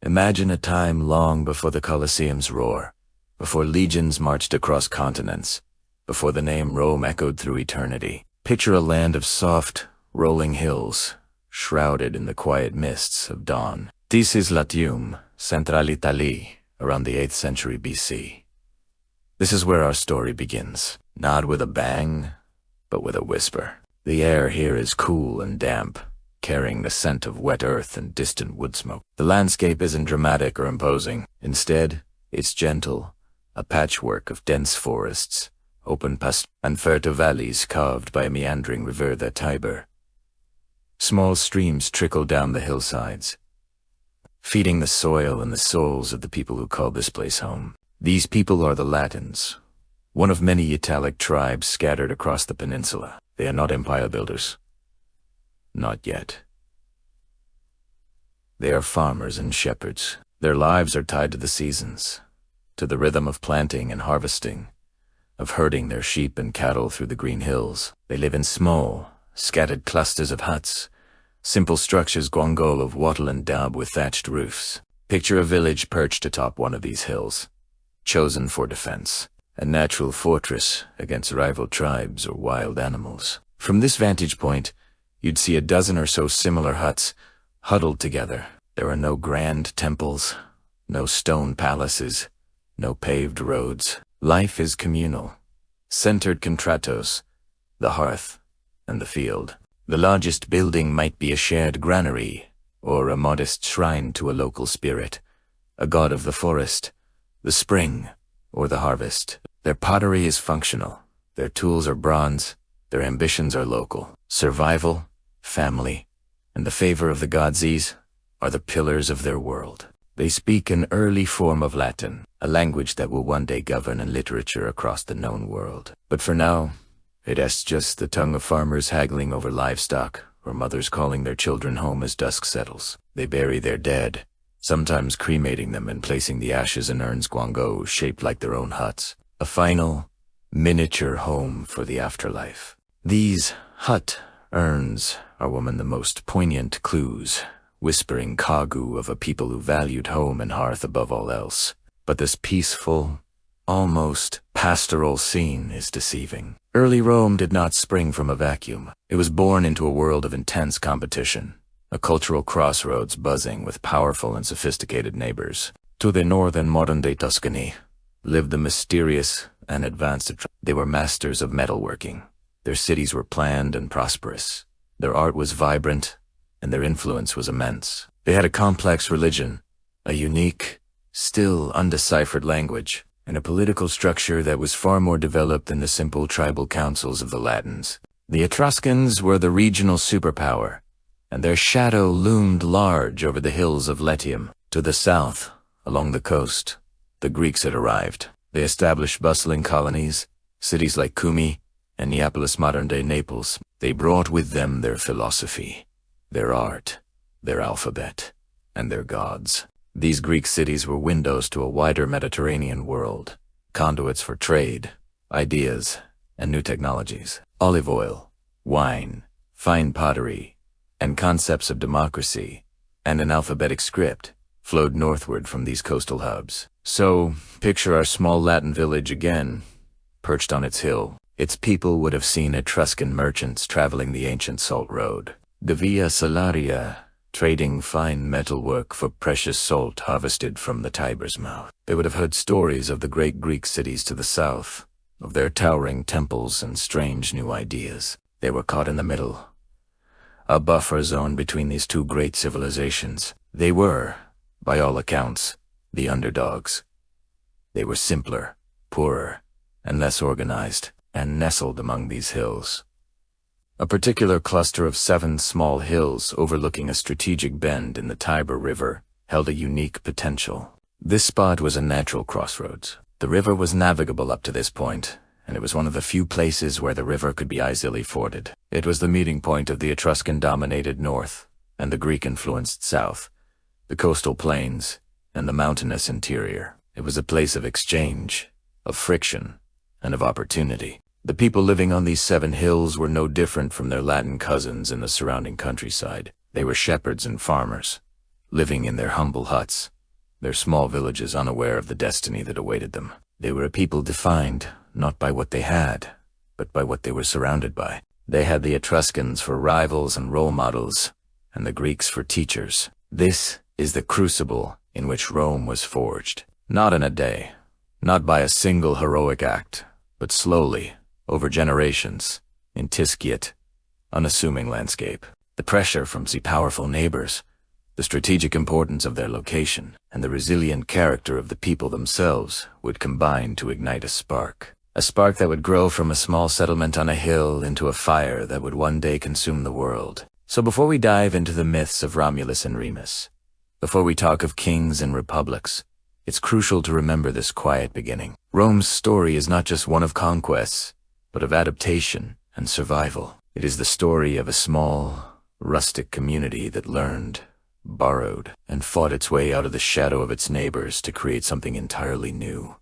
Imagine a time long before the Colosseum's roar, before legions marched across continents, before the name Rome echoed through eternity. Picture a land of soft, rolling hills, shrouded in the quiet mists of dawn. This is Latium, Central Italy, around the 8th century BC. This is where our story begins, not with a bang, but with a whisper. The air here is cool and damp, carrying the scent of wet earth and distant wood smoke. The landscape isn't dramatic or imposing. Instead, it's gentle, a patchwork of dense forests, open pastures, and fertile valleys carved by a meandering river, the Tiber. Small streams trickle down the hillsides, feeding the soil and the souls of the people who call this place home. These people are the Latins, one of many Italic tribes scattered across the peninsula. They are not empire builders. Not yet. They are farmers and shepherds. Their lives are tied to the seasons, to the rhythm of planting and harvesting, of herding their sheep and cattle through the green hills. They live in small, scattered clusters of huts, simple structures guangol of wattle and daub with thatched roofs. Picture a village perched atop one of these hills, chosen for defense, a natural fortress against rival tribes or wild animals. From this vantage point, you'd see a dozen or so similar huts huddled together. There are no grand temples, no stone palaces, no paved roads. Life is communal, centered contratos, the hearth and the field. The largest building might be a shared granary or a modest shrine to a local spirit, a god of the forest, the spring, or the harvest. Their pottery is functional, their tools are bronze, their ambitions are local. Survival, family, and the favor of the gods are the pillars of their world. They speak an early form of Latin, a language that will one day govern in literature across the known world. But for now, it is just the tongue of farmers haggling over livestock, or mothers calling their children home as dusk settles. They bury their dead, sometimes cremating them and placing the ashes in urns guanggo shaped like their own huts. A final, miniature home for the afterlife. These hut urns are woman the most poignant clues, whispering kagu of a people who valued home and hearth above all else. But this peaceful, almost pastoral scene is deceiving. Early Rome did not spring from a vacuum. It was born into a world of intense competition, a cultural crossroads buzzing with powerful and sophisticated neighbors. To the north and modern-day Tuscany lived the mysterious and advanced. They were masters of metalworking. Their cities were planned and prosperous. Their art was vibrant, and their influence was immense. They had a complex religion, a unique, still undeciphered language, and a political structure that was far more developed than the simple tribal councils of the Latins. The Etruscans were the regional superpower, and their shadow loomed large over the hills of Latium. To the south, along the coast, the Greeks had arrived. They established bustling colonies, cities like Cumae and Neapolis, modern-day Naples. They brought with them their philosophy, their art, their alphabet, and their gods. These Greek cities were windows to a wider Mediterranean world, conduits for trade, ideas, and new technologies. Olive oil, wine, fine pottery, and concepts of democracy and an alphabetic script flowed northward from these coastal hubs. So, picture our small Latin village again, perched on its hill. Its people would have seen Etruscan merchants traveling the ancient salt road, the Via Salaria, trading fine metalwork for precious salt harvested from the Tiber's mouth. They would have heard stories of the great Greek cities to the south, of their towering temples and strange new ideas. They were caught in the middle, a buffer zone between these two great civilizations. They were, by all accounts, the underdogs. They were simpler, poorer, and less organized, and nestled among these hills. A particular cluster of 7 small hills overlooking a strategic bend in the Tiber River held a unique potential. This spot was a natural crossroads. The river was navigable up to this point, and it was one of the few places where the river could be easily forded. It was the meeting point of the Etruscan-dominated north and the Greek-influenced south, the coastal plains, and the mountainous interior. It was a place of exchange, of friction, and of opportunity. The people living on these 7 hills were no different from their Latin cousins in the surrounding countryside. They were shepherds and farmers, living in their humble huts, their small villages unaware of the destiny that awaited them. They were a people defined not by what they had, but by what they were surrounded by. They had the Etruscans for rivals and role models, and the Greeks for teachers. This is the crucible in which Rome was forged. Not in a day, not by a single heroic act, but slowly, over generations, in Tisciate, unassuming landscape. The pressure from the powerful neighbors, the strategic importance of their location, and the resilient character of the people themselves would combine to ignite a spark that would grow from a small settlement on a hill into a fire that would one day consume the world. So before we dive into the myths of Romulus and Remus, before we talk of kings and republics, it's crucial to remember this quiet beginning. Rome's story is not just one of conquests, but of adaptation and survival. It is the story of a small, rustic community that learned, borrowed, and fought its way out of the shadow of its neighbors to create something entirely new,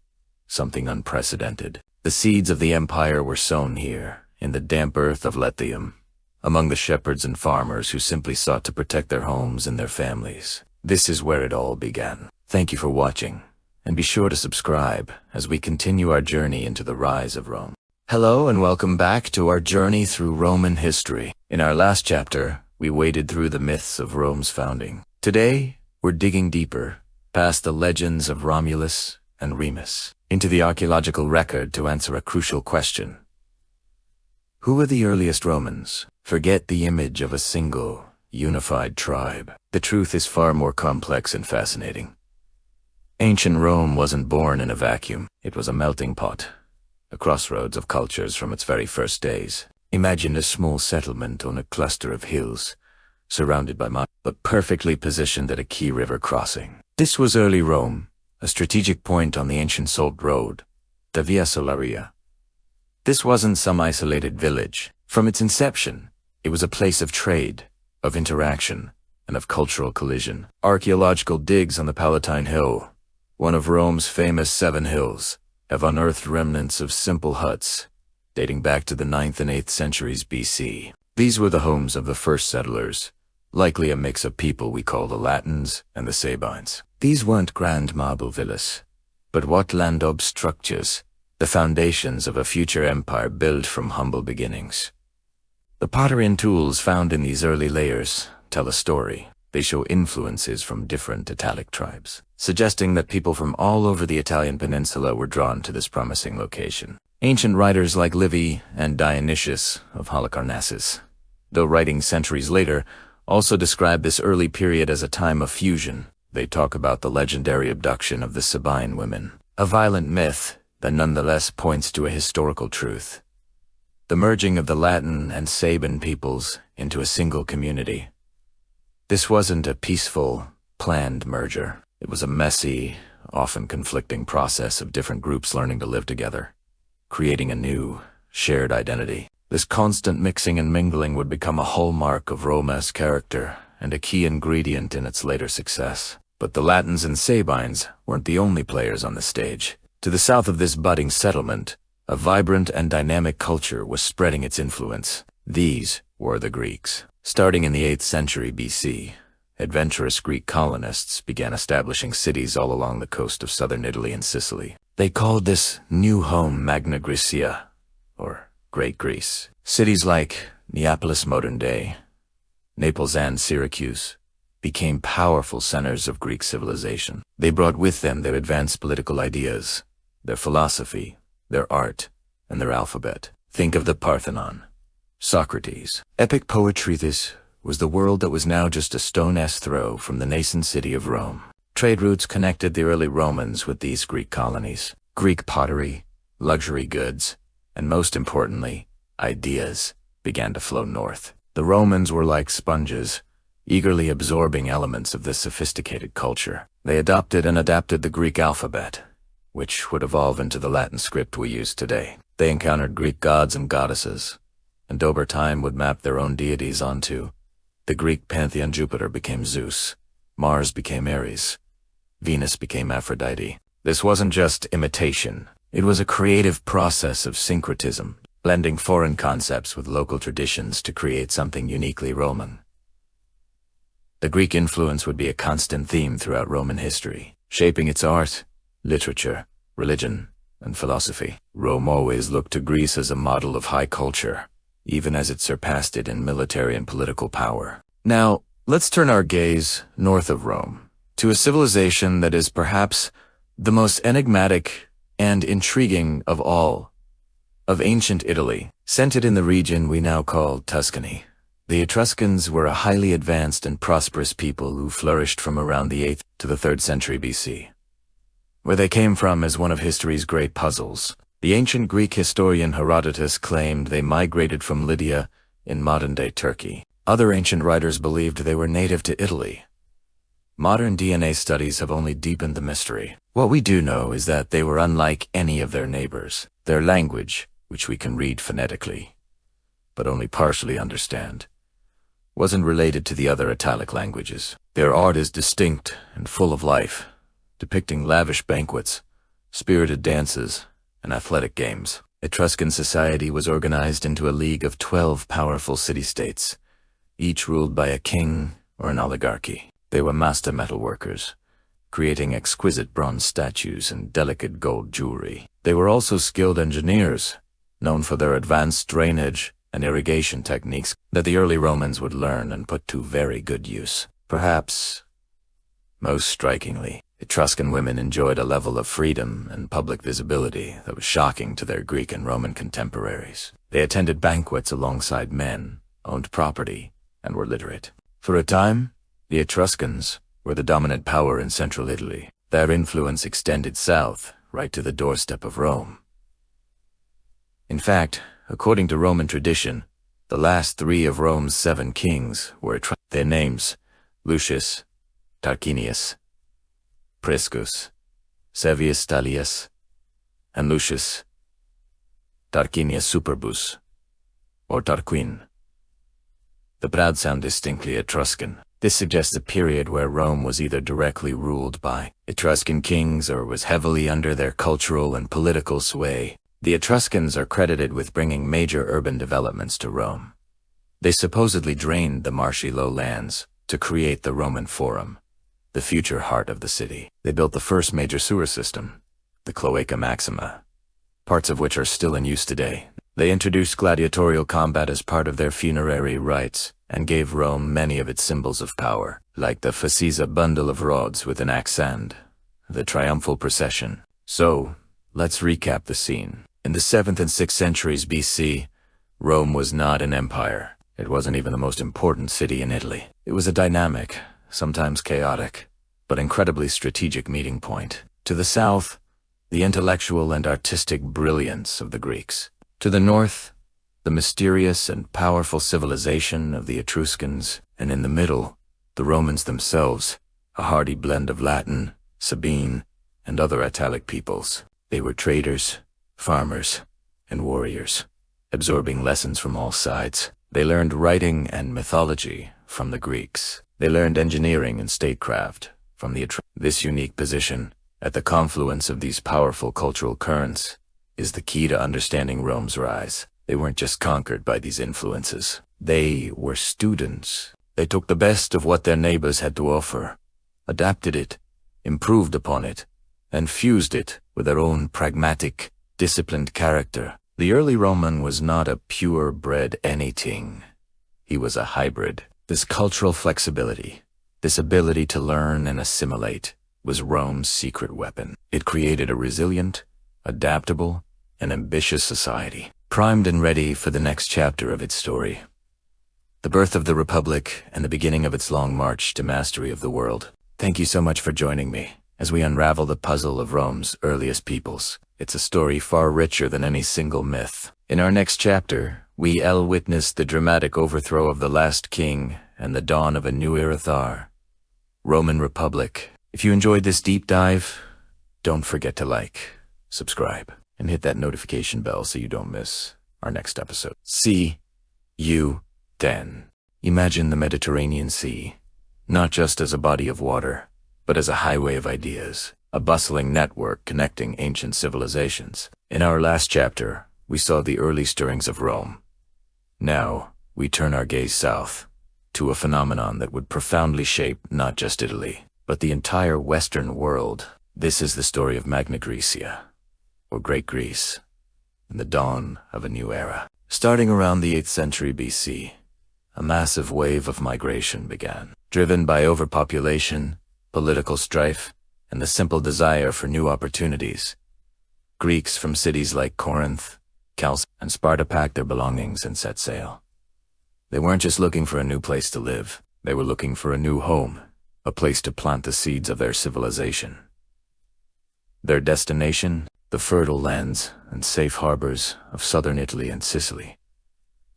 something unprecedented. The seeds of the empire were sown here, in the damp earth of Latium, among the shepherds and farmers who simply sought to protect their homes and their families. This is where it all began. Thank you for watching, and be sure to subscribe as we continue our journey into the rise of Rome. Hello and welcome back to our journey through Roman history. In our last chapter, we waded through the myths of Rome's founding. Today, we're digging deeper, past the legends of Romulus and Remus, into the archaeological record to answer a crucial question. Who were the earliest Romans? Forget the image of a single, unified tribe. The truth is far more complex and fascinating. Ancient Rome wasn't born in a vacuum. It was a melting pot, a crossroads of cultures from its very first days. Imagine a small settlement on a cluster of hills, surrounded by mountains, but perfectly positioned at a key river crossing. This was early Rome, a strategic point on the ancient Salt Road, the Via Salaria. This wasn't some isolated village. From its inception, it was a place of trade, of interaction, and of cultural collision. Archaeological digs on the Palatine Hill, one of Rome's famous 7 hills, have unearthed remnants of simple huts, dating back to the 9th and 8th centuries BC. These were the homes of the first settlers, likely a mix of people we call the Latins and the Sabines. These weren't grand marble villas, but what land-ob structures, the foundations of a future empire built from humble beginnings. The pottery and tools found in these early layers tell a story. They show influences from different Italic tribes, suggesting that people from all over the Italian peninsula were drawn to this promising location. Ancient writers like Livy and Dionysius of Halicarnassus, though writing centuries later, also describe this early period as a time of fusion. They talk about the legendary abduction of the Sabine women, a violent myth that nonetheless points to a historical truth. The merging of the Latin and Sabine peoples into a single community. This wasn't a peaceful, planned merger. It was a messy, often conflicting process of different groups learning to live together, creating a new, shared identity. This constant mixing and mingling would become a hallmark of Rome's character and a key ingredient in its later success. But the Latins and Sabines weren't the only players on the stage. To the south of this budding settlement, a vibrant and dynamic culture was spreading its influence. These were the Greeks. Starting in the 8th century BC, adventurous Greek colonists began establishing cities all along the coast of southern Italy and Sicily. They called this new home Magna Graecia, or Great Greece. Cities like Neapolis modern day, Naples and Syracuse, became powerful centers of Greek civilization. They brought with them their advanced political ideas, their philosophy, their art, and their alphabet. Think of the Parthenon, Socrates. Epic poetry. This was the world that was now just a stone's throw from the nascent city of Rome. Trade routes connected the early Romans with these Greek colonies. Greek pottery, luxury goods, and most importantly, ideas began to flow north. The Romans were like sponges, eagerly absorbing elements of this sophisticated culture. They adopted and adapted the Greek alphabet, which would evolve into the Latin script we use today. They encountered Greek gods and goddesses, and over time would map their own deities onto the Greek pantheon. Jupiter became Zeus, Mars became Ares, Venus became Aphrodite. This wasn't just imitation, it was a creative process of syncretism, blending foreign concepts with local traditions to create something uniquely Roman. The Greek influence would be a constant theme throughout Roman history, shaping its art, literature, religion, and philosophy. Rome always looked to Greece as a model of high culture, even as it surpassed it in military and political power. Now, let's turn our gaze north of Rome, to a civilization that is perhaps the most enigmatic and intriguing of all of ancient Italy, centered in the region we now call Tuscany. The Etruscans were a highly advanced and prosperous people who flourished from around the 8th to the 3rd century BC. Where they came from is one of history's great puzzles. The ancient Greek historian Herodotus claimed they migrated from Lydia in modern-day Turkey. Other ancient writers believed they were native to Italy. Modern DNA studies have only deepened the mystery. What we do know is that they were unlike any of their neighbors. Their language, which we can read phonetically, but only partially understand, wasn't related to the other Italic languages. Their art is distinct and full of life, depicting lavish banquets, spirited dances, and athletic games. Etruscan society was organized into a league of 12 powerful city-states, each ruled by a king or an oligarchy. They were master metalworkers, creating exquisite bronze statues and delicate gold jewelry. They were also skilled engineers, known for their advanced drainage and irrigation techniques that the early Romans would learn and put to very good use. Perhaps most strikingly, Etruscan women enjoyed a level of freedom and public visibility that was shocking to their Greek and Roman contemporaries. They attended banquets alongside men, owned property, and were literate. For a time, the Etruscans were the dominant power in central Italy. Their influence extended south, right to the doorstep of Rome. In fact, according to Roman tradition, the last 3 of Rome's 7 kings were Etruscan. Their names, Lucius, Tarquinius, Priscus, Servius Tullius, and Lucius Tarquinius Superbus, or Tarquin. The proud sound distinctly Etruscan. This suggests a period where Rome was either directly ruled by Etruscan kings or was heavily under their cultural and political sway. The Etruscans are credited with bringing major urban developments to Rome. They supposedly drained the marshy lowlands to create the Roman Forum, the future heart of the city. They built the first major sewer system, the Cloaca Maxima, parts of which are still in use today. They introduced gladiatorial combat as part of their funerary rites and gave Rome many of its symbols of power, like the fascia bundle of rods with an axe and the triumphal procession. So, let's recap the scene. In the 7th and 6th centuries BC, Rome was not an empire. It wasn't even the most important city in Italy. It was a dynamic, sometimes chaotic, but incredibly strategic meeting point. To the south, the intellectual and artistic brilliance of the Greeks. To the north, the mysterious and powerful civilization of the Etruscans, and in the middle, the Romans themselves, a hardy blend of Latin, Sabine, and other Italic peoples. They were traders, farmers, and warriors, absorbing lessons from all sides. They learned writing and mythology from the Greeks. They learned engineering and statecraft from the Etruscans. This unique position, at the confluence of these powerful cultural currents, is the key to understanding Rome's rise. They weren't just conquered by these influences. They were students. They took the best of what their neighbors had to offer, adapted it, improved upon it, and fused it with their own pragmatic, disciplined character. The early Roman was not a pure-bred anything. He was a hybrid. This cultural flexibility, this ability to learn and assimilate, was Rome's secret weapon. It created a resilient, adaptable, and ambitious society, primed and ready for the next chapter of its story. The birth of the Republic and the beginning of its long march to mastery of the world. Thank you so much for joining me as we unravel the puzzle of Rome's earliest peoples. It's a story far richer than any single myth. In our next chapter, we'll witness the dramatic overthrow of the last king and the dawn of a new era, Roman Republic. If you enjoyed this deep dive, don't forget to like, subscribe, and hit that notification bell so you don't miss our next episode. See you then. Imagine the Mediterranean Sea, not just as a body of water, but as a highway of ideas, a bustling network connecting ancient civilizations. In our last chapter, we saw the early stirrings of Rome. Now, we turn our gaze south, to a phenomenon that would profoundly shape not just Italy, but the entire Western world. This is the story of Magna Graecia, or Great Greece, and the dawn of a new era. Starting around the 8th century BC, a massive wave of migration began, driven by overpopulation, political strife, and the simple desire for new opportunities. Greeks from cities like Corinth, Chalcedon, and Sparta packed their belongings and set sail. They weren't just looking for a new place to live, they were looking for a new home, a place to plant the seeds of their civilization. Their destination? The fertile lands and safe harbors of southern Italy and Sicily.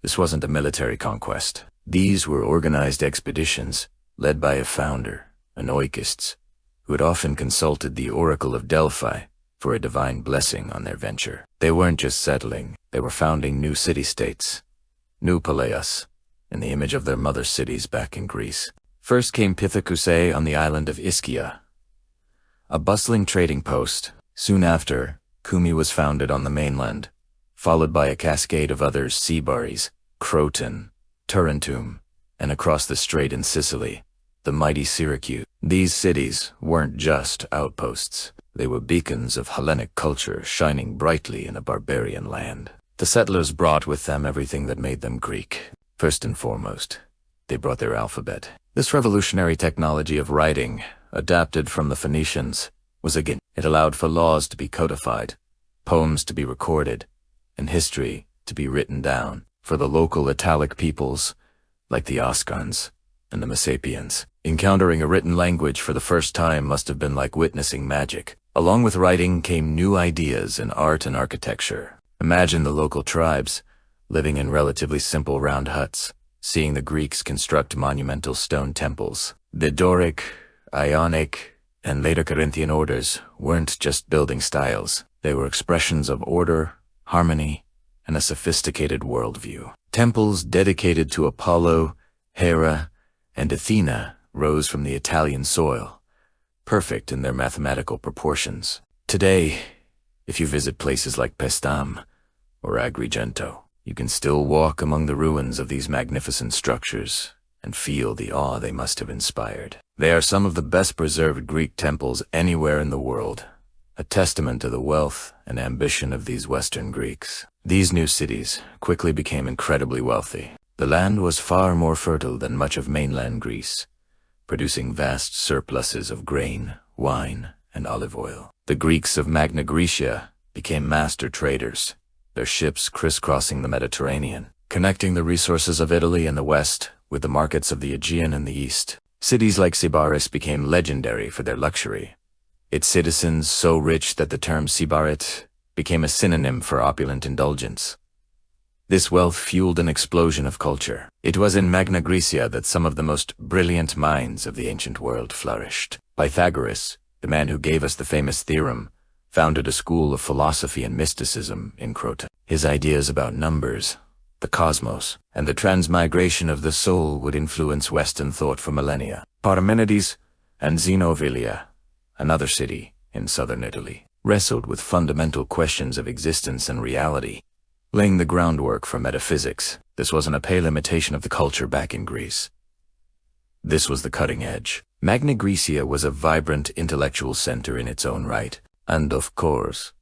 This wasn't a military conquest. These were organized expeditions led by a founder, an oikist, who had often consulted the Oracle of Delphi for a divine blessing on their venture. They weren't just settling, they were founding new city-states, new paleos, in the image of their mother cities back in Greece. First came Pithecusae on the island of Ischia, a bustling trading post. Soon after, Cumae was founded on the mainland, followed by a cascade of others: Sybaris, Croton, Tarentum, and across the strait in Sicily, the mighty Syracuse. These cities weren't just outposts. They were beacons of Hellenic culture shining brightly in a barbarian land. The settlers brought with them everything that made them Greek. First and foremost, they brought their alphabet. This revolutionary technology of writing, adapted from the Phoenicians, was a gift. It allowed for laws to be codified, poems to be recorded, and history to be written down. For the local Italic peoples, like the Oscans and the Messapians, encountering a written language for the first time must have been like witnessing magic. Along with writing came new ideas in art and architecture. Imagine the local tribes, living in relatively simple round huts, seeing the Greeks construct monumental stone temples. The Doric, Ionic, and later Corinthian orders weren't just building styles. They were expressions of order, harmony, and a sophisticated worldview. Temples dedicated to Apollo, Hera, and Athena rose from the Italian soil, perfect in their mathematical proportions. Today, if you visit places like Paestum or Agrigento, you can still walk among the ruins of these magnificent structures and feel the awe they must have inspired. They are some of the best preserved Greek temples anywhere in the world, a testament to the wealth and ambition of these Western Greeks. These new cities quickly became incredibly wealthy. The land was far more fertile than much of mainland Greece, producing vast surpluses of grain, wine, and olive oil. The Greeks of Magna Graecia became master traders, their ships crisscrossing the Mediterranean, connecting the resources of Italy in the west with the markets of the Aegean in the east. Cities like Sybaris became legendary for their luxury, its citizens so rich that the term Sybarit became a synonym for opulent indulgence. This wealth fueled an explosion of culture. It was in Magna Graecia that some of the most brilliant minds of the ancient world flourished. Pythagoras, the man who gave us the famous theorem, founded a school of philosophy and mysticism in Croton. His ideas about numbers, the cosmos, and the transmigration of the soul would influence Western thought for millennia. Parmenides and Xenophila, another city in southern Italy, wrestled with fundamental questions of existence and reality, laying the groundwork for metaphysics. This wasn't a pale imitation of the culture back in Greece. This was the cutting edge. Magna Graecia was a vibrant intellectual center in its own right. And of course,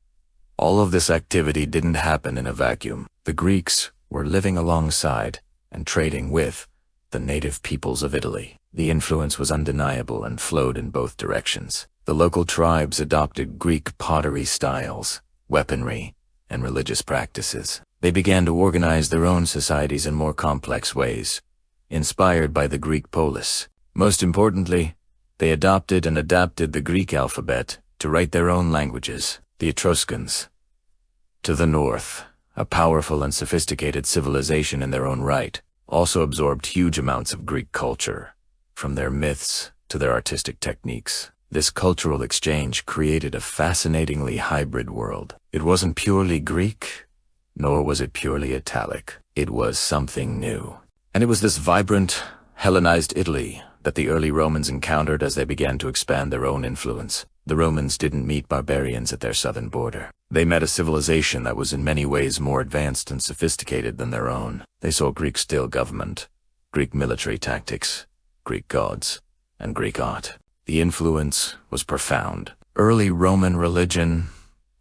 all of this activity didn't happen in a vacuum. The Greeks were living alongside and trading with the native peoples of Italy. The influence was undeniable and flowed in both directions. The local tribes adopted Greek pottery styles, weaponry, and religious practices. They began to organize their own societies in more complex ways, inspired by the Greek polis. Most importantly, they adopted and adapted the Greek alphabet to write their own languages. The Etruscans, to the north, a powerful and sophisticated civilization in their own right, also absorbed huge amounts of Greek culture, from their myths to their artistic techniques. This cultural exchange created a fascinatingly hybrid world. It wasn't purely Greek, nor was it purely Italic. It was something new. And it was this vibrant, Hellenized Italy that the early Romans encountered as they began to expand their own influence. The Romans didn't meet barbarians at their southern border. They met a civilization that was in many ways more advanced and sophisticated than their own. They saw Greek style government, Greek military tactics, Greek gods, and Greek art. The influence was profound. Early Roman religion,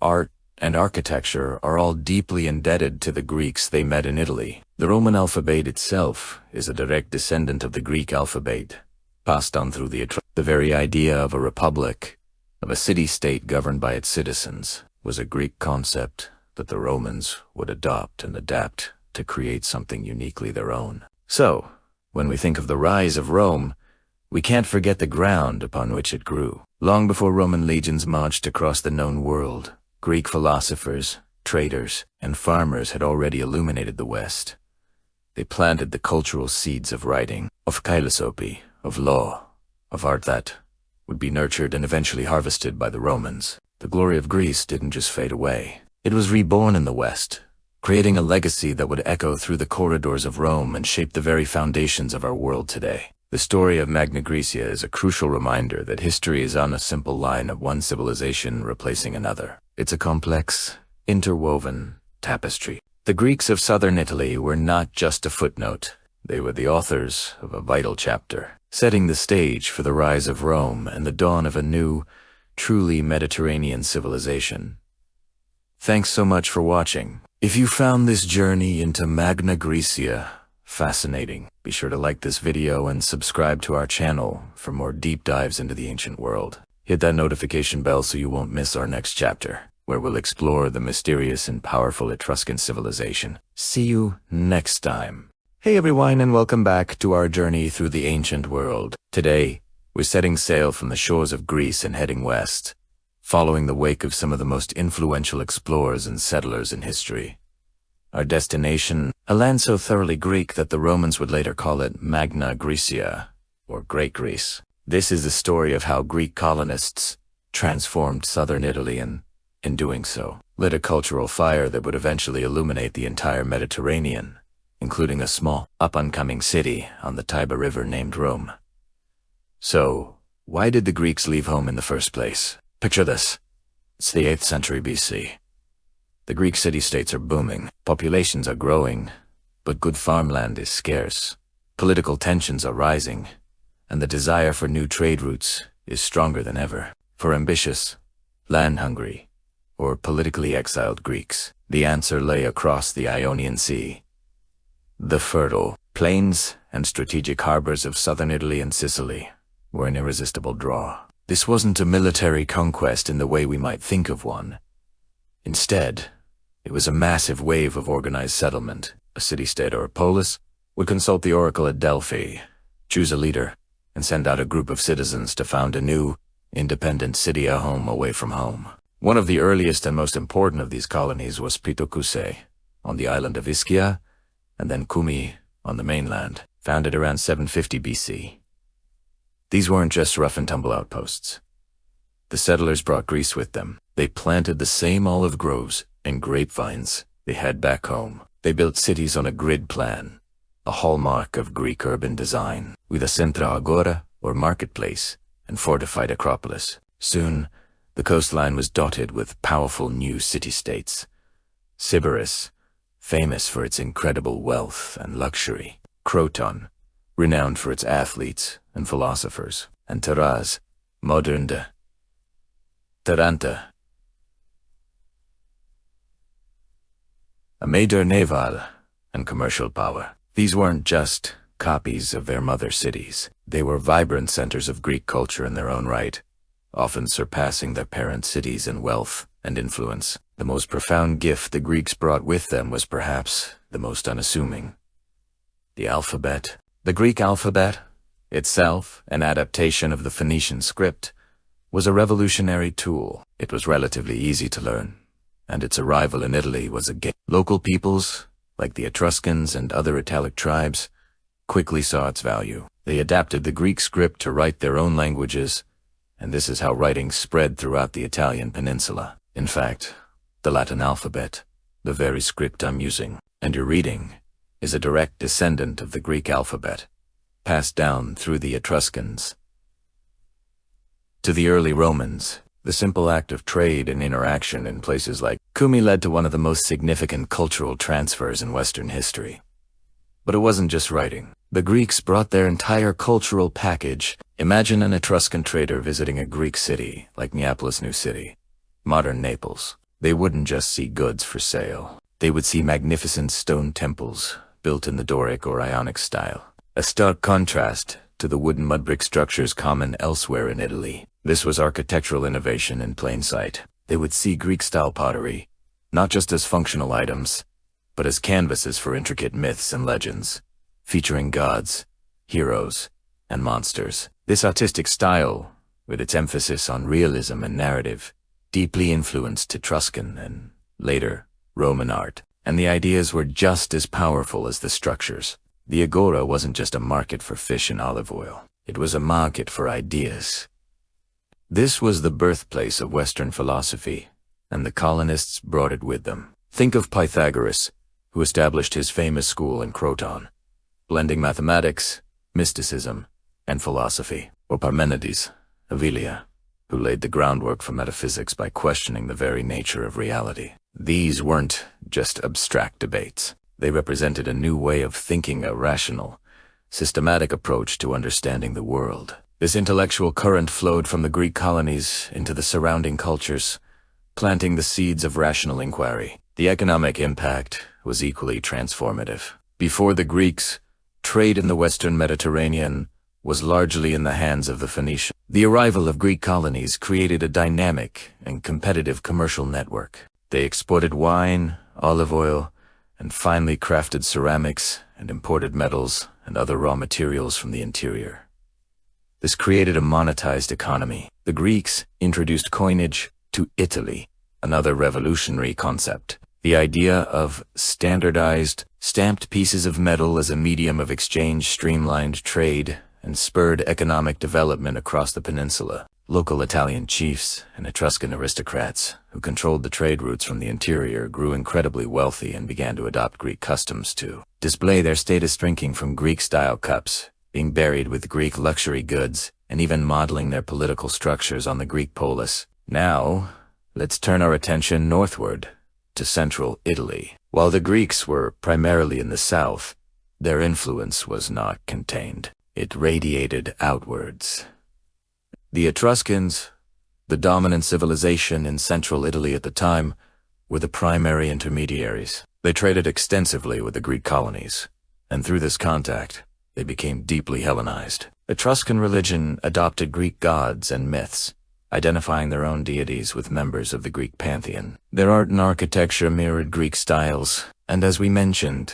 art, and architecture are all deeply indebted to the Greeks they met in Italy. The Roman alphabet itself is a direct descendant of the Greek alphabet, passed on through the Etruscans. The very idea of a republic, of a city-state governed by its citizens, was a Greek concept that the Romans would adopt and adapt to create something uniquely their own. So, when we think of the rise of Rome, we can't forget the ground upon which it grew. Long before Roman legions marched across the known world, Greek philosophers, traders, and farmers had already illuminated the West. They planted the cultural seeds of writing, of philosophy, of law, of art that would be nurtured and eventually harvested by the Romans. The glory of Greece didn't just fade away. It was reborn in the West, creating a legacy that would echo through the corridors of Rome and shape the very foundations of our world today. The story of Magna Graecia is a crucial reminder that history is on a simple line of one civilization replacing another. It's a complex, interwoven tapestry. The Greeks of southern Italy were not just a footnote. They were the authors of a vital chapter, setting the stage for the rise of Rome and the dawn of a new, truly Mediterranean civilization. Thanks so much for watching. If you found this journey into Magna Graecia fascinating, be sure to like this video and subscribe to our channel for more deep dives into the ancient world. Hit that notification bell so you won't miss our next chapter, where we'll explore the mysterious and powerful Etruscan civilization. See you next time. Hey everyone, and welcome back to our journey through the ancient world. Today, we're setting sail from the shores of Greece and heading west, following the wake of some of the most influential explorers and settlers in history. Our destination, a land so thoroughly Greek that the Romans would later call it Magna Graecia, or Great Greece. This is the story of how Greek colonists transformed southern Italy and, in doing so, lit a cultural fire that would eventually illuminate the entire Mediterranean, including a small, up-and-coming city on the Tiber River named Rome. So, why did the Greeks leave home in the first place? Picture this. It's the 8th century BC. The Greek city-states are booming, populations are growing, but good farmland is scarce. Political tensions are rising, and the desire for new trade routes is stronger than ever. For ambitious, land-hungry, or politically exiled Greeks, the answer lay across the Ionian Sea. The fertile plains and strategic harbors of southern Italy and Sicily were an irresistible draw. This wasn't a military conquest in the way we might think of one. Instead, it was a massive wave of organized settlement. A city-state or a polis would consult the oracle at Delphi, choose a leader, and send out a group of citizens to found a new, independent city, a home away from home. One of the earliest and most important of these colonies was Pitocuse, on the island of Ischia, and then Kumi, on the mainland, founded around 750 BC. These weren't just rough-and-tumble outposts. The settlers brought Greece with them. They planted the same olive groves and grapevines they had back home. They built cities on a grid plan, a hallmark of Greek urban design, with a centra agora, or marketplace, and fortified acropolis. Soon, the coastline was dotted with powerful new city-states. Sybaris, famous for its incredible wealth and luxury. Croton, renowned for its athletes and philosophers. And Taraz, modern de Taranta, a major naval and commercial power. These weren't just copies of their mother cities. They were vibrant centers of Greek culture in their own right, often surpassing their parent cities in wealth and influence. The most profound gift the Greeks brought with them was perhaps the most unassuming: the alphabet. The Greek alphabet, itself an adaptation of the Phoenician script, was a revolutionary tool. It was relatively easy to learn, and its arrival in Italy was a game. Local peoples, like the Etruscans and other Italic tribes, quickly saw its value. They adapted the Greek script to write their own languages, and this is how writing spread throughout the Italian peninsula. In fact, the Latin alphabet, the very script I'm using, and you're reading, is a direct descendant of the Greek alphabet, passed down through the Etruscans. To the early Romans, the simple act of trade and interaction in places like Kumi led to one of the most significant cultural transfers in Western history. But it wasn't just writing. The Greeks brought their entire cultural package. Imagine an Etruscan trader visiting a Greek city like Neapolis, New City, modern Naples. They wouldn't just see goods for sale. They would see magnificent stone temples built in the Doric or Ionic style, a stark contrast to the wooden mud brick structures common elsewhere in Italy. This was architectural innovation in plain sight. They would see Greek-style pottery, not just as functional items, but as canvases for intricate myths and legends, featuring gods, heroes, and monsters. This artistic style, with its emphasis on realism and narrative, deeply influenced Etruscan and, later, Roman art. And the ideas were just as powerful as the structures. The agora wasn't just a market for fish and olive oil. It was a market for ideas. This was the birthplace of Western philosophy, and the colonists brought it with them. Think of Pythagoras, who established his famous school in Croton, blending mathematics, mysticism, and philosophy. Or Parmenides, of Elea, who laid the groundwork for metaphysics by questioning the very nature of reality. These weren't just abstract debates. They represented a new way of thinking, a rational, systematic approach to understanding the world. This intellectual current flowed from the Greek colonies into the surrounding cultures, planting the seeds of rational inquiry. The economic impact was equally transformative. Before the Greeks, trade in the Western Mediterranean was largely in the hands of the Phoenicians. The arrival of Greek colonies created a dynamic and competitive commercial network. They exported wine, olive oil, and finely crafted ceramics, and imported metals and other raw materials from the interior. This created a monetized economy. The Greeks introduced coinage to Italy, another revolutionary concept. The idea of standardized, stamped pieces of metal as a medium of exchange streamlined trade and spurred economic development across the peninsula. Local Italian chiefs and Etruscan aristocrats, who controlled the trade routes from the interior, grew incredibly wealthy and began to adopt Greek customs to display their status, drinking from Greek-style cups, being buried with Greek luxury goods, and even modeling their political structures on the Greek polis. Now, let's turn our attention northward to central Italy. While the Greeks were primarily in the south, their influence was not contained. It radiated outwards. The Etruscans, the dominant civilization in central Italy at the time, were the primary intermediaries. They traded extensively with the Greek colonies, and through this contact, they became deeply Hellenized. Etruscan religion adopted Greek gods and myths, identifying their own deities with members of the Greek pantheon. Their art and architecture mirrored Greek styles, and as we mentioned,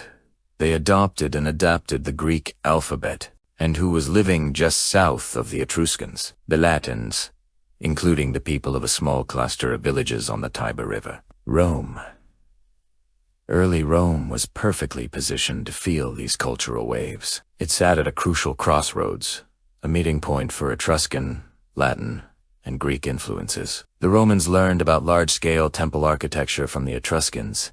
they adopted and adapted the Greek alphabet. And who was living just south of the Etruscans? The Latins, including the people of a small cluster of villages on the Tiber River. Rome. Early Rome was perfectly positioned to feel these cultural waves. It sat at a crucial crossroads, a meeting point for Etruscan, Latin, and Greek influences. The Romans learned about large-scale temple architecture from the Etruscans,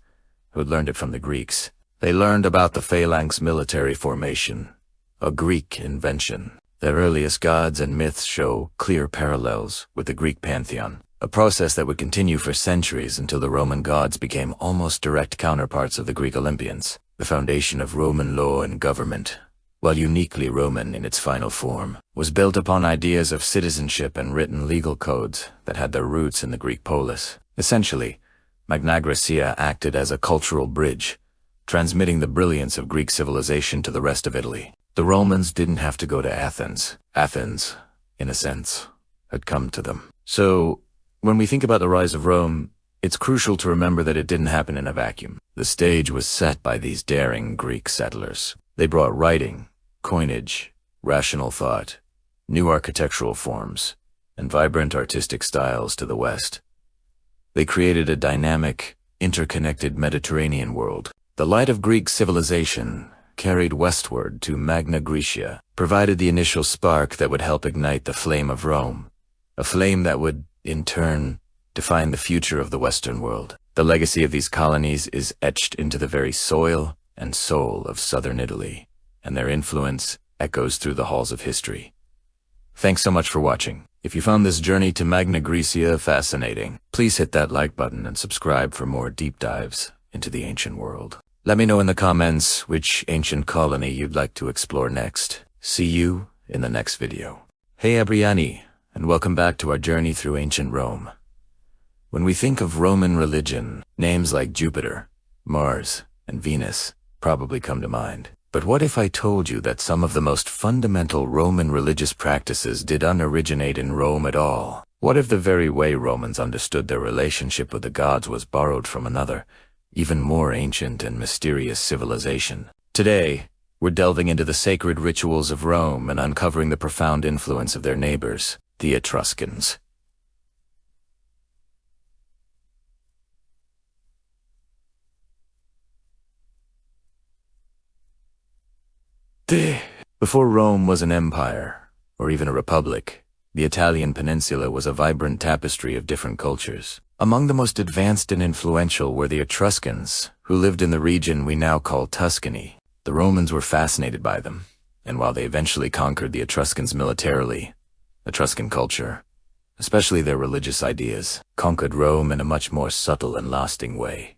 who had learned it from the Greeks. They learned about the phalanx military formation, a Greek invention. Their earliest gods and myths show clear parallels with the Greek pantheon, a process that would continue for centuries until the Roman gods became almost direct counterparts of the Greek Olympians. The foundation of Roman law and government, while uniquely Roman in its final form, was built upon ideas of citizenship and written legal codes that had their roots in the Greek polis. Essentially, Magna Graecia acted as a cultural bridge, transmitting the brilliance of Greek civilization to the rest of Italy. The Romans didn't have to go to Athens. Athens, in a sense, had come to them. So, when we think about the rise of Rome, it's crucial to remember that it didn't happen in a vacuum. The stage was set by these daring Greek settlers. They brought writing, coinage, rational thought, new architectural forms, and vibrant artistic styles to the West. They created a dynamic, interconnected Mediterranean world. The light of Greek civilization, carried westward to Magna Graecia, provided the initial spark that would help ignite the flame of Rome, a flame that would, in turn, define the future of the Western world. The legacy of these colonies is etched into the very soil and soul of southern Italy, and their influence echoes through the halls of history. Thanks so much for watching. If you found this journey to Magna Graecia fascinating, please hit that like button and subscribe for more deep dives into the ancient world. Let me know in the comments which ancient colony you'd like to explore next. See you in the next video. Hey Abriani, and welcome back to our journey through ancient Rome. When we think of Roman religion, names like Jupiter, Mars, and Venus probably come to mind. But what if I told you that some of the most fundamental Roman religious practices did not originate in Rome at all? What if the very way Romans understood their relationship with the gods was borrowed from another, even more ancient and mysterious civilization? Today, we're delving into the sacred rituals of Rome and uncovering the profound influence of their neighbors, the Etruscans. Before Rome was an empire, or even a republic, the Italian peninsula was a vibrant tapestry of different cultures. Among the most advanced and influential were the Etruscans, who lived in the region we now call Tuscany. The Romans were fascinated by them, and while they eventually conquered the Etruscans militarily, Etruscan culture, especially their religious ideas, conquered Rome in a much more subtle and lasting way.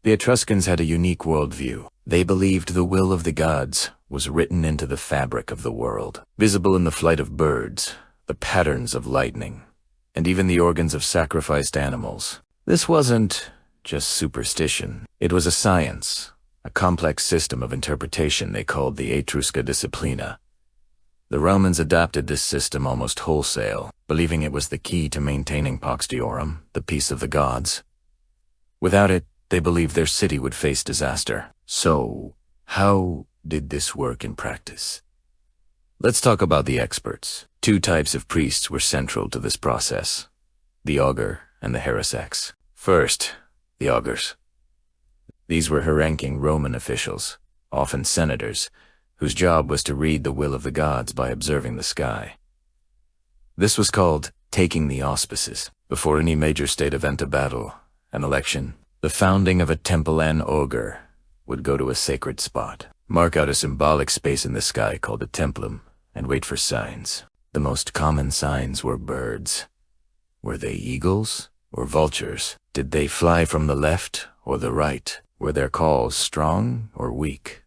The Etruscans had a unique worldview. They believed the will of the gods was written into the fabric of the world, visible in the flight of birds, the patterns of lightning, and even the organs of sacrificed animals. This wasn't just superstition. It was a science, a complex system of interpretation they called the Etrusca disciplina. The Romans adopted this system almost wholesale, believing it was the key to maintaining Pax Deorum, the peace of the gods. Without it, they believed their city would face disaster. So, how did this work in practice? Let's talk about the experts. Two types of priests were central to this process: the augur and the harusex. First, the augurs. These were high-ranking Roman officials, often senators, whose job was to read the will of the gods by observing the sky. This was called taking the auspices. Before any major state event, a battle, an election, the founding of a temple, an augur would go to a sacred spot, mark out a symbolic space in the sky called a templum, and wait for signs. The most common signs were birds. Were they eagles or vultures? Did they fly from the left or the right? Were their calls strong or weak?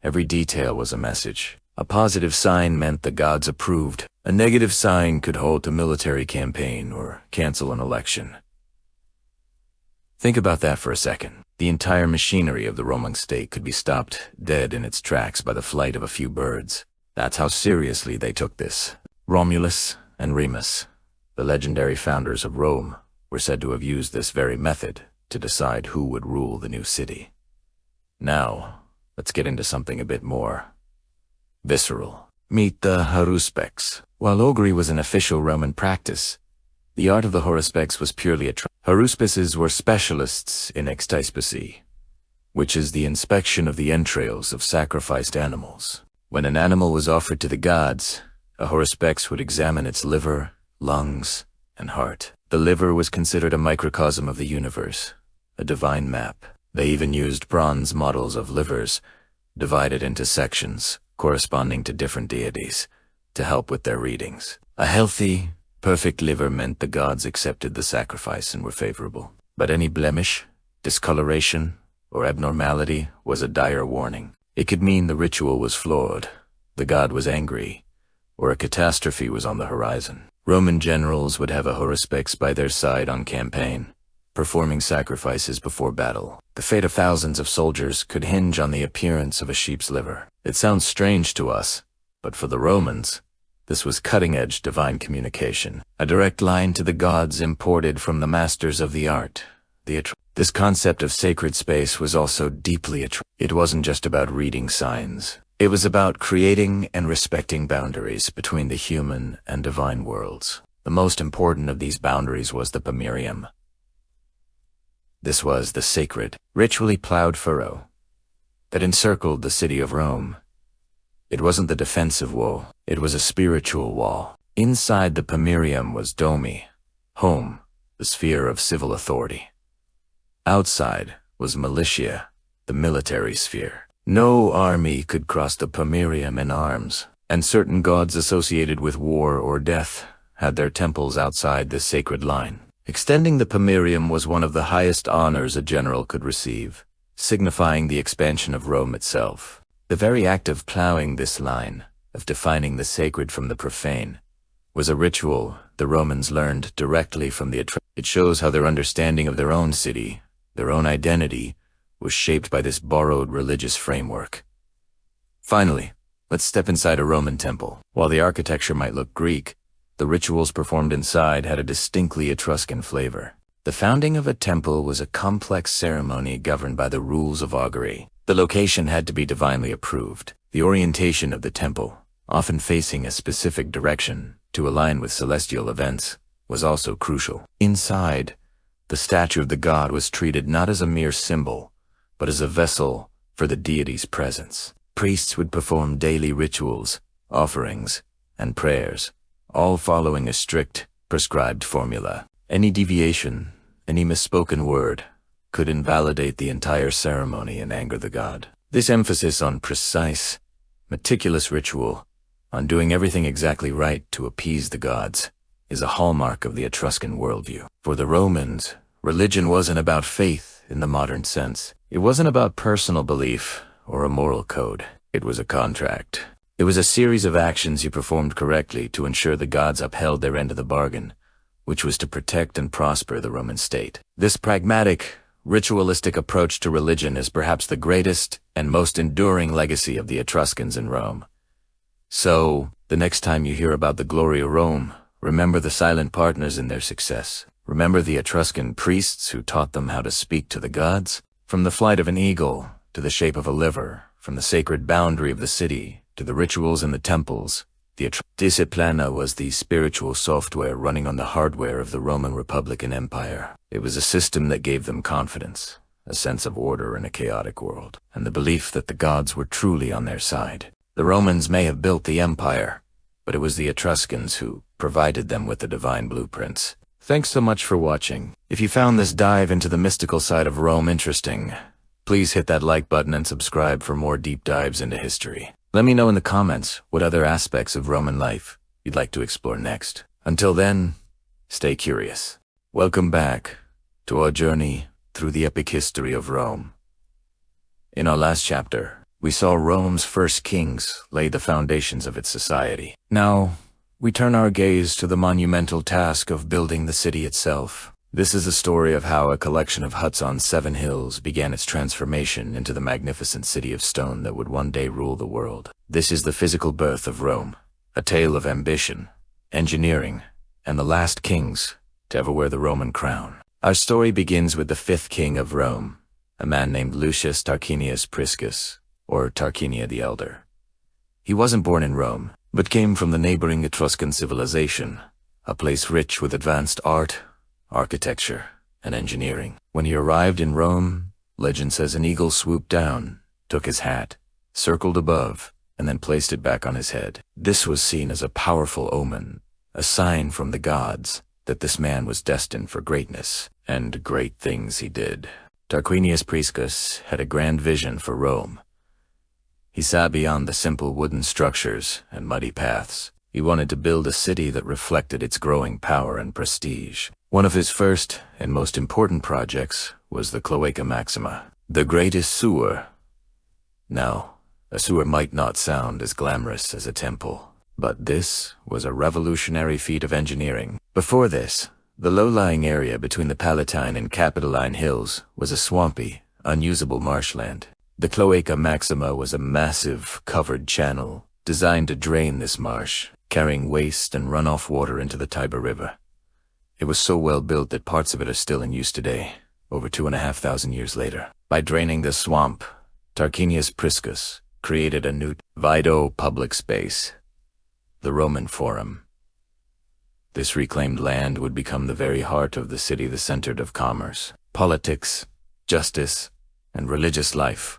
Every detail was a message. A positive sign meant the gods approved. A negative sign could halt a military campaign or cancel an election. Think about that for a second. The entire machinery of the Roman state could be stopped dead in its tracks by the flight of a few birds. That's how seriously they took this. Romulus and Remus, the legendary founders of Rome, were said to have used this very method to decide who would rule the new city. Now, let's get into something a bit more visceral. Meet the haruspex. While augury was an official Roman practice, the art of the haruspex was purely a Haruspices were specialists in extispicy, which is the inspection of the entrails of sacrificed animals. When an animal was offered to the gods, a haruspex would examine its liver, lungs, and heart. The liver was considered a microcosm of the universe, a divine map. They even used bronze models of livers, divided into sections corresponding to different deities, to help with their readings. A healthy, perfect liver meant the gods accepted the sacrifice and were favorable. But any blemish, discoloration, or abnormality was a dire warning. It could mean the ritual was flawed, the god was angry, or a catastrophe was on the horizon. Roman generals would have a haruspex by their side on campaign, performing sacrifices before battle. The fate of thousands of soldiers could hinge on the appearance of a sheep's liver. It sounds strange to us, but for the Romans, this was cutting-edge divine communication, a direct line to the gods imported from the masters of the art. This concept of sacred space was also deeply attractive. It wasn't just about reading signs. It was about creating and respecting boundaries between the human and divine worlds. The most important of these boundaries was the pomerium. This was the sacred, ritually plowed furrow that encircled the city of Rome. It wasn't the defensive wall, it was a spiritual wall. Inside the pomerium was Domi, home, the sphere of civil authority. Outside was militia, the military sphere. No army could cross the pomerium in arms, and certain gods associated with war or death had their temples outside this sacred line. Extending the pomerium was one of the highest honors a general could receive. signifying the expansion of Rome itself. The very act of plowing this line, of defining the sacred from the profane, was a ritual the Romans learned directly from the Etruscans. It shows how their understanding of their own city, their own identity, was shaped by this borrowed religious framework. Finally, let's step inside a Roman temple. While the architecture might look Greek, the rituals performed inside had a distinctly Etruscan flavor. The founding of a temple was a complex ceremony governed by the rules of augury. The location had to be divinely approved. The orientation of the temple, often facing a specific direction to align with celestial events, was also crucial. Inside, the statue of the god was treated not as a mere symbol, but as a vessel for the deity's presence. Priests would perform daily rituals, offerings, and prayers, all following a strict, prescribed formula. Any deviation, any misspoken word, could invalidate the entire ceremony and anger the god. This emphasis on precise, meticulous ritual, on doing everything exactly right to appease the gods, is a hallmark of the Etruscan worldview. For the Romans, religion wasn't about faith in the modern sense. It wasn't about personal belief or a moral code. It was a contract. It was a series of actions you performed correctly to ensure the gods upheld their end of the bargain, which was to protect and prosper the Roman state. This pragmatic, ritualistic approach to religion is perhaps the greatest and most enduring legacy of the Etruscans in Rome. So, the next time you hear about the glory of Rome, remember the silent partners in their success. Remember the Etruscan priests who taught them how to speak to the gods. From the flight of an eagle to the shape of a liver, from the sacred boundary of the city to the rituals in the temples, the Disciplina was the spiritual software running on the hardware of the Roman Republic and Empire. It was a system that gave them confidence, a sense of order in a chaotic world, and the belief that the gods were truly on their side. The Romans may have built the empire, but it was the Etruscans who provided them with the divine blueprints. Thanks so much for watching. If you found this dive into the mystical side of Rome interesting, please hit that like button and subscribe for more deep dives into history. Let me know in the comments what other aspects of Roman life you'd like to explore next. Until then, stay curious. Welcome back to our journey through the epic history of Rome. In our last chapter, we saw Rome's first kings lay the foundations of its society. Now, we turn our gaze to the monumental task of building the city itself. This is a story of how a collection of huts on 7 hills began its transformation into the magnificent city of stone that would one day rule the world. This is the physical birth of Rome, a tale of ambition, engineering, and the last kings to ever wear the Roman crown. Our story begins with the 5th king of Rome, a man named Lucius Tarquinius Priscus, or Tarquinia the Elder. He wasn't born in Rome, but came from the neighboring Etruscan civilization, a place rich with advanced art, architecture, and engineering. When he arrived in Rome, legend says an eagle swooped down, took his hat, circled above, and then placed it back on his head. This was seen as a powerful omen, a sign from the gods that this man was destined for greatness, and great things he did. Tarquinius Priscus had a grand vision for Rome. He saw beyond the simple wooden structures and muddy paths. He wanted to build a city that reflected its growing power and prestige. One of his first and most important projects was the Cloaca Maxima, the greatest sewer. Now, a sewer might not sound as glamorous as a temple, but this was a revolutionary feat of engineering. Before this, the low-lying area between the Palatine and Capitoline hills was a swampy, unusable marshland. The Cloaca Maxima was a massive, covered channel designed to drain this marsh, carrying waste and runoff water into the Tiber River. It was so well built that parts of it are still in use today, over 2,500 years later. By draining the swamp, Tarquinius Priscus created a new Vido public space, the Roman Forum. This reclaimed land would become the very heart of the city, the center of commerce, politics, justice, and religious life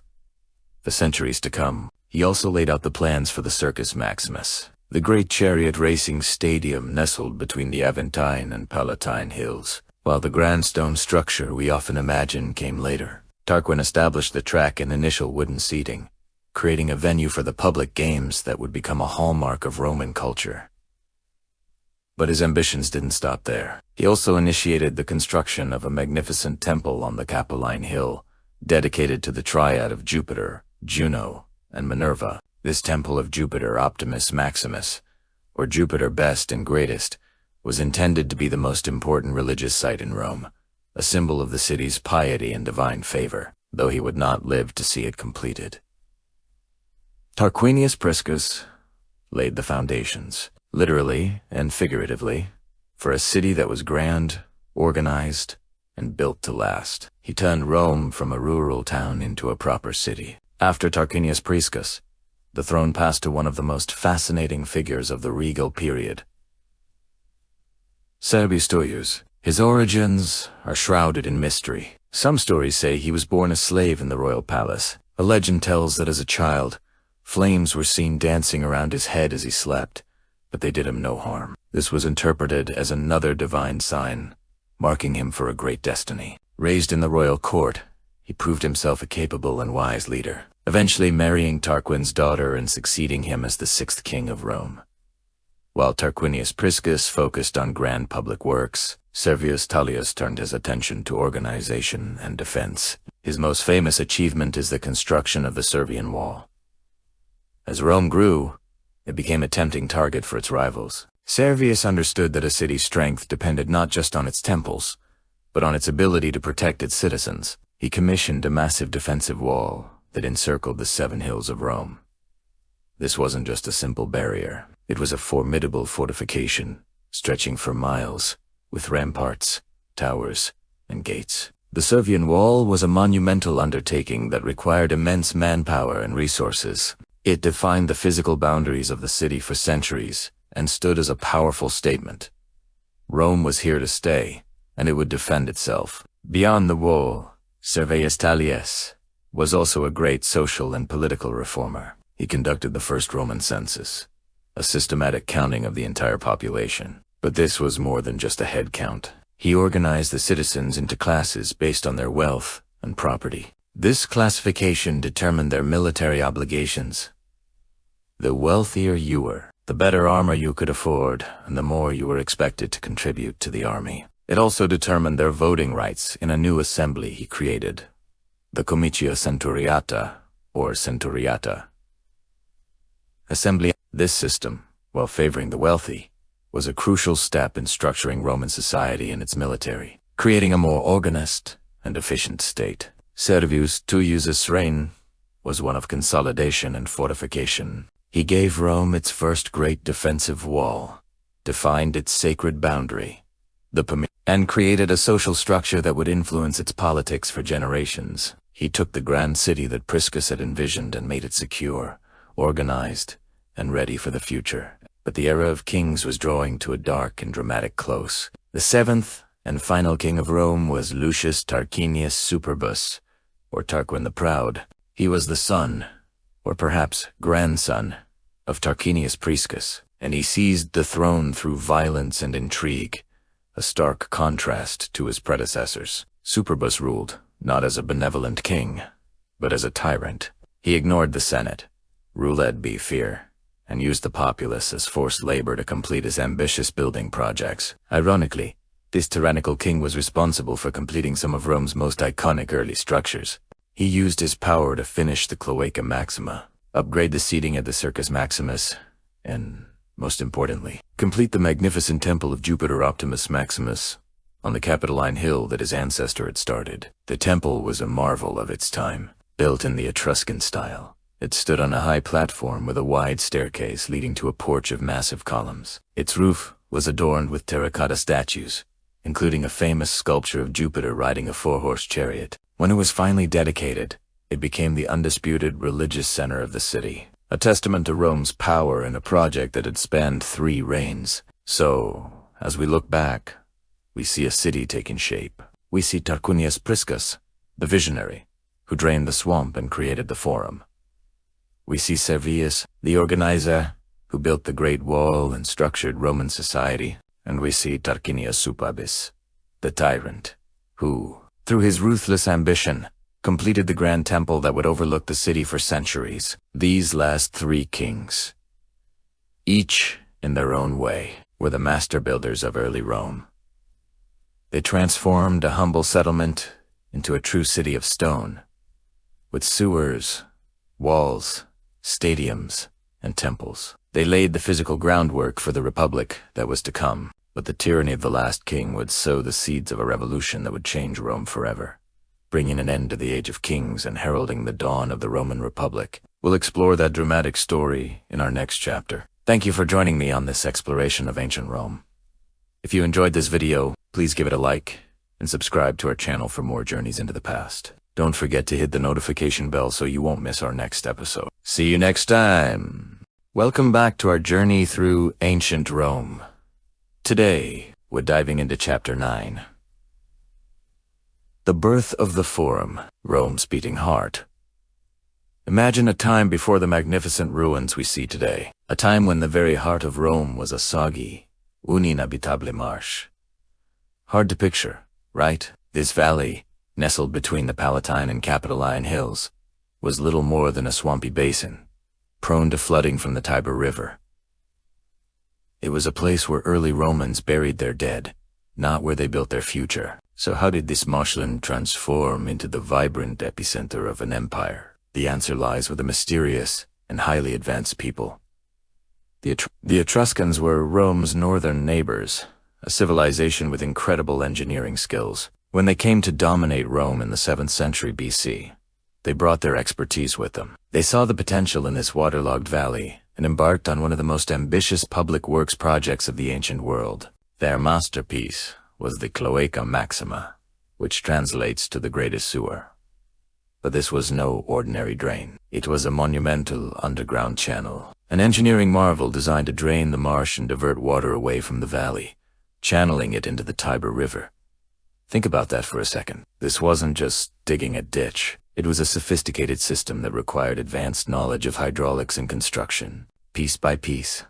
for centuries to come. He also laid out the plans for the Circus Maximus, the great chariot racing stadium nestled between the Aventine and Palatine hills. While the grand stone structure we often imagine came later, Tarquin established the track and initial wooden seating, creating a venue for the public games that would become a hallmark of Roman culture. But his ambitions didn't stop there. He also initiated the construction of a magnificent temple on the Capitoline Hill, dedicated to the triad of Jupiter, Juno, and Minerva. This temple of Jupiter Optimus Maximus, or Jupiter Best and Greatest, was intended to be the most important religious site in Rome, a symbol of the city's piety and divine favor, though he would not live to see it completed. Tarquinius Priscus laid the foundations, literally and figuratively, for a city that was grand, organized, and built to last. He turned Rome from a rural town into a proper city. After Tarquinius Priscus, the throne passed to one of the most fascinating figures of the regal period, Servius. His origins are shrouded in mystery. Some stories say he was born a slave in the royal palace. A legend tells that as a child, flames were seen dancing around his head as he slept, but they did him no harm. This was interpreted as another divine sign, marking him for a great destiny. Raised in the royal court, he proved himself a capable and wise leader, eventually marrying Tarquin's daughter and succeeding him as the 6th king of Rome. While Tarquinius Priscus focused on grand public works, Servius Tullius turned his attention to organization and defense. His most famous achievement is the construction of the Servian Wall. As Rome grew, it became a tempting target for its rivals. Servius understood that a city's strength depended not just on its temples, but on its ability to protect its citizens. He commissioned a massive defensive wall that encircled the 7 hills of Rome. This wasn't just a simple barrier. It was a formidable fortification, stretching for miles, with ramparts, towers, and gates. The Servian Wall was a monumental undertaking that required immense manpower and resources. It defined the physical boundaries of the city for centuries and stood as a powerful statement. Rome was here to stay, and it would defend itself. Beyond the wall, Servius Tullius was also a great social and political reformer. He conducted the first Roman census, a systematic counting of the entire population. But this was more than just a head count. He organized the citizens into classes based on their wealth and property. This classification determined their military obligations. The wealthier you were, the better armor you could afford, and the more you were expected to contribute to the army. It also determined their voting rights in a new assembly he created, the Comitia Centuriata, or Centuriata. Assembly. This system, while favoring the wealthy, was a crucial step in structuring Roman society and its military, creating a more organized and efficient state. Servius Tullius' reign was one of consolidation and fortification. He gave Rome its first great defensive wall, defined its sacred boundary, and created a social structure that would influence its politics for generations. He took the grand city that Priscus had envisioned and made it secure, organized, and ready for the future. But the era of kings was drawing to a dark and dramatic close. The 7th and final king of Rome was Lucius Tarquinius Superbus, or Tarquin the Proud. He was the son, or perhaps grandson, of Tarquinius Priscus, and he seized the throne through violence and intrigue, a stark contrast to his predecessors. Superbus ruled not as a benevolent king, but as a tyrant. He ignored the Senate, ruled by fear, and used the populace as forced labor to complete his ambitious building projects. Ironically, this tyrannical king was responsible for completing some of Rome's most iconic early structures. He used his power to finish the Cloaca Maxima, upgrade the seating at the Circus Maximus, and, most importantly, complete the magnificent temple of Jupiter Optimus Maximus on the Capitoline Hill that his ancestor had started. The temple was a marvel of its time, built in the Etruscan style. It stood on a high platform with a wide staircase leading to a porch of massive columns. Its roof was adorned with terracotta statues, including a famous sculpture of Jupiter riding a 4-horse chariot. When it was finally dedicated, it became the undisputed religious center of the city, a testament to Rome's power in a project that had spanned 3 reigns. So, as we look back, we see a city taking shape. We see Tarquinius Priscus, the visionary, who drained the swamp and created the Forum. We see Servius, the organizer, who built the Great Wall and structured Roman society. And we see Tarquinius Superbus, the tyrant, who, through his ruthless ambition, completed the grand temple that would overlook the city for centuries. These last 3 kings, each in their own way, were the master builders of early Rome. They transformed a humble settlement into a true city of stone, with sewers, walls, stadiums, and temples. They laid the physical groundwork for the republic that was to come, but the tyranny of the last king would sow the seeds of a revolution that would change Rome forever, bringing an end to the age of kings and heralding the dawn of the Roman Republic. We'll explore that dramatic story in our next chapter. Thank you for joining me on this exploration of ancient Rome. If you enjoyed this video, please give it a like and subscribe to our channel for more journeys into the past. Don't forget to hit the notification bell so you won't miss our next episode. See you next time. Welcome back to our journey through ancient Rome. Today, we're diving into Chapter 9. The birth of the Forum, Rome's beating heart. Imagine a time before the magnificent ruins we see today. A time when the very heart of Rome was a soggy, uninhabitable marsh. Hard to picture, right? This valley, nestled between the Palatine and Capitoline hills, was little more than a swampy basin, prone to flooding from the Tiber River. It was a place where early Romans buried their dead, not where they built their future. So how did this marshland transform into the vibrant epicenter of an empire? The answer lies with a mysterious and highly advanced people. The Etruscans were Rome's northern neighbors, a civilization with incredible engineering skills. When they came to dominate Rome in the 7th century BC, they brought their expertise with them. They saw the potential in this waterlogged valley and embarked on one of the most ambitious public works projects of the ancient world. Their masterpiece was the Cloaca Maxima, which translates to the greatest sewer. But this was no ordinary drain. It was a monumental underground channel, an engineering marvel designed to drain the marsh and divert water away from the valley, channeling it into the Tiber River. Think about that for a second. This wasn't just digging a ditch. It was a sophisticated system that required advanced knowledge of hydraulics and construction. Piece by piece,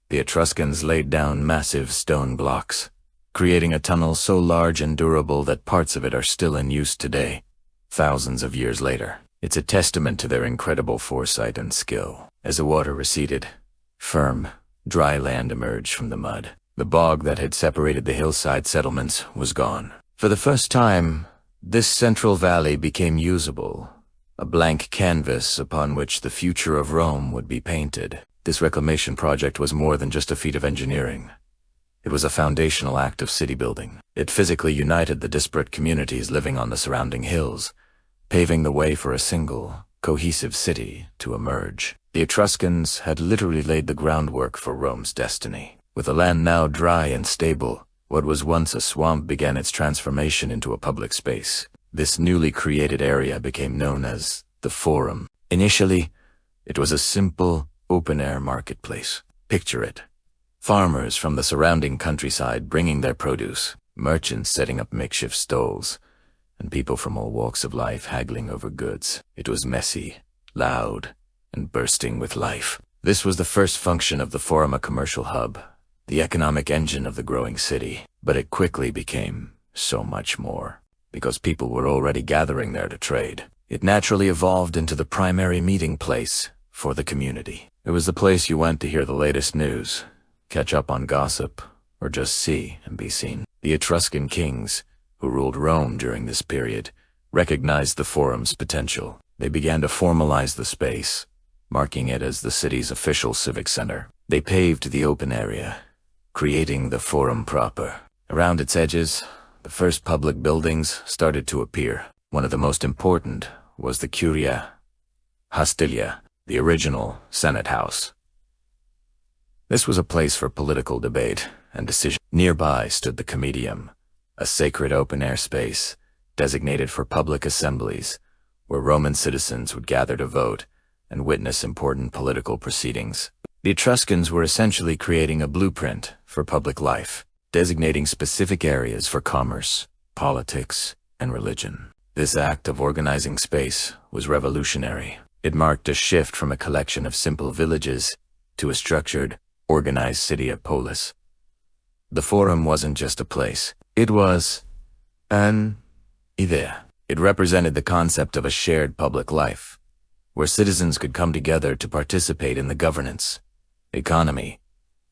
the Etruscans laid down massive stone blocks, creating a tunnel so large and durable that parts of it are still in use today, thousands of years later. It's a testament to their incredible foresight and skill. As the water receded, firm, dry land emerged from the mud. The bog that had separated the hillside settlements was gone. For the first time, this central valley became usable, a blank canvas upon which the future of Rome would be painted. This reclamation project was more than just a feat of engineering. It was a foundational act of city building. It physically united the disparate communities living on the surrounding hills, paving the way for a single, cohesive city to emerge. The Etruscans had literally laid the groundwork for Rome's destiny. With the land now dry and stable, what was once a swamp began its transformation into a public space. This newly created area became known as the Forum. Initially, it was a simple, open-air marketplace. Picture it. Farmers from the surrounding countryside bringing their produce, merchants setting up makeshift stalls, and people from all walks of life haggling over goods. It was messy, loud, and bursting with life. This was the first function of the Forum, a commercial hub, the economic engine of the growing city. But it quickly became so much more, because people were already gathering there to trade. It naturally evolved into the primary meeting place for the community. It was the place you went to hear the latest news, catch up on gossip, or just see and be seen. The Etruscan kings, who ruled Rome during this period, recognized the Forum's potential. They began to formalize the space, marking it as the city's official civic center. They paved the open area, creating the Forum proper. Around its edges, the first public buildings started to appear. One of the most important was the Curia Hostilia, the original Senate House. This was a place for political debate and decision. Nearby stood the Comitium, a sacred open-air space designated for public assemblies, where Roman citizens would gather to vote and witness important political proceedings. The Etruscans were essentially creating a blueprint for public life, designating specific areas for commerce, politics, and religion. This act of organizing space was revolutionary. It marked a shift from a collection of simple villages to a structured, organized city of polis. The Forum wasn't just a place. It was an idea. It represented the concept of a shared public life, where citizens could come together to participate in the governance, economy,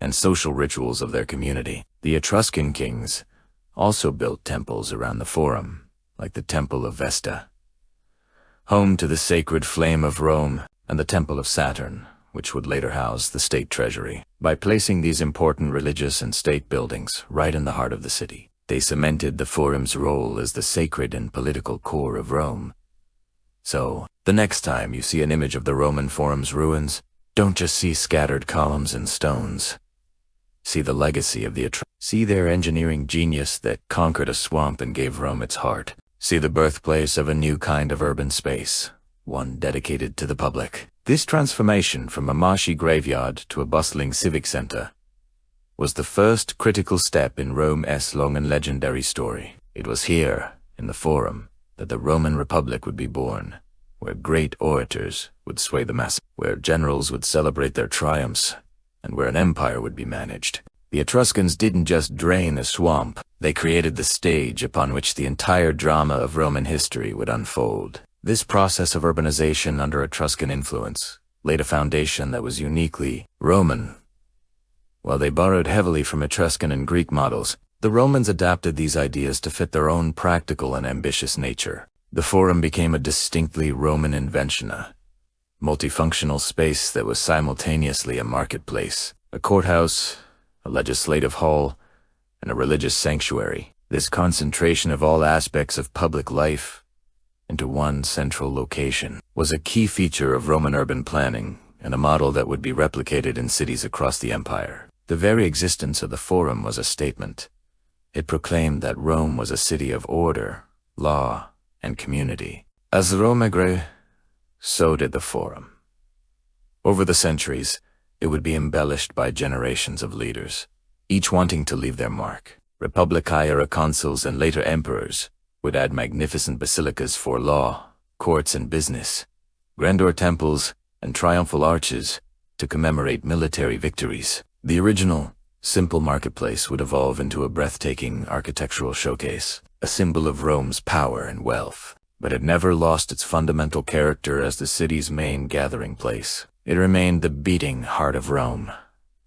and social rituals of their community. The Etruscan kings also built temples around the Forum, like the Temple of Vesta, home to the sacred flame of Rome and the Temple of Saturn, which would later house the state treasury. By placing these important religious and state buildings right in the heart of the city, they cemented the Forum's role as the sacred and political core of Rome. So, the next time you see an image of the Roman Forum's ruins, don't just see scattered columns and stones. See the legacy of the Etruscans. See their engineering genius that conquered a swamp and gave Rome its heart. See the birthplace of a new kind of urban space, one dedicated to the public. This transformation from a marshy graveyard to a bustling civic center was the first critical step in Rome's long and legendary story. It was here, in the Forum, that the Roman Republic would be born, where great orators would sway the masses, where generals would celebrate their triumphs, and where an empire would be managed. The Etruscans didn't just drain a swamp, they created the stage upon which the entire drama of Roman history would unfold. This process of urbanization under Etruscan influence laid a foundation that was uniquely Roman. While they borrowed heavily from Etruscan and Greek models, the Romans adapted these ideas to fit their own practical and ambitious nature. The Forum became a distinctly Roman invention, a multifunctional space that was simultaneously a marketplace, a courthouse, a legislative hall, and a religious sanctuary. This concentration of all aspects of public life into one central location was a key feature of Roman urban planning and a model that would be replicated in cities across the empire. The very existence of the Forum was a statement. It proclaimed that Rome was a city of order, law, and community. As Rome grew, so did the Forum. Over the centuries, it would be embellished by generations of leaders, each wanting to leave their mark. Republic-era consuls and later emperors would add magnificent basilicas for law, courts, and business, grandeur temples, and triumphal arches to commemorate military victories. The original, simple marketplace would evolve into a breathtaking architectural showcase, a symbol of Rome's power and wealth. But it never lost its fundamental character as the city's main gathering place. It remained the beating heart of Rome,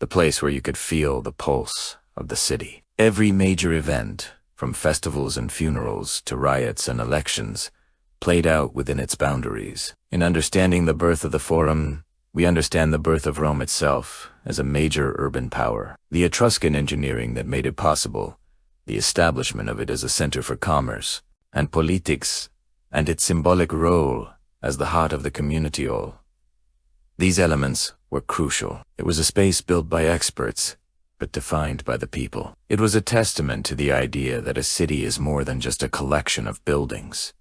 the place where you could feel the pulse of the city. Every major event, from festivals and funerals to riots and elections, played out within its boundaries. In understanding the birth of the Forum, we understand the birth of Rome itself as a major urban power. The Etruscan engineering that made it possible, the establishment of it as a center for commerce and politics, and its symbolic role as the heart of the community. These elements were crucial. It was a space built by experts, but defined by the people. It was a testament to the idea that a city is more than just a collection of buildings.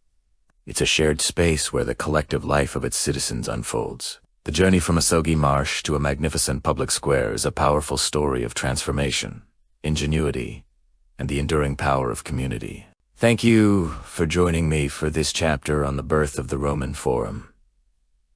It's a shared space where the collective life of its citizens unfolds. The journey from a soggy marsh to a magnificent public square is a powerful story of transformation, ingenuity, and the enduring power of community. Thank you for joining me for this chapter on the birth of the Roman Forum.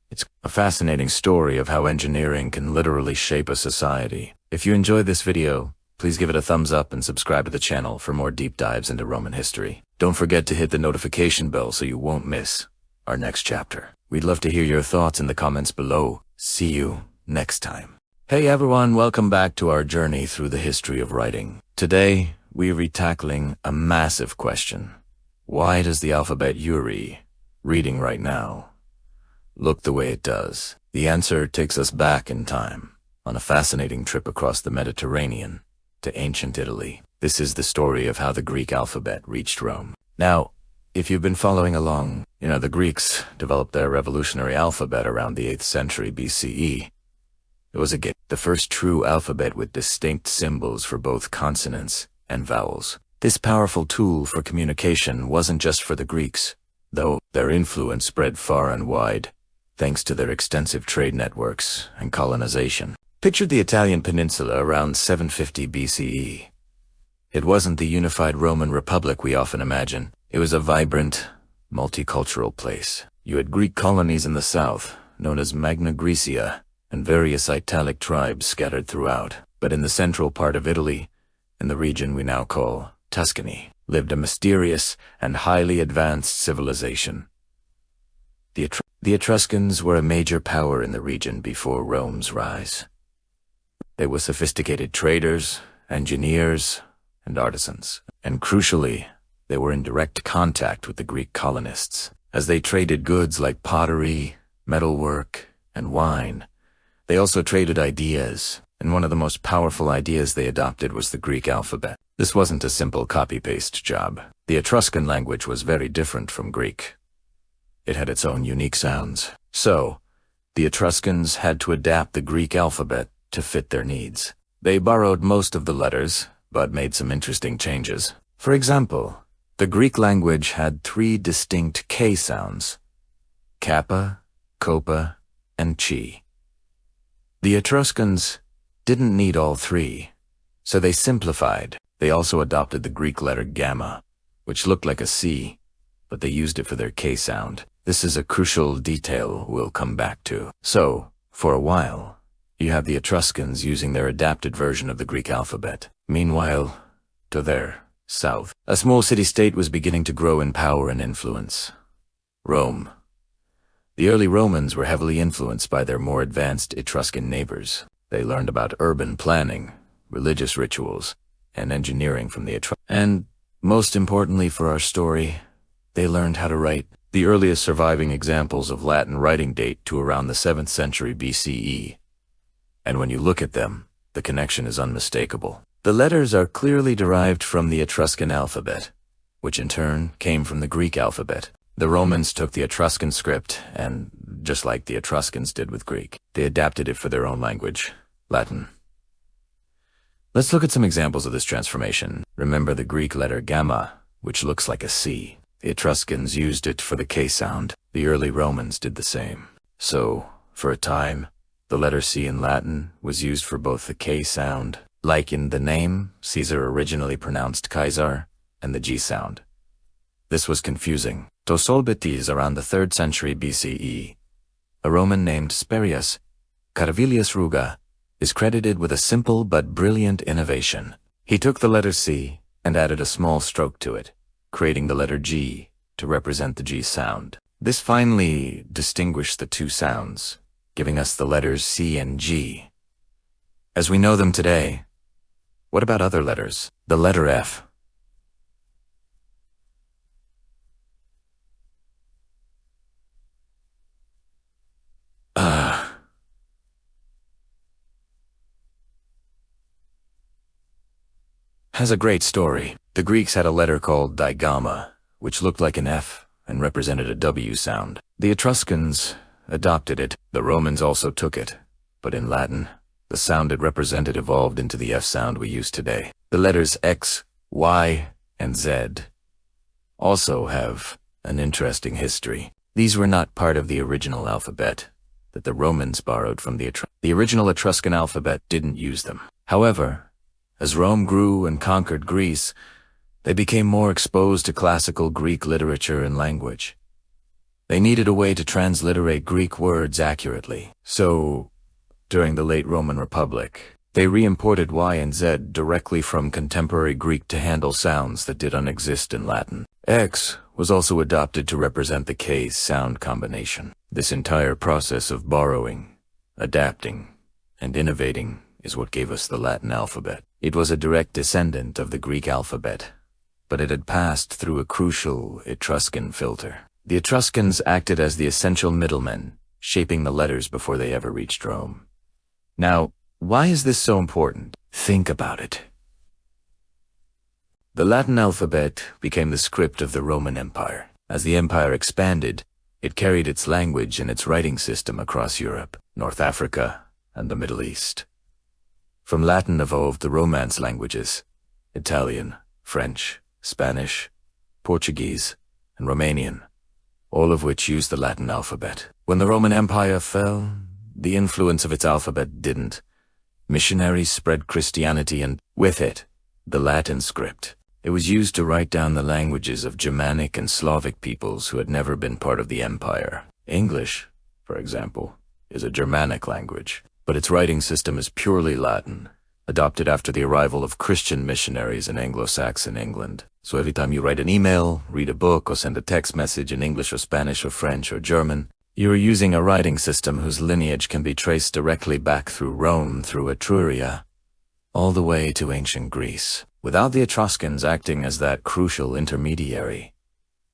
It's a fascinating story of how engineering can literally shape a society. If you enjoyed this video, please give it a thumbs up and subscribe to the channel for more deep dives into Roman history. Don't forget to hit the notification bell so you won't miss our next chapter. We'd love to hear your thoughts in the comments below. See you next time. Hey everyone, welcome back to our journey through the history of writing. Today, we're tackling a massive question. Why does the alphabet you're reading right now look the way it does? The answer takes us back in time, on a fascinating trip across the Mediterranean to ancient Italy. This is the story of how the Greek alphabet reached Rome. Now, if you've been following along, the Greeks developed their revolutionary alphabet around the 8th century BCE. It was the first true alphabet with distinct symbols for both consonants and vowels. This powerful tool for communication wasn't just for the Greeks, though their influence spread far and wide, thanks to their extensive trade networks and colonization. Picture the Italian peninsula around 750 BCE. It wasn't the unified Roman Republic we often imagine. It was a vibrant, multicultural place. You had Greek colonies in the south, known as Magna Graecia, and various Italic tribes scattered throughout. But in the central part of Italy, in the region we now call Tuscany, lived a mysterious and highly advanced civilization. The Etruscans were a major power in the region before Rome's rise. They were sophisticated traders, engineers, and artisans, and crucially, they were in direct contact with the Greek colonists. As they traded goods like pottery, metalwork, and wine, they also traded ideas, and one of the most powerful ideas they adopted was the Greek alphabet. This wasn't a simple copy-paste job. The Etruscan language was very different from Greek. It had its own unique sounds. So, the Etruscans had to adapt the Greek alphabet to fit their needs. They borrowed most of the letters, but made some interesting changes. For example, the Greek language had 3 distinct K sounds: kappa, kopa, and chi. The Etruscans didn't need all 3, so they simplified. They also adopted the Greek letter gamma, which looked like a C, but they used it for their K sound. This is a crucial detail we'll come back to. So, for a while, you have the Etruscans using their adapted version of the Greek alphabet. Meanwhile, to their south, a small city-state was beginning to grow in power and influence: Rome. The early Romans were heavily influenced by their more advanced Etruscan neighbors. They learned about urban planning, religious rituals, and engineering from the Etruscans. And, most importantly for our story, they learned how to write. The earliest surviving examples of Latin writing date to around the 7th century BCE. And when you look at them, the connection is unmistakable. The letters are clearly derived from the Etruscan alphabet, which in turn came from the Greek alphabet. The Romans took the Etruscan script and, just like the Etruscans did with Greek, they adapted it for their own language, Latin. Let's look at some examples of this transformation. Remember the Greek letter gamma, which looks like a C. The Etruscans used it for the K sound. The early Romans did the same. So, for a time, the letter C in Latin was used for both the K sound, like in the name, Caesar originally pronounced Kaisar, and the G sound. This was confusing. To Solbites around the 3rd century BCE, a Roman named Spurius Carvilius Ruga is credited with a simple but brilliant innovation. He took the letter C and added a small stroke to it, creating the letter G to represent the G sound. This finally distinguished the 2 sounds, giving us the letters C and G. As we know them today, what about other letters? The letter F. Has a great story. The Greeks had a letter called digamma, which looked like an F and represented a W sound. The Etruscans adopted it. The Romans also took it, but in Latin, the sound it represented evolved into the F sound we use today. The letters X, Y, and Z also have an interesting history. These were not part of the original alphabet that the Romans borrowed from the original Etruscan alphabet didn't use them. However, as Rome grew and conquered Greece, they became more exposed to classical Greek literature and language. They needed a way to transliterate Greek words accurately. So, during the late Roman Republic, they re-imported Y and Z directly from contemporary Greek to handle sounds that didn't exist in Latin. X was also adopted to represent the K sound combination. This entire process of borrowing, adapting, and innovating is what gave us the Latin alphabet. It was a direct descendant of the Greek alphabet, but it had passed through a crucial Etruscan filter. The Etruscans acted as the essential middlemen, shaping the letters before they ever reached Rome. Now, why is this so important? Think about it. The Latin alphabet became the script of the Roman Empire. As the empire expanded, it carried its language and its writing system across Europe, North Africa, and the Middle East. From Latin evolved the Romance languages: Italian, French, Spanish, Portuguese, and Romanian, all of which used the Latin alphabet. When the Roman Empire fell, the influence of its alphabet didn't. Missionaries spread Christianity and, with it, the Latin script. It was used to write down the languages of Germanic and Slavic peoples who had never been part of the empire. English, for example, is a Germanic language, but its writing system is purely Latin, adopted after the arrival of Christian missionaries in Anglo-Saxon England. So every time you write an email, read a book, or send a text message in English or Spanish or French or German, you are using a writing system whose lineage can be traced directly back through Rome, through Etruria, all the way to ancient Greece. Without the Etruscans acting as that crucial intermediary,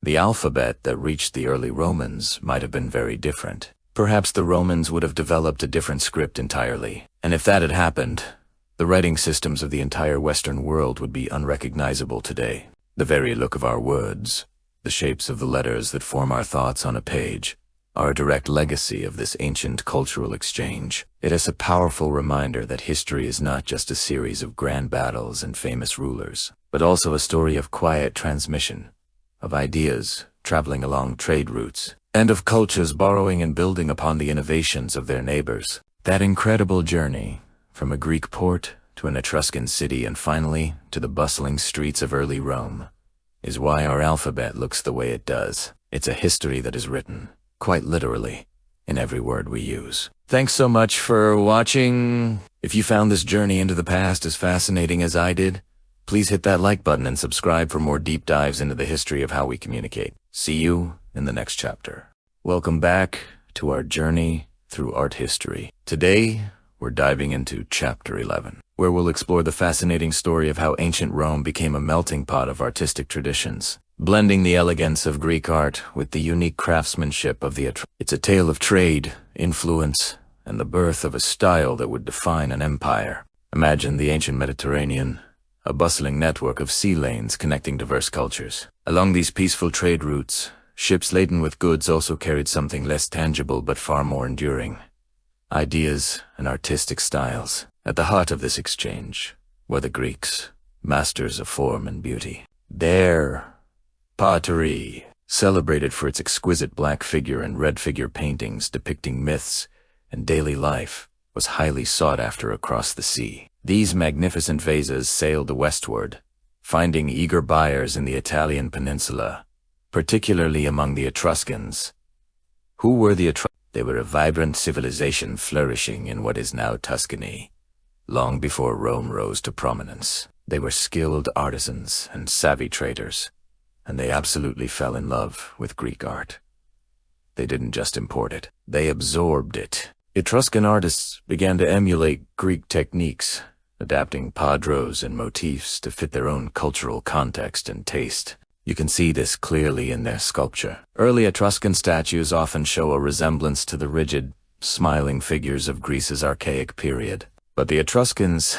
The alphabet that reached the early Romans might have been very different. Perhaps the Romans would have developed a different script entirely, and if that had happened, the writing systems of the entire Western world would be unrecognizable today. The very look of our words, the shapes of the letters that form our thoughts on a page, are a direct legacy of this ancient cultural exchange. It is a powerful reminder that history is not just a series of grand battles and famous rulers, but also a story of quiet transmission, of ideas traveling along trade routes, and of cultures borrowing and building upon the innovations of their neighbors. That incredible journey, from a Greek port to an Etruscan city and finally to the bustling streets of early Rome, is why our alphabet looks the way it does. It's a history that is written, quite literally, in every word we use. Thanks so much for watching. If you found this journey into the past as fascinating as I did, please hit that like button and subscribe for more deep dives into the history of how we communicate. See you in the next chapter. Welcome back to our journey through art history. Today, we're diving into Chapter 11, where we'll explore the fascinating story of how ancient Rome became a melting pot of artistic traditions, blending the elegance of Greek art with the unique craftsmanship of the Etruscans. It's a tale of trade, influence, and the birth of a style that would define an empire. Imagine the ancient Mediterranean, a bustling network of sea lanes connecting diverse cultures. Along these peaceful trade routes, ships laden with goods also carried something less tangible but far more enduring: ideas and artistic styles. At the heart of this exchange were the Greeks, masters of form and beauty. Their pottery, celebrated for its exquisite black figure and red figure paintings depicting myths and daily life, was highly sought after across the sea. These magnificent vases sailed westward, finding eager buyers in the Italian peninsula, particularly among the Etruscans. Who were the Etruscans? They were a vibrant civilization flourishing in what is now Tuscany, long before Rome rose to prominence. They were skilled artisans and savvy traders, and they absolutely fell in love with Greek art. They didn't just import it, they absorbed it. Etruscan artists began to emulate Greek techniques, adapting padros and motifs to fit their own cultural context and taste. You can see this clearly in their sculpture. Early Etruscan statues often show a resemblance to the rigid, smiling figures of Greece's archaic period. But the Etruscans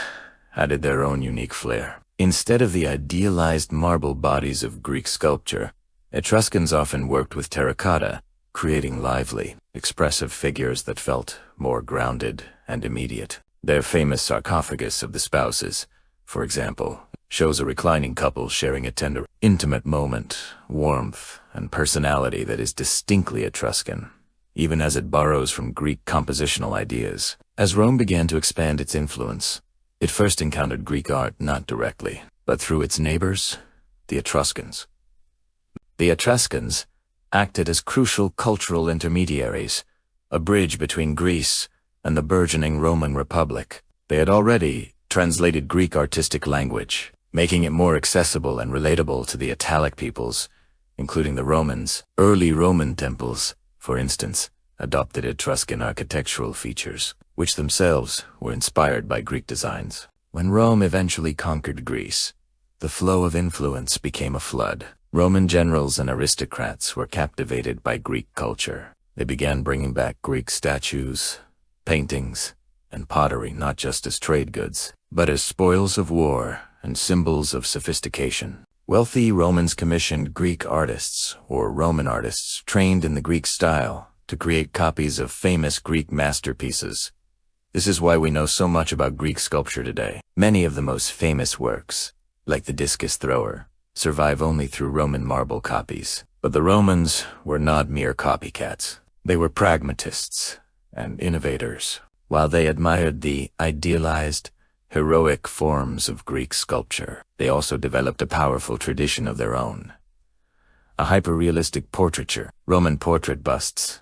added their own unique flair. Instead of the idealized marble bodies of Greek sculpture, Etruscans often worked with terracotta, creating lively, expressive figures that felt more grounded and immediate. Their famous sarcophagus of the spouses, for example, shows a reclining couple sharing a tender, intimate moment, warmth, and personality that is distinctly Etruscan, even as it borrows from Greek compositional ideas. As Rome began to expand its influence, it first encountered Greek art not directly, but through its neighbors, the Etruscans. The Etruscans acted as crucial cultural intermediaries, a bridge between Greece and the burgeoning Roman Republic. They had already translated Greek artistic language, making it more accessible and relatable to the Italic peoples, including the Romans. Early Roman temples, for instance, adopted Etruscan architectural features, which themselves were inspired by Greek designs. When Rome eventually conquered Greece, the flow of influence became a flood. Roman generals and aristocrats were captivated by Greek culture. They began bringing back Greek statues, paintings, and pottery not just as trade goods, but as spoils of war and symbols of sophistication. Wealthy Romans commissioned Greek artists, or Roman artists, trained in the Greek style, to create copies of famous Greek masterpieces. This is why we know so much about Greek sculpture today. Many of the most famous works, like the discus thrower, survive only through Roman marble copies. But the Romans were not mere copycats. They were pragmatists and innovators. While they admired the idealized, heroic forms of Greek sculpture, they also developed a powerful tradition of their own. A hyper-realistic portraiture. Roman portrait busts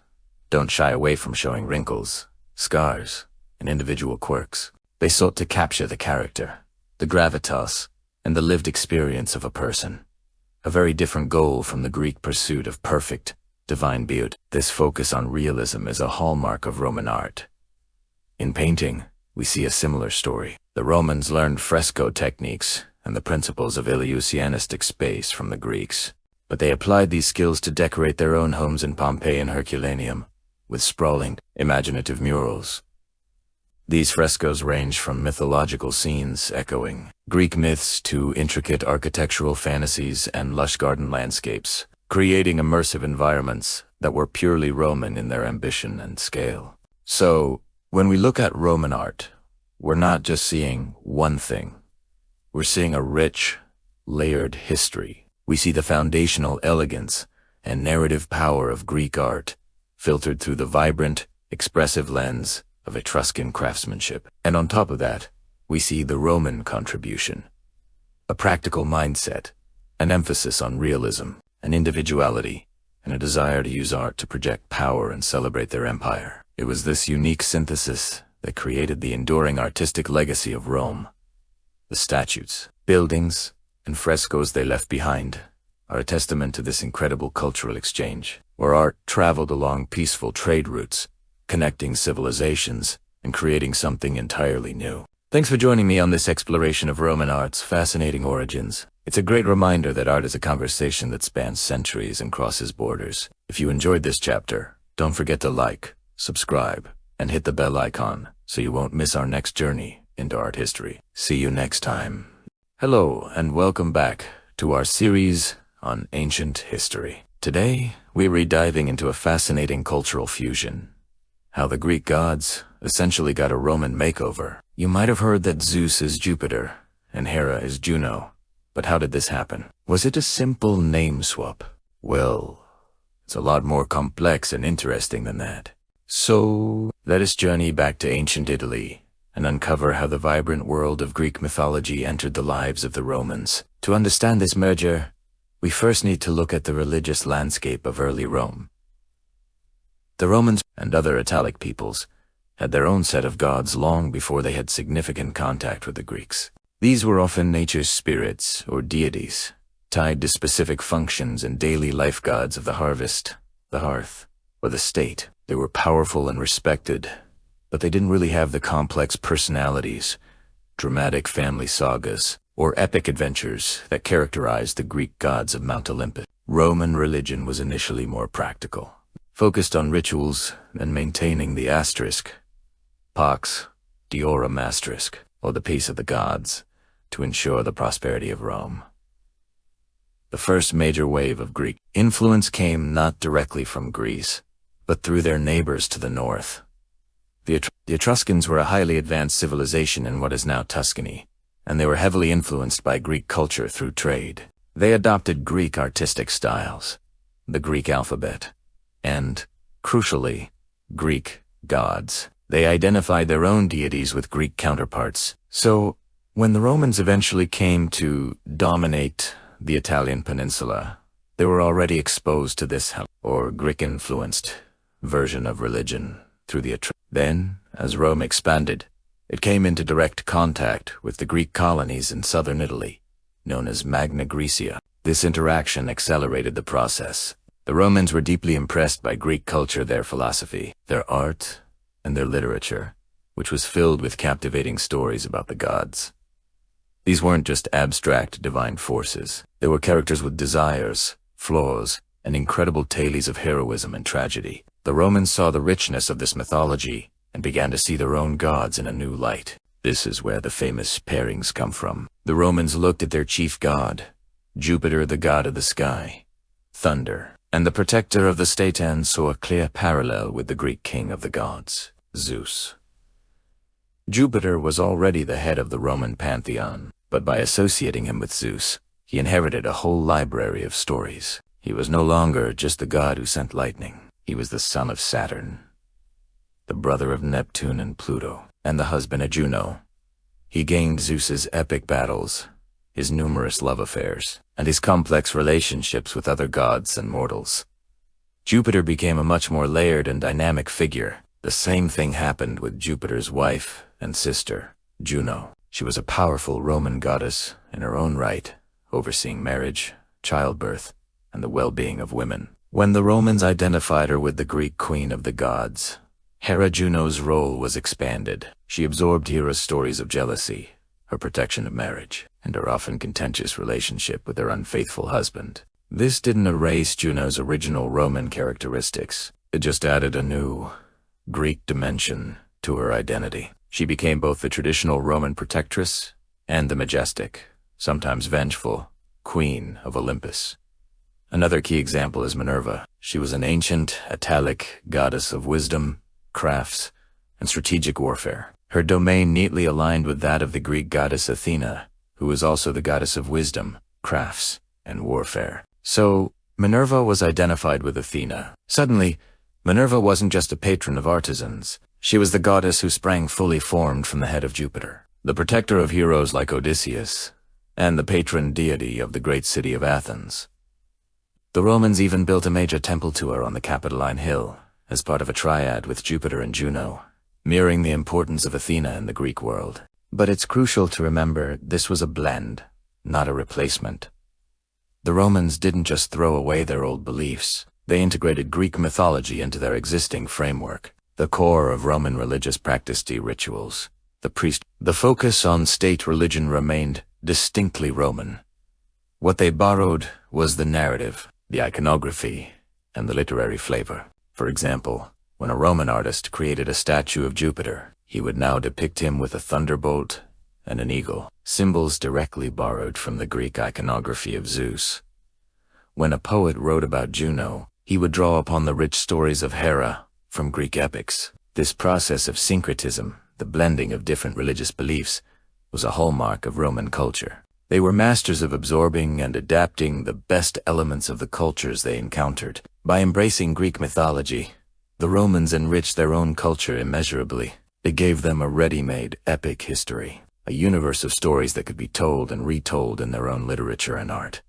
don't shy away from showing wrinkles, scars, and individual quirks. They sought to capture the character, the gravitas, and the lived experience of a person. A very different goal from the Greek pursuit of perfect, divine beauty. This focus on realism is a hallmark of Roman art. In painting, we see a similar story. The Romans learned fresco techniques and the principles of Eleusinian space from the Greeks. but they applied these skills to decorate their own homes in Pompeii and Herculaneum, with sprawling, imaginative murals. These frescoes range from mythological scenes echoing Greek myths to intricate architectural fantasies and lush garden landscapes, creating immersive environments that were purely Roman in their ambition and scale. So, when we look at Roman art, we're not just seeing one thing. We're seeing a rich, layered history. We see the foundational elegance and narrative power of Greek art, filtered through the vibrant, expressive lens of Etruscan craftsmanship. And on top of that, we see the Roman contribution. A practical mindset, an emphasis on realism and individuality, and a desire to use art to project power and celebrate their empire. It was this unique synthesis that created the enduring artistic legacy of Rome. The statues, buildings, and frescoes they left behind are a testament to this incredible cultural exchange, where art traveled along peaceful trade routes, connecting civilizations and creating something entirely new. Thanks for joining me on this exploration of Roman art's fascinating origins. It's a great reminder that art is a conversation that spans centuries and crosses borders. If you enjoyed this chapter, don't forget to like, subscribe, and hit the bell icon so you won't miss our next journey into art history. See you next time. Hello, and welcome back to our series on ancient history. Today, we're diving into a fascinating cultural fusion. How the Greek gods essentially got a Roman makeover. You might have heard that Zeus is Jupiter and Hera is Juno. But how did this happen? Was it a simple name swap? Well, it's a lot more complex and interesting than that. So, let us journey back to ancient Italy and uncover how the vibrant world of Greek mythology entered the lives of the Romans. To understand this merger, we first need to look at the religious landscape of early Rome. The Romans and other Italic peoples had their own set of gods long before they had significant contact with the Greeks. These were often nature's spirits or deities, tied to specific functions and daily life gods of the harvest, the hearth, or the state. They were powerful and respected, but they didn't really have the complex personalities, dramatic family sagas, or epic adventures that characterized the Greek gods of Mount Olympus. Roman religion was initially more practical, focused on rituals and maintaining the asterisk, Pax Deorum asterisk, or the peace of the gods, to ensure the prosperity of Rome. The first major wave of Greek influence came not directly from Greece, but through their neighbors to the north. The Etruscans were a highly advanced civilization in what is now Tuscany, and they were heavily influenced by Greek culture through trade. They adopted Greek artistic styles, the Greek alphabet, and, crucially, Greek gods. They identified their own deities with Greek counterparts. So, when the Romans eventually came to dominate the Italian peninsula, they were already exposed to this or Greek-influenced version of religion through the Etruscans. Then, as Rome expanded, it came into direct contact with the Greek colonies in southern Italy, known as Magna Graecia. This interaction accelerated the process. The Romans were deeply impressed by Greek culture, their philosophy, their art, and their literature, which was filled with captivating stories about the gods. These weren't just abstract divine forces. They were characters with desires, flaws, and incredible tales of heroism and tragedy. The Romans saw the richness of this mythology and began to see their own gods in a new light. This is where the famous pairings come from. The Romans looked at their chief god, Jupiter, the god of the sky, thunder, and the protector of the state, and saw a clear parallel with the Greek king of the gods, Zeus. Jupiter was already the head of the Roman pantheon, but by associating him with Zeus, he inherited a whole library of stories. He was no longer just the god who sent lightning. He was the son of Saturn, the brother of Neptune and Pluto, and the husband of Juno. He gained Zeus's epic battles, his numerous love affairs, and his complex relationships with other gods and mortals. Jupiter became a much more layered and dynamic figure. The same thing happened with Jupiter's wife and sister, Juno. She was a powerful Roman goddess in her own right, overseeing marriage, childbirth, and the well-being of women. When the Romans identified her with the Greek queen of the gods, Hera, Juno's role was expanded. She absorbed Hera's stories of jealousy, her protection of marriage, and her often contentious relationship with her unfaithful husband. This didn't erase Juno's original Roman characteristics. It just added a new Greek dimension to her identity. She became both the traditional Roman protectress and the majestic, sometimes vengeful, queen of Olympus. Another key example is Minerva. She was an ancient, Italic goddess of wisdom, crafts, and strategic warfare. Her domain neatly aligned with that of the Greek goddess Athena, who was also the goddess of wisdom, crafts, and warfare. So, Minerva was identified with Athena. Suddenly, Minerva wasn't just a patron of artisans. She was the goddess who sprang fully formed from the head of Jupiter, the protector of heroes like Odysseus, and the patron deity of the great city of Athens. The Romans even built a major temple to her on the Capitoline Hill, as part of a triad with Jupiter and Juno, mirroring the importance of Athena in the Greek world. But it's crucial to remember this was a blend, not a replacement. The Romans didn't just throw away their old beliefs. They integrated Greek mythology into their existing framework. The core of Roman religious practice, rituals, the focus on state religion remained distinctly Roman. What they borrowed was the narrative, the iconography, and the literary flavor. For example, when a Roman artist created a statue of Jupiter, he would now depict him with a thunderbolt and an eagle, symbols directly borrowed from the Greek iconography of Zeus. When a poet wrote about Juno, he would draw upon the rich stories of Hera from Greek epics. This process of syncretism, the blending of different religious beliefs, was a hallmark of Roman culture. They were masters of absorbing and adapting the best elements of the cultures they encountered. By embracing Greek mythology, the Romans enriched their own culture immeasurably. It gave them a ready-made epic history, a universe of stories that could be told and retold in their own literature and art.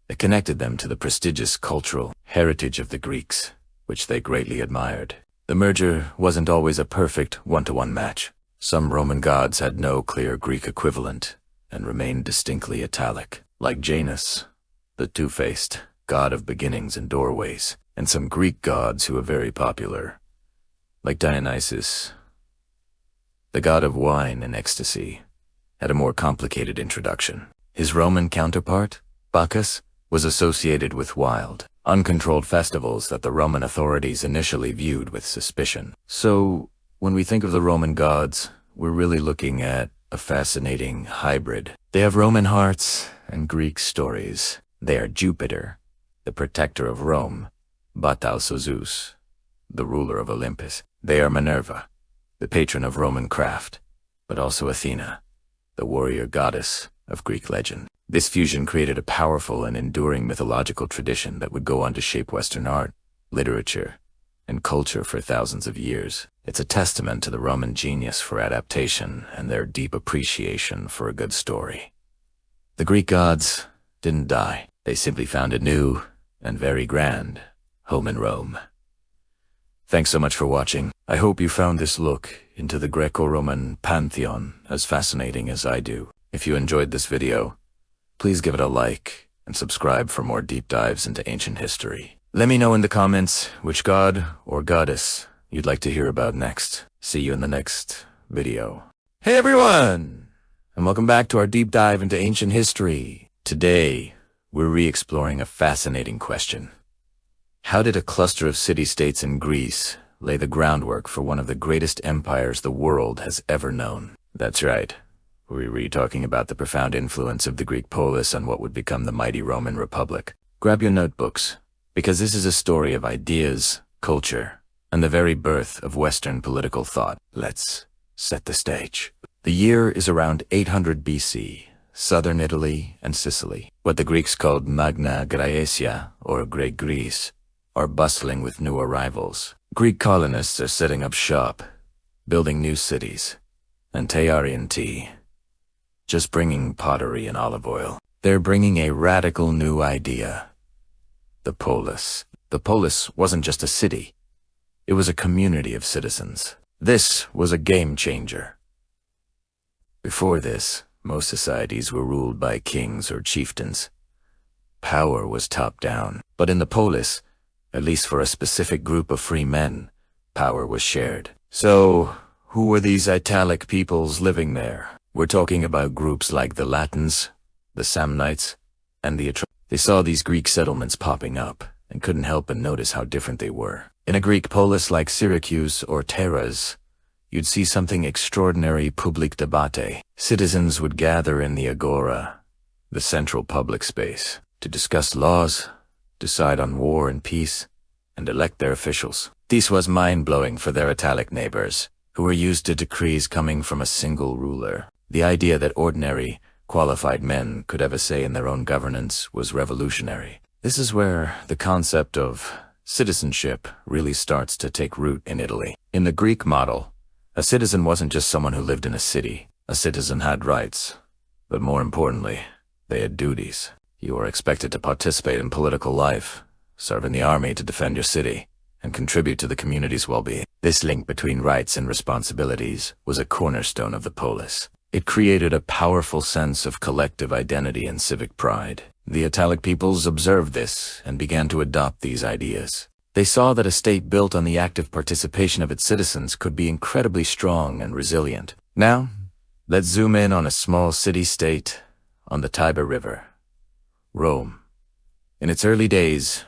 It connected them to the prestigious cultural heritage of the Greeks, which they greatly admired. The merger wasn't always a perfect one-to-one match. Some Roman gods had no clear Greek equivalent and remained distinctly Italic, like Janus, the two-faced god of beginnings and doorways, and some Greek gods who were very popular, like Dionysus, the god of wine and ecstasy, had a more complicated introduction. His Roman counterpart, Bacchus, was associated with wild, uncontrolled festivals that the Roman authorities initially viewed with suspicion. So, when we think of the Roman gods, we're really looking at a fascinating hybrid. They have Roman hearts and Greek stories. They are Jupiter, the protector of Rome, but also Zeus, the ruler of Olympus. They are Minerva, the patron of Roman craft, but also Athena, the warrior goddess of Greek legend. This fusion created a powerful and enduring mythological tradition that would go on to shape Western art, literature, and culture for thousands of years. It's a testament to the Roman genius for adaptation and their deep appreciation for a good story. The Greek gods didn't die. They simply found a new and very grand home in Rome. Thanks so much for watching. I hope you found this look into the Greco-Roman pantheon as fascinating as I do. If you enjoyed this video, please give it a like and subscribe for more deep dives into ancient history. Let me know in the comments which god or goddess you'd like to hear about next. See you in the next video. Hey everyone! And welcome back to our deep dive into ancient history. Today, we're re-exploring a fascinating question. How did a cluster of city-states in Greece lay the groundwork for one of the greatest empires the world has ever known? That's right. We're talking about the profound influence of the Greek polis on what would become the mighty Roman Republic. Grab your notebooks, because this is a story of ideas, culture, and the very birth of Western political thought. Let's set the stage. The year is around 800 BC, southern Italy and Sicily. What the Greeks called Magna Graecia, or Great Greece, are bustling with new arrivals. Greek colonists are setting up shop, building new cities, and Tayarian tea. Just bringing pottery and olive oil. They're bringing a radical new idea. The polis. The polis wasn't just a city. It was a community of citizens. This was a game changer. Before this, most societies were ruled by kings or chieftains. Power was top-down. But in the polis, at least for a specific group of free men, power was shared. So, who were these Italic peoples living there? We're talking about groups like the Latins, the Samnites, and the Etruscans. They saw these Greek settlements popping up and couldn't help but notice how different they were. In a Greek polis like Syracuse or Terras, you'd see something extraordinary: public debate. Citizens would gather in the agora, the central public space, to discuss laws, decide on war and peace, and elect their officials. This was mind-blowing for their Italic neighbors, who were used to decrees coming from a single ruler. The idea that ordinary, qualified men could have a say in their own governance was revolutionary. This is where the concept of citizenship really starts to take root in Italy. In the Greek model, a citizen wasn't just someone who lived in a city. A citizen had rights, but more importantly, they had duties. You were expected to participate in political life, serve in the army to defend your city, and contribute to the community's well-being. This link between rights and responsibilities was a cornerstone of the polis. It created a powerful sense of collective identity and civic pride. The Italic peoples observed this and began to adopt these ideas. They saw that a state built on the active participation of its citizens could be incredibly strong and resilient. Now, let's zoom in on a small city-state on the Tiber River, Rome. In its early days,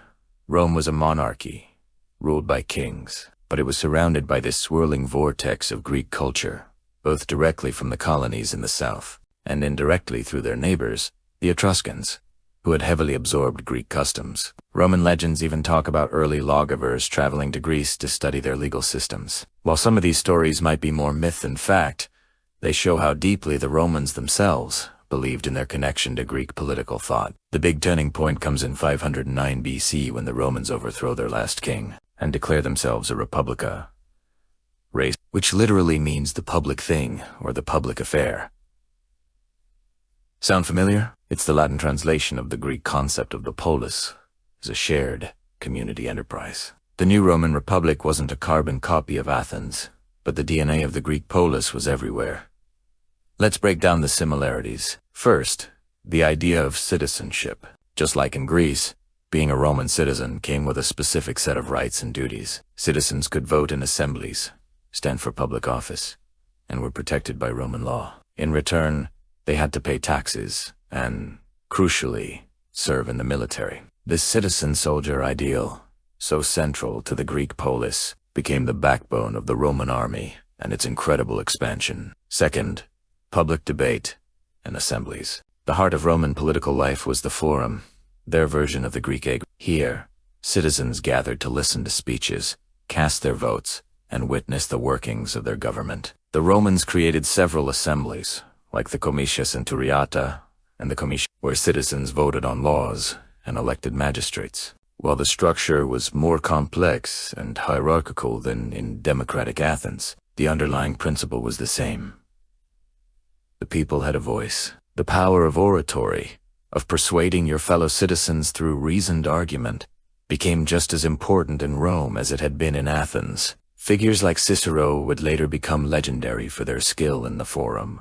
Rome was a monarchy, ruled by kings, but it was surrounded by this swirling vortex of Greek culture, both directly from the colonies in the south and indirectly through their neighbors, the Etruscans, who had heavily absorbed Greek customs. Roman legends even talk about early lawgivers traveling to Greece to study their legal systems. While some of these stories might be more myth than fact, they show how deeply the Romans themselves believed in their connection to Greek political thought. The big turning point comes in 509 BC when the Romans overthrow their last king and declare themselves a republica, res, which literally means the public thing or the public affair. Sound familiar? It's the Latin translation of the Greek concept of the polis as a shared community enterprise. The new Roman Republic wasn't a carbon copy of Athens, but the DNA of the Greek polis was everywhere. Let's break down the similarities. First, the idea of citizenship. Just like in Greece, being a Roman citizen came with a specific set of rights and duties. Citizens could vote in assemblies, stand for public office, and were protected by Roman law. In return, they had to pay taxes and, crucially, serve in the military. This citizen-soldier ideal, so central to the Greek polis, became the backbone of the Roman army and its incredible expansion. Second, public debate and assemblies. The heart of Roman political life was the forum, their version of the Greek agora. Here, citizens gathered to listen to speeches, cast their votes, and witness the workings of their government. The Romans created several assemblies, like the Comitia Centuriata and the Comitia, where citizens voted on laws and elected magistrates. While the structure was more complex and hierarchical than in democratic Athens, the underlying principle was the same. The people had a voice. The power of oratory, of persuading your fellow citizens through reasoned argument, became just as important in Rome as it had been in Athens. Figures like Cicero would later become legendary for their skill in the forum.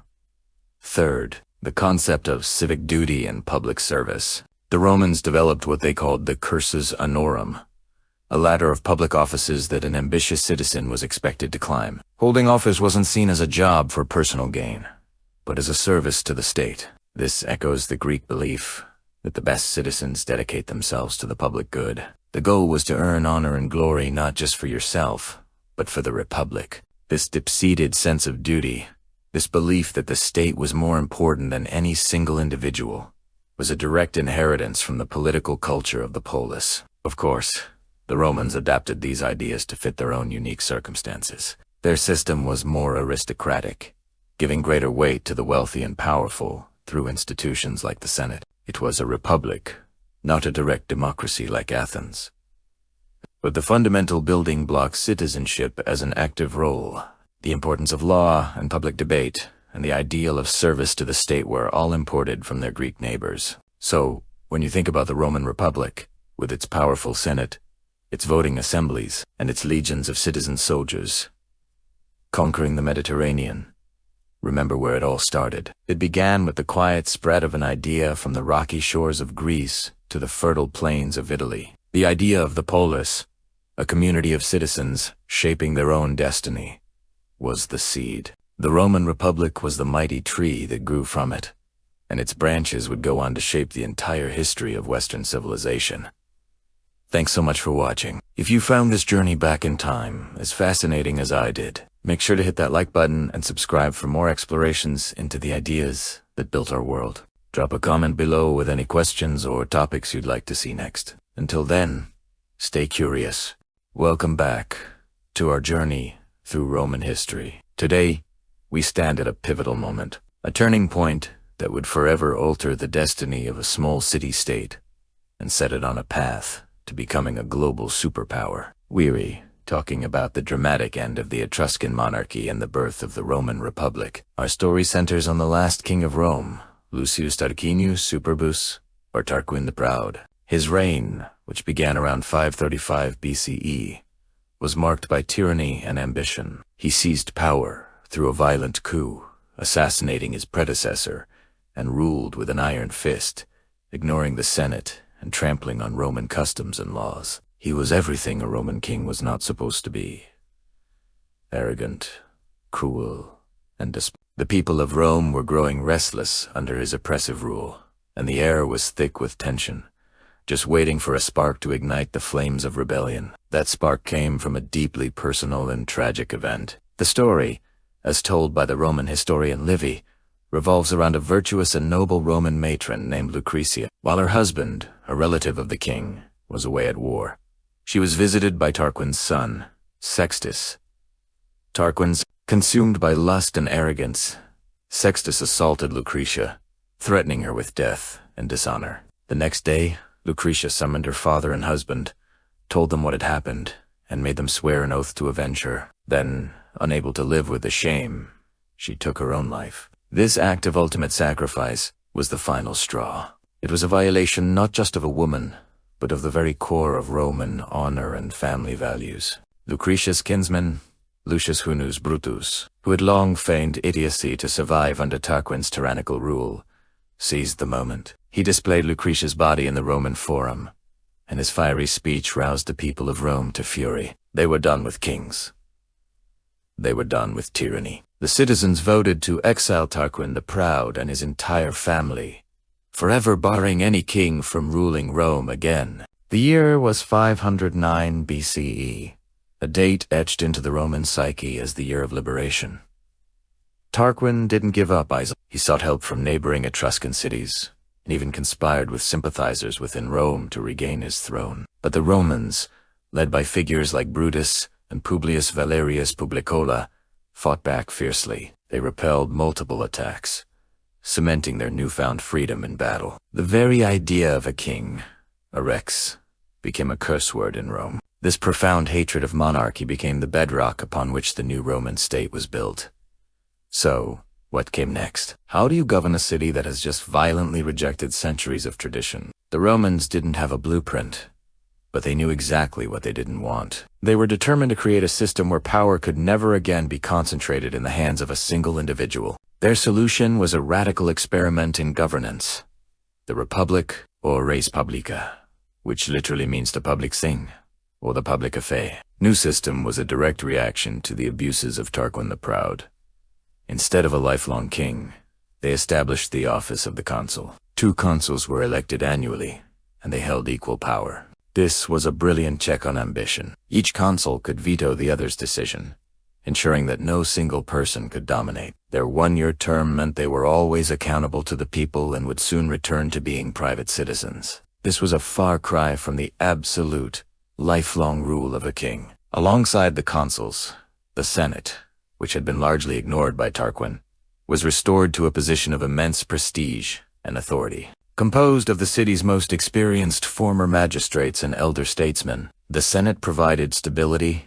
Third, the concept of civic duty and public service. The Romans developed what they called the cursus honorum, a ladder of public offices that an ambitious citizen was expected to climb. Holding office wasn't seen as a job for personal gain, but as a service to the state. This echoes the Greek belief that the best citizens dedicate themselves to the public good. The goal was to earn honor and glory not just for yourself, but for the republic. This deep-seated sense of duty, this belief that the state was more important than any single individual, was a direct inheritance from the political culture of the polis. Of course, the Romans adapted these ideas to fit their own unique circumstances. Their system was more aristocratic, giving greater weight to the wealthy and powerful through institutions like the Senate. It was a republic, not a direct democracy like Athens. But the fundamental building block, citizenship as an active role, the importance of law and public debate, and the ideal of service to the state were all imported from their Greek neighbors. So, when you think about the Roman Republic, with its powerful Senate, its voting assemblies, and its legions of citizen soldiers, conquering the Mediterranean, remember where it all started. It began with the quiet spread of an idea from the rocky shores of Greece to the fertile plains of Italy. The idea of the polis, a community of citizens shaping their own destiny, was the seed. The Roman Republic was the mighty tree that grew from it, and its branches would go on to shape the entire history of Western civilization. Thanks so much for watching. If you found this journey back in time as fascinating as I did, make sure to hit that like button and subscribe for more explorations into the ideas that built our world. Drop a comment below with any questions or topics you'd like to see next. Until then, stay curious. Welcome back to our journey through Roman history. Today, we stand at a pivotal moment, a turning point that would forever alter the destiny of a small city-state and set it on a path to becoming a global superpower. Weary talking about the dramatic end of the Etruscan monarchy and the birth of the Roman Republic, our story centers on the last king of Rome, Lucius Tarquinius Superbus, or Tarquin the Proud. His reign, which began around 535 BCE, was marked by tyranny and ambition. He seized power through a violent coup, assassinating his predecessor, and ruled with an iron fist, ignoring the Senate and trampling on Roman customs and laws. He was everything a Roman king was not supposed to be: arrogant, cruel, and despotic. The people of Rome were growing restless under his oppressive rule, and the air was thick with tension, just waiting for a spark to ignite the flames of rebellion. That spark came from a deeply personal and tragic event. The story, as told by the Roman historian Livy, revolves around a virtuous and noble Roman matron named Lucretia. While her husband, a relative of the king, was away at war, she was visited by Tarquin's son, Sextus. Tarquin's consumed by lust and arrogance, Sextus assaulted Lucretia, threatening her with death and dishonor. The next day, Lucretia summoned her father and husband, told them what had happened, and made them swear an oath to avenge her. Then, unable to live with the shame, she took her own life. This act of ultimate sacrifice was the final straw. It was a violation not just of a woman, but of the very core of Roman honor and family values. Lucretia's kinsman, Lucius Hunus Brutus, who had long feigned idiocy to survive under Tarquin's tyrannical rule, seized the moment. He displayed Lucretia's body in the Roman Forum, and his fiery speech roused the people of Rome to fury. They were done with kings. They were done with tyranny. The citizens voted to exile Tarquin the Proud and his entire family, forever barring any king from ruling Rome again. The year was 509 BCE. A date etched into the Roman psyche as the year of liberation. Tarquin didn't give up easily. He sought help from neighboring Etruscan cities, and even conspired with sympathizers within Rome to regain his throne. But the Romans, led by figures like Brutus and Publius Valerius Publicola, fought back fiercely. They repelled multiple attacks, cementing their newfound freedom in battle. The very idea of a king, a rex, became a curse word in Rome. This profound hatred of monarchy became the bedrock upon which the new Roman state was built. So, what came next? How do you govern a city that has just violently rejected centuries of tradition? The Romans didn't have a blueprint, but they knew exactly what they didn't want. They were determined to create a system where power could never again be concentrated in the hands of a single individual. Their solution was a radical experiment in governance, the Republic, or res publica, which literally means the public thing, or the public affair. New system was a direct reaction to the abuses of Tarquin the Proud. Instead of a lifelong king, they established the office of the consul. 2 consuls were elected annually, and they held equal power. This was a brilliant check on ambition. Each consul could veto the other's decision, ensuring that no single person could dominate. Their 1-year term meant they were always accountable to the people and would soon return to being private citizens. This was a far cry from the absolute, lifelong rule of a king. Alongside the consuls, the Senate, which had been largely ignored by Tarquin, was restored to a position of immense prestige and authority. Composed of the city's most experienced former magistrates and elder statesmen, the Senate provided stability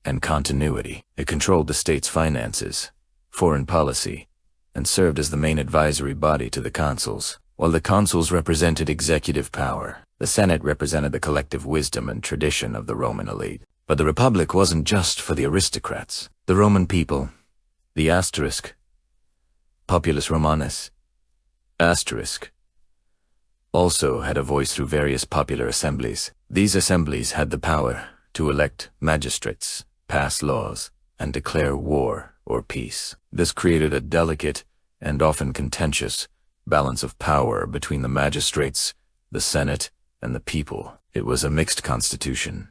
and continuity. It controlled the state's finances, foreign policy, and served as the main advisory body to the consuls. While the consuls represented executive power, the Senate represented the collective wisdom and tradition of the Roman elite. But the Republic wasn't just for the aristocrats. The Roman people, the Populus Romanus, also had a voice through various popular assemblies. These assemblies had the power to elect magistrates, pass laws, and declare war or peace. This created a delicate and often contentious balance of power between the magistrates, the Senate, and the people. It was a mixed constitution,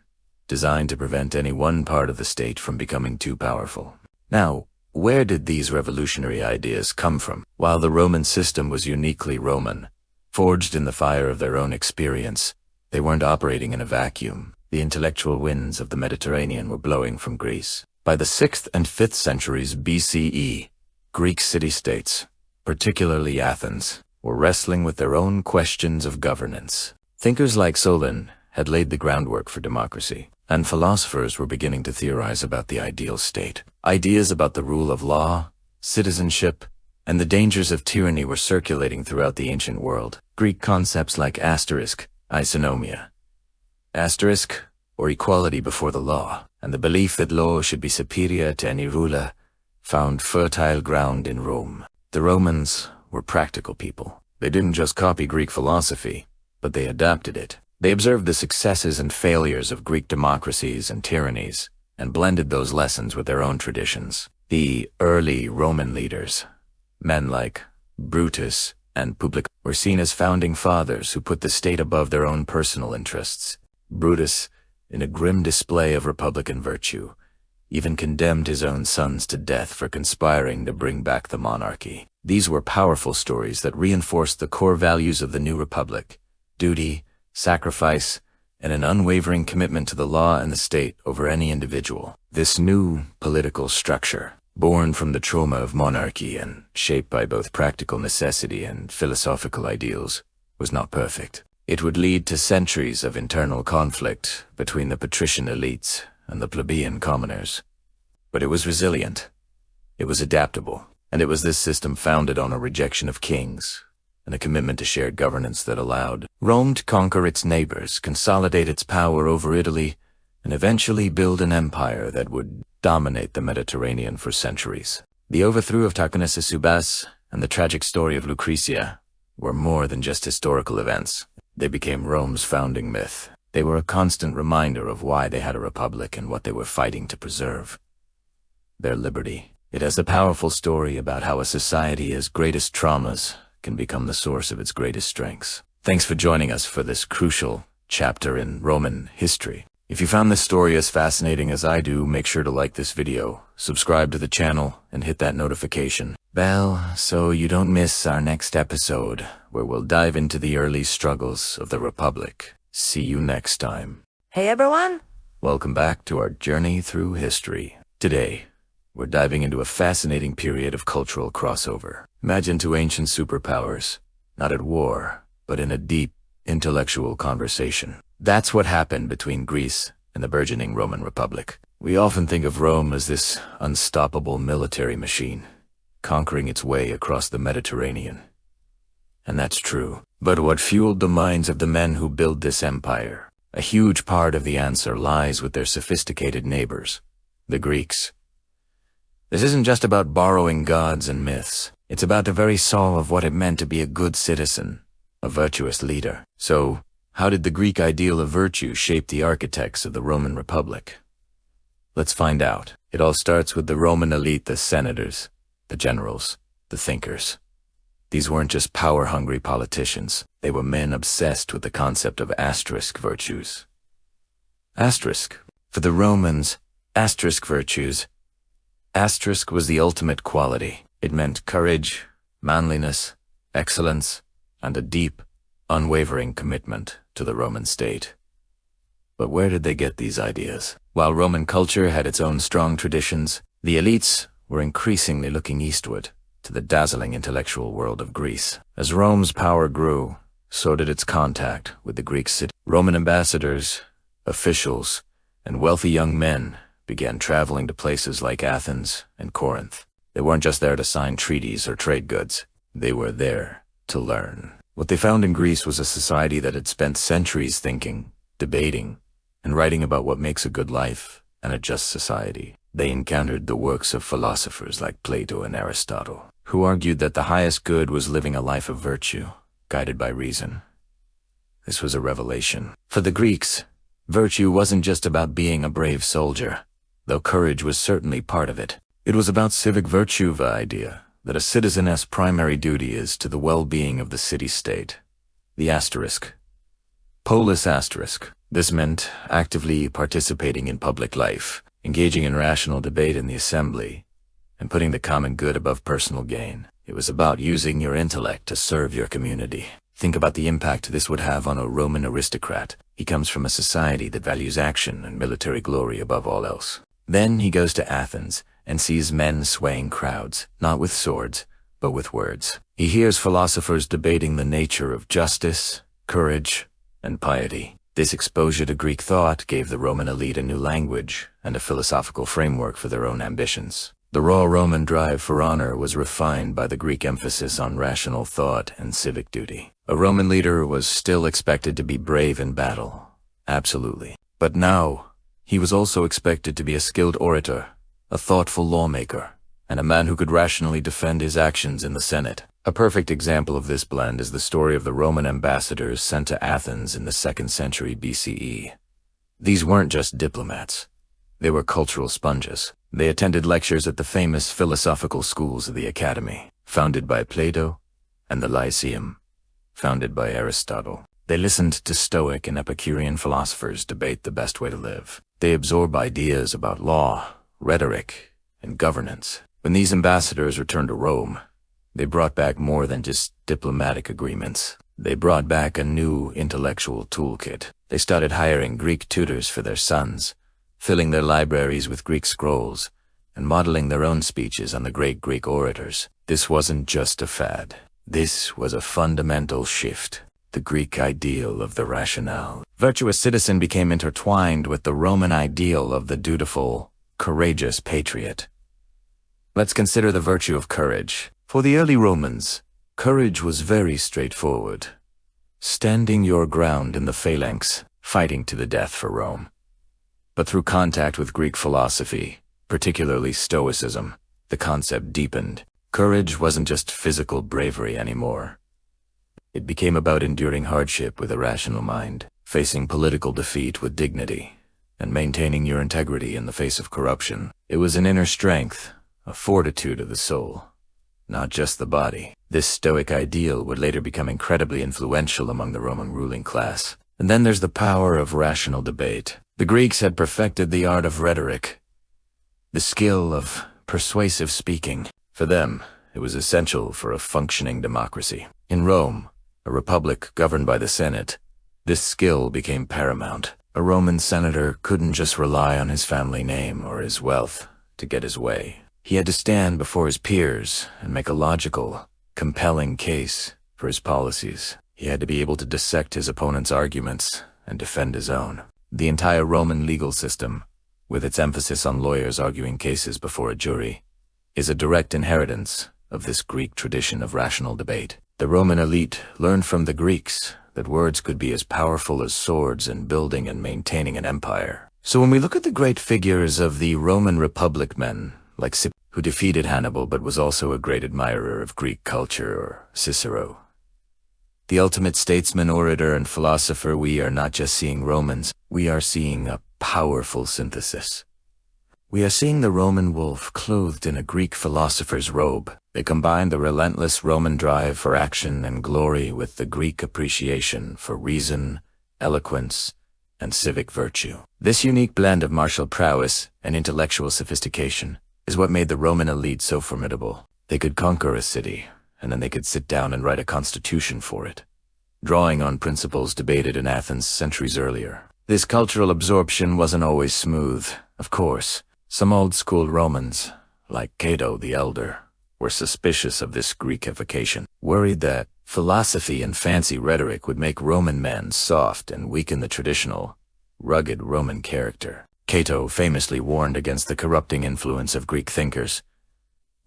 designed to prevent any one part of the state from becoming too powerful. Now, where did these revolutionary ideas come from? While the Roman system was uniquely Roman, forged in the fire of their own experience, they weren't operating in a vacuum. The intellectual winds of the Mediterranean were blowing from Greece. By the 6th and 5th centuries BCE, Greek city-states, particularly Athens, were wrestling with their own questions of governance. Thinkers like Solon had laid the groundwork for democracy, and philosophers were beginning to theorize about the ideal state. Ideas about the rule of law, citizenship, and the dangers of tyranny were circulating throughout the ancient world. Greek concepts like asterisk, isonomia, asterisk, or equality before the law, and the belief that law should be superior to any ruler, found fertile ground in Rome. The Romans were practical people. They didn't just copy Greek philosophy, but they adapted it. They observed the successes and failures of Greek democracies and tyrannies, and blended those lessons with their own traditions. The early Roman leaders, men like Brutus and Publius, were seen as founding fathers who put the state above their own personal interests. Brutus, in a grim display of republican virtue, even condemned his own sons to death for conspiring to bring back the monarchy. These were powerful stories that reinforced the core values of the new republic: duty, sacrifice, and an unwavering commitment to the law and the state over any individual. This new political structure, born from the trauma of monarchy and shaped by both practical necessity and philosophical ideals, was not perfect. It would lead to centuries of internal conflict between the patrician elites and the plebeian commoners. But it was resilient, it was adaptable, and it was this system founded on a rejection of kings and a commitment to shared governance that allowed Rome to conquer its neighbors, consolidate its power over Italy, and eventually build an empire that would dominate the Mediterranean for centuries. The overthrow of Tarquinius Subas and the tragic story of Lucretia were more than just historical events. They became Rome's founding myth. They were a constant reminder of why they had a republic and what they were fighting to preserve: their liberty. It has a powerful story about how a society's greatest traumas can become the source of its greatest strengths. Thanks for joining us for this crucial chapter in Roman history. If you found this story as fascinating as I do, make sure to like this video, subscribe to the channel, and hit that notification bell so you don't miss our next episode, where we'll dive into the early struggles of the Republic. See you next time. Hey everyone! Welcome back to our journey through history. Today, we're diving into a fascinating period of cultural crossover. Imagine two ancient superpowers, not at war, but in a deep, intellectual conversation. That's what happened between Greece and the burgeoning Roman Republic. We often think of Rome as this unstoppable military machine, conquering its way across the Mediterranean. And that's true. But what fueled the minds of the men who built this empire? A huge part of the answer lies with their sophisticated neighbors, the Greeks. This isn't just about borrowing gods and myths. It's about the very soul of what it meant to be a good citizen, a virtuous leader. So, how did the Greek ideal of virtue shape the architects of the Roman Republic? Let's find out. It all starts with the Roman elite, the senators, the generals, the thinkers. These weren't just power-hungry politicians. They were men obsessed with the concept of asterisk virtues. Asterisk. For the Romans, asterisk virtues. Asterisk was the ultimate quality. It meant courage, manliness, excellence, and a deep, unwavering commitment to the Roman state. But where did they get these ideas? While Roman culture had its own strong traditions, the elites were increasingly looking eastward, to the dazzling intellectual world of Greece. As Rome's power grew, so did its contact with the Greek city. Roman ambassadors, officials, and wealthy young men began traveling to places like Athens and Corinth. They weren't just there to sign treaties or trade goods. They were there to learn. What they found in Greece was a society that had spent centuries thinking, debating, and writing about what makes a good life and a just society. They encountered the works of philosophers like Plato and Aristotle, who argued that the highest good was living a life of virtue, guided by reason. This was a revelation. For the Greeks, virtue wasn't just about being a brave soldier, though courage was certainly part of it. It was about civic virtue, the idea that a citizen's primary duty is to the well-being of the city-state. The asterisk. Polis asterisk. This meant actively participating in public life, engaging in rational debate in the assembly, and putting the common good above personal gain. It was about using your intellect to serve your community. Think about the impact this would have on a Roman aristocrat. He comes from a society that values action and military glory above all else. Then he goes to Athens and sees men swaying crowds, not with swords, but with words. He hears philosophers debating the nature of justice, courage, and piety. This exposure to Greek thought gave the Roman elite a new language and a philosophical framework for their own ambitions. The raw Roman drive for honor was refined by the Greek emphasis on rational thought and civic duty. A Roman leader was still expected to be brave in battle, absolutely. But now, he was also expected to be a skilled orator, a thoughtful lawmaker, and a man who could rationally defend his actions in the Senate. A perfect example of this blend is the story of the Roman ambassadors sent to Athens in the 2nd century BCE. These weren't just diplomats. They were cultural sponges. They attended lectures at the famous philosophical schools of the Academy, founded by Plato, and the Lyceum, founded by Aristotle. They listened to Stoic and Epicurean philosophers debate the best way to live. They absorbed ideas about law, rhetoric, and governance. When these ambassadors returned to Rome, they brought back more than just diplomatic agreements. They brought back a new intellectual toolkit. They started hiring Greek tutors for their sons, filling their libraries with Greek scrolls, and modeling their own speeches on the great Greek orators. This wasn't just a fad. This was a fundamental shift. The Greek ideal of the rationale. Virtuous citizen became intertwined with the Roman ideal of the dutiful, courageous patriot. Let's consider the virtue of courage. For the early Romans, courage was very straightforward. Standing your ground in the phalanx, fighting to the death for Rome. But through contact with Greek philosophy, particularly Stoicism, the concept deepened. Courage wasn't just physical bravery anymore. It became about enduring hardship with a rational mind, facing political defeat with dignity, and maintaining your integrity in the face of corruption. It was an inner strength, a fortitude of the soul, not just the body. This Stoic ideal would later become incredibly influential among the Roman ruling class. And then there's the power of rational debate. The Greeks had perfected the art of rhetoric, the skill of persuasive speaking. For them, it was essential for a functioning democracy. In Rome, a republic governed by the Senate, this skill became paramount. A Roman senator couldn't just rely on his family name or his wealth to get his way. He had to stand before his peers and make a logical, compelling case for his policies. He had to be able to dissect his opponent's arguments and defend his own. The entire Roman legal system, with its emphasis on lawyers arguing cases before a jury, is a direct inheritance of this Greek tradition of rational debate. The Roman elite learned from the Greeks that words could be as powerful as swords in building and maintaining an empire. So when we look at the great figures of the Roman Republic men, like Scipio, who defeated Hannibal but was also a great admirer of Greek culture, or Cicero, the ultimate statesman, orator, and philosopher, we are not just seeing Romans, we are seeing a powerful synthesis. We are seeing the Roman wolf clothed in a Greek philosopher's robe. They combine the relentless Roman drive for action and glory with the Greek appreciation for reason, eloquence, and civic virtue. This unique blend of martial prowess and intellectual sophistication is what made the Roman elite so formidable. They could conquer a city, and then they could sit down and write a constitution for it, drawing on principles debated in Athens centuries earlier. This cultural absorption wasn't always smooth, of course. Some old-school Romans, like Cato the Elder, were suspicious of this Greekification, worried that philosophy and fancy rhetoric would make Roman men soft and weaken the traditional, rugged Roman character. Cato famously warned against the corrupting influence of Greek thinkers,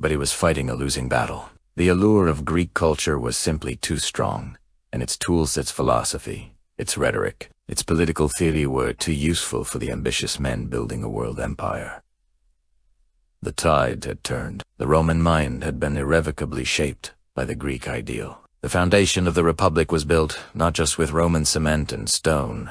but he was fighting a losing battle. The allure of Greek culture was simply too strong, and its tools, its philosophy, its rhetoric, its political theory were too useful for the ambitious men building a world empire. The tide had turned. The Roman mind had been irrevocably shaped by the Greek ideal. The foundation of the Republic was built not just with Roman cement and stone,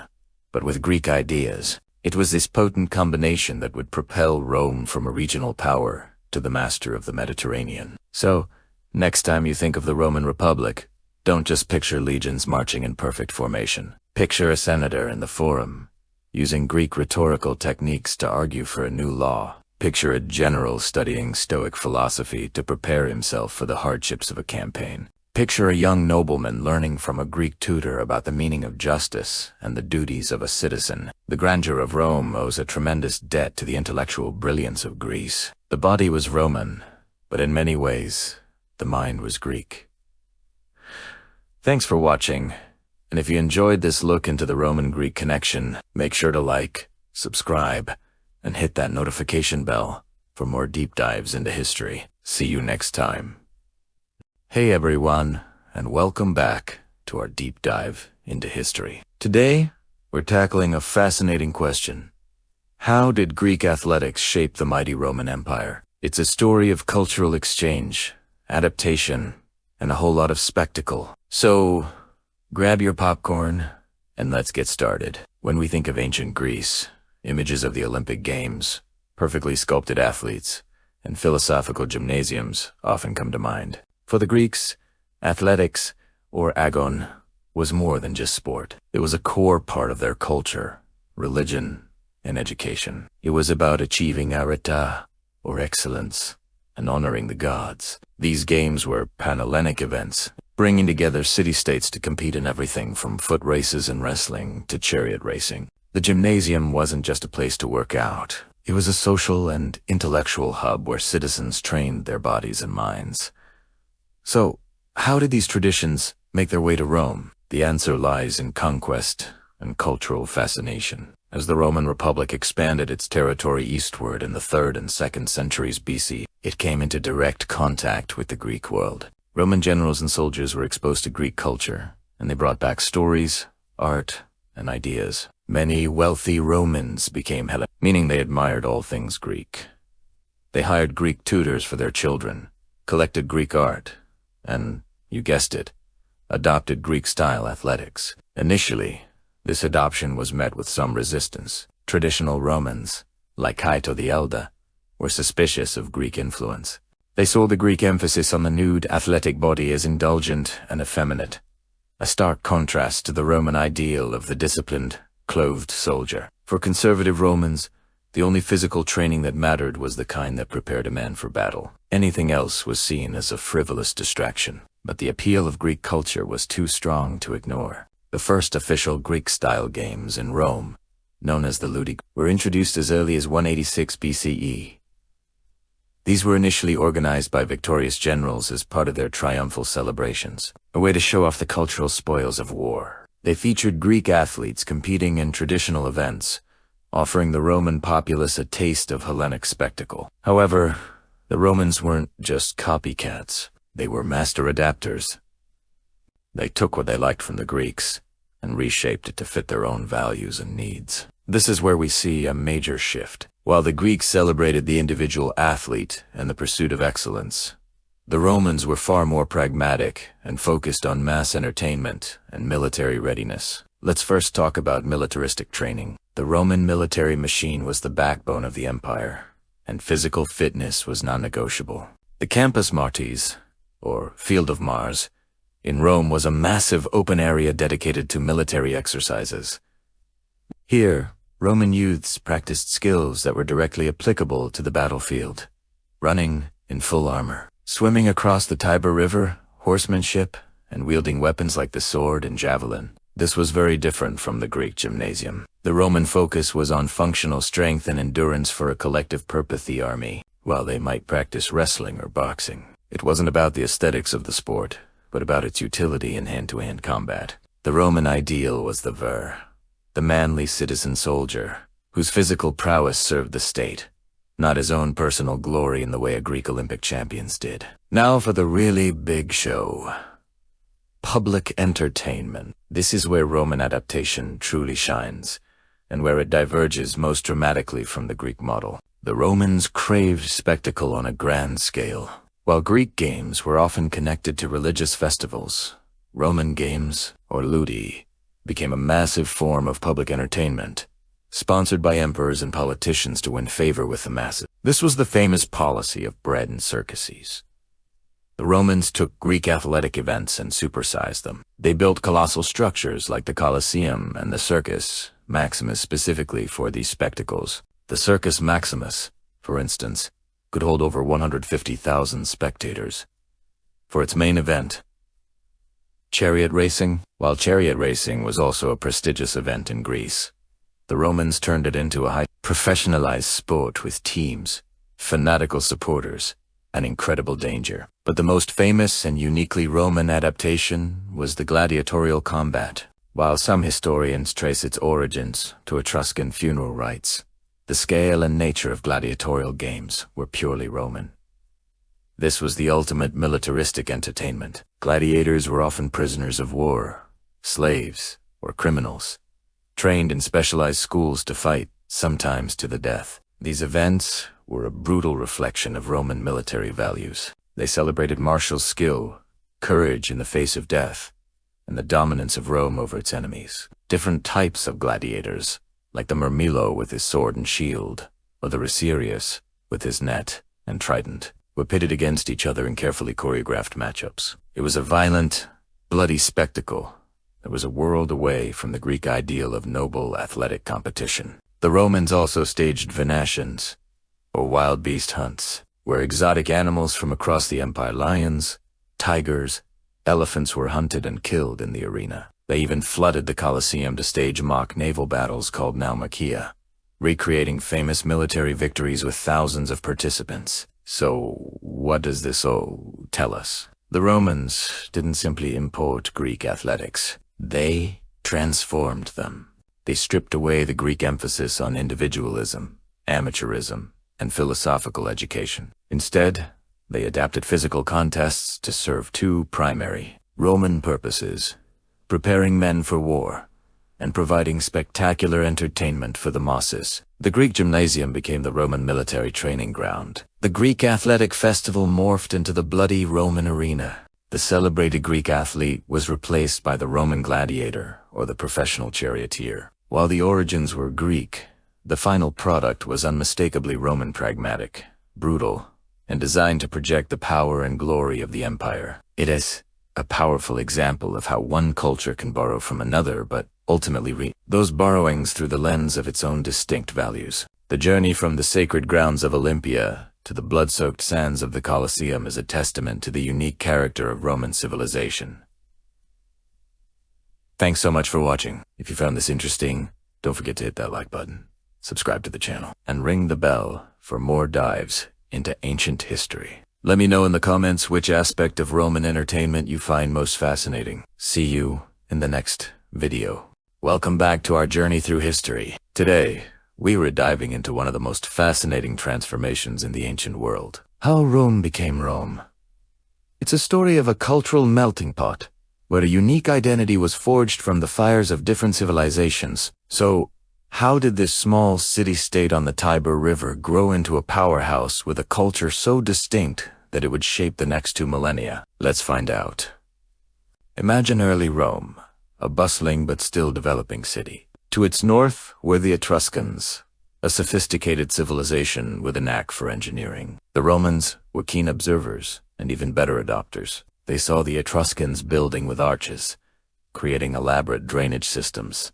but with Greek ideas. It was this potent combination that would propel Rome from a regional power to the master of the Mediterranean. So, next time you think of the Roman Republic, don't just picture legions marching in perfect formation. Picture a senator in the forum, using Greek rhetorical techniques to argue for a new law. Picture a general studying Stoic philosophy to prepare himself for the hardships of a campaign. Picture a young nobleman learning from a Greek tutor about the meaning of justice and the duties of a citizen. The grandeur of Rome owes a tremendous debt to the intellectual brilliance of Greece. The body was Roman, but in many ways, the mind was Greek. Thanks for watching, and if you enjoyed this look into the Roman-Greek connection, make sure to like, subscribe, and hit that notification bell for more deep dives into history. See you next time. Hey everyone, and welcome back to our deep dive into history. Today, we're tackling a fascinating question. How did Greek athletics shape the mighty Roman Empire? It's a story of cultural exchange, adaptation, and a whole lot of spectacle. So, grab your popcorn, and let's get started. When we think of ancient Greece, images of the Olympic Games, perfectly sculpted athletes, and philosophical gymnasiums often come to mind. For the Greeks, athletics, or agon, was more than just sport. It was a core part of their culture, religion, and education. It was about achieving areta, or excellence, and honoring the gods. These games were Panhellenic events, bringing together city-states to compete in everything from foot races and wrestling to chariot racing. The gymnasium wasn't just a place to work out. It was a social and intellectual hub where citizens trained their bodies and minds. So, how did these traditions make their way to Rome? The answer lies in conquest and cultural fascination. As the Roman Republic expanded its territory eastward in the 3rd and 2nd centuries BC, it came into direct contact with the Greek world. Roman generals and soldiers were exposed to Greek culture, and they brought back stories, art, and ideas. Many wealthy Romans became Hellenic, meaning they admired all things Greek. They hired Greek tutors for their children, collected Greek art, and, you guessed it, adopted Greek-style athletics. Initially, this adoption was met with some resistance. Traditional Romans, like Caito the Elder, were suspicious of Greek influence. They saw the Greek emphasis on the nude, athletic body as indulgent and effeminate, a stark contrast to the Roman ideal of the disciplined, clothed soldier. For conservative Romans, the only physical training that mattered was the kind that prepared a man for battle. Anything else was seen as a frivolous distraction. But the appeal of Greek culture was too strong to ignore. The first official Greek-style games in Rome, known as the Ludi, were introduced as early as 186 BCE. These were initially organized by victorious generals as part of their triumphal celebrations, a way to show off the cultural spoils of war. They featured Greek athletes competing in traditional events, offering the Roman populace a taste of Hellenic spectacle. However, the Romans weren't just copycats. They were master adapters. They took what they liked from the Greeks and reshaped it to fit their own values and needs. This is where we see a major shift. While the Greeks celebrated the individual athlete and the pursuit of excellence, the Romans were far more pragmatic and focused on mass entertainment and military readiness. Let's first talk about militaristic training. The Roman military machine was the backbone of the empire, and physical fitness was non-negotiable. The Campus Martis, or Field of Mars, in Rome was a massive open area dedicated to military exercises. Here, Roman youths practiced skills that were directly applicable to the battlefield. Running in full armor, swimming across the Tiber River, horsemanship, and wielding weapons like the sword and javelin. This was very different from the Greek gymnasium. The Roman focus was on functional strength and endurance for a collective purpose, the army, while they might practice wrestling or boxing. It wasn't about the aesthetics of the sport, but about its utility in hand-to-hand combat. The Roman ideal was the vir, the manly citizen soldier, whose physical prowess served the state, not his own personal glory in the way a Greek Olympic champions did. Now for the really big show. Public entertainment. This is where Roman adaptation truly shines, and where it diverges most dramatically from the Greek model. The Romans craved spectacle on a grand scale. While Greek games were often connected to religious festivals, Roman games, or ludi, became a massive form of public entertainment, sponsored by emperors and politicians to win favor with the masses. This was the famous policy of bread and circuses. The Romans took Greek athletic events and supersized them. They built colossal structures like the Colosseum and the Circus Maximus specifically for these spectacles. The Circus Maximus, for instance, could hold over 150,000 spectators. For its main event, chariot racing. While chariot racing was also a prestigious event in Greece, the Romans turned it into a highly professionalized sport with teams, fanatical supporters, and incredible danger. But the most famous and uniquely Roman adaptation was the gladiatorial combat. While some historians trace its origins to Etruscan funeral rites, the scale and nature of gladiatorial games were purely Roman. This was the ultimate militaristic entertainment. Gladiators were often prisoners of war, slaves, or criminals, trained in specialized schools to fight, sometimes to the death. These events were a brutal reflection of Roman military values. They celebrated martial skill, courage in the face of death, and the dominance of Rome over its enemies. Different types of gladiators, like the Murmillo with his sword and shield, or the Ricerius with his net and trident, were pitted against each other in carefully choreographed matchups. It was a violent, bloody spectacle that was a world away from the Greek ideal of noble athletic competition. The Romans also staged venations, or wild beast hunts, where exotic animals from across the empire, lions, tigers, elephants, were hunted and killed in the arena. They even flooded the Colosseum to stage mock naval battles called naumachia, recreating famous military victories with thousands of participants. So, what does this all tell us? The Romans didn't simply import Greek athletics. They transformed them. They stripped away the Greek emphasis on individualism, amateurism, and philosophical education. Instead, they adapted physical contests to serve two primary Roman purposes: preparing men for war and providing spectacular entertainment for the masses. The Greek gymnasium became the Roman military training ground. The Greek athletic festival morphed into the bloody Roman arena. The celebrated Greek athlete was replaced by the Roman gladiator or the professional charioteer. While the origins were Greek, the final product was unmistakably Roman, pragmatic, brutal, and designed to project the power and glory of the empire. It is a powerful example of how one culture can borrow from another, but ultimately read those borrowings through the lens of its own distinct values. The journey from the sacred grounds of Olympia to the blood-soaked sands of the Colosseum is a testament to the unique character of Roman civilization. Thanks so much for watching. If you found this interesting, don't forget to hit that like button, subscribe to the channel, and ring the bell for more dives into ancient history. Let me know in the comments which aspect of Roman entertainment you find most fascinating. See you in the next video. Welcome back to our journey through history. Today, we were diving into one of the most fascinating transformations in the ancient world: how Rome became Rome. It's a story of a cultural melting pot, where a unique identity was forged from the fires of different civilizations. So, how did this small city-state on the Tiber River grow into a powerhouse with a culture so distinct that it would shape the next 2 millennia? Let's find out. Imagine early Rome, a bustling but still developing city. To its north were the Etruscans, a sophisticated civilization with a knack for engineering. The Romans were keen observers and even better adopters. They saw the Etruscans building with arches, creating elaborate drainage systems,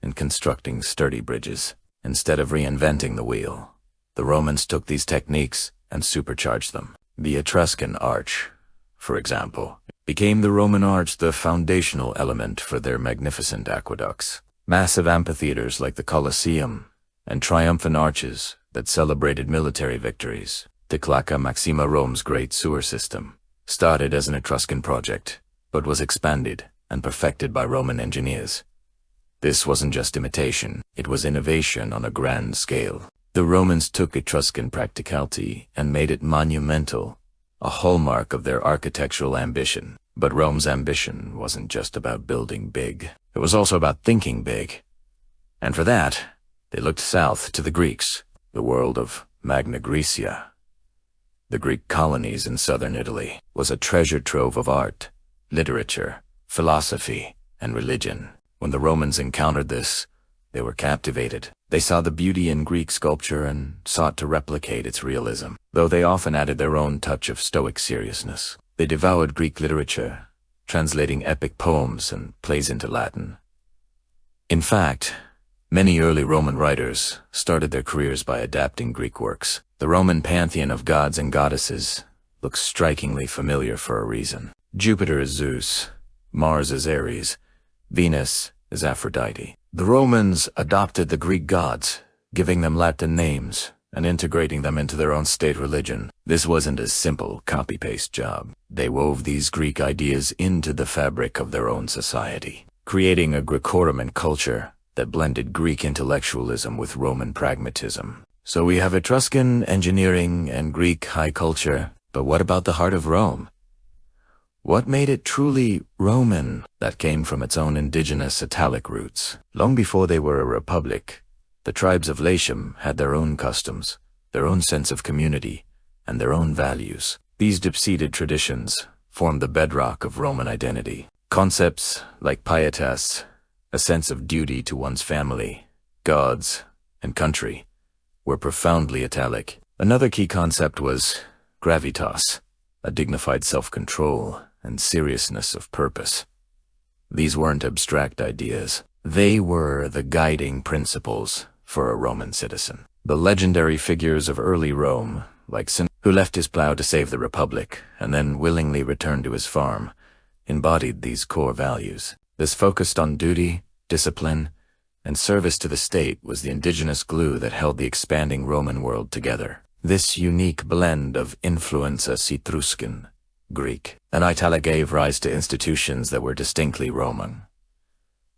and constructing sturdy bridges. Instead of reinventing the wheel, the Romans took these techniques and supercharged them. The Etruscan arch, for example, became the Roman arch, the foundational element for their magnificent aqueducts. Massive amphitheaters like the Colosseum and triumphant arches that celebrated military victories. The Claca Maxima, Rome's great sewer system, started as an Etruscan project, but was expanded and perfected by Roman engineers. This wasn't just imitation, it was innovation on a grand scale. The Romans took Etruscan practicality and made it monumental, a hallmark of their architectural ambition. But Rome's ambition wasn't just about building big. It was also about thinking big. And for that, they looked south to the Greeks, the world of Magna Graecia. The Greek colonies in southern Italy was a treasure trove of art, literature, philosophy, and religion. When the Romans encountered this, They were captivated. They saw the beauty in Greek sculpture and sought to replicate its realism, though they often added their own touch of stoic seriousness. They devoured Greek literature, translating epic poems and plays into Latin. In fact, many early Roman writers started their careers by adapting Greek works. The Roman pantheon of gods and goddesses looks strikingly familiar for a reason. Jupiter is Zeus, Mars is Ares, Venus is Aphrodite. The Romans adopted the Greek gods, giving them Latin names and integrating them into their own state religion. This wasn't a simple copy-paste job. They wove these Greek ideas into the fabric of their own society, creating a Greco-Roman culture that blended Greek intellectualism with Roman pragmatism. So we have Etruscan engineering and Greek high culture, but what about the heart of Rome? What made it truly Roman? That came from its own indigenous Italic roots. Long before they were a republic, the tribes of Latium had their own customs, their own sense of community, and their own values. These deep-seated traditions formed the bedrock of Roman identity. Concepts like pietas, a sense of duty to one's family, gods, and country, were profoundly Italic. Another key concept was gravitas, a dignified self-control and seriousness of purpose. These weren't abstract ideas. They were the guiding principles for a Roman citizen. The legendary figures of early Rome, like Seneca, who left his plow to save the Republic and then willingly returned to his farm, embodied these core values. This focused on duty, discipline, and service to the state was the indigenous glue that held the expanding Roman world together. This unique blend of influence as Etruscan, Greek, and Italic gave rise to institutions that were distinctly Roman.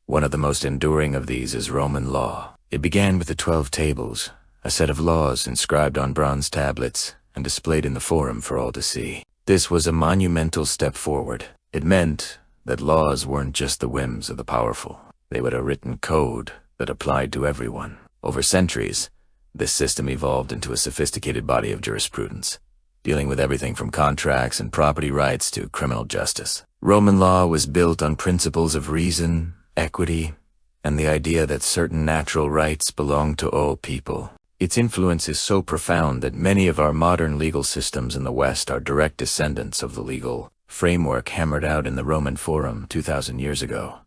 One of the most enduring of these is Roman law. It began with the 12 Tables, a set of laws inscribed on bronze tablets and displayed in the Forum for all to see. This was a monumental step forward. It meant that laws weren't just the whims of the powerful. They were a written code that applied to everyone. Over centuries, this system evolved into a sophisticated body of jurisprudence, dealing with everything from contracts and property rights to criminal justice. Roman law was built on principles of reason, equity, and the idea that certain natural rights belong to all people. Its influence is so profound that many of our modern legal systems in the West are direct descendants of the legal framework hammered out in the Roman Forum 2,000 years ago.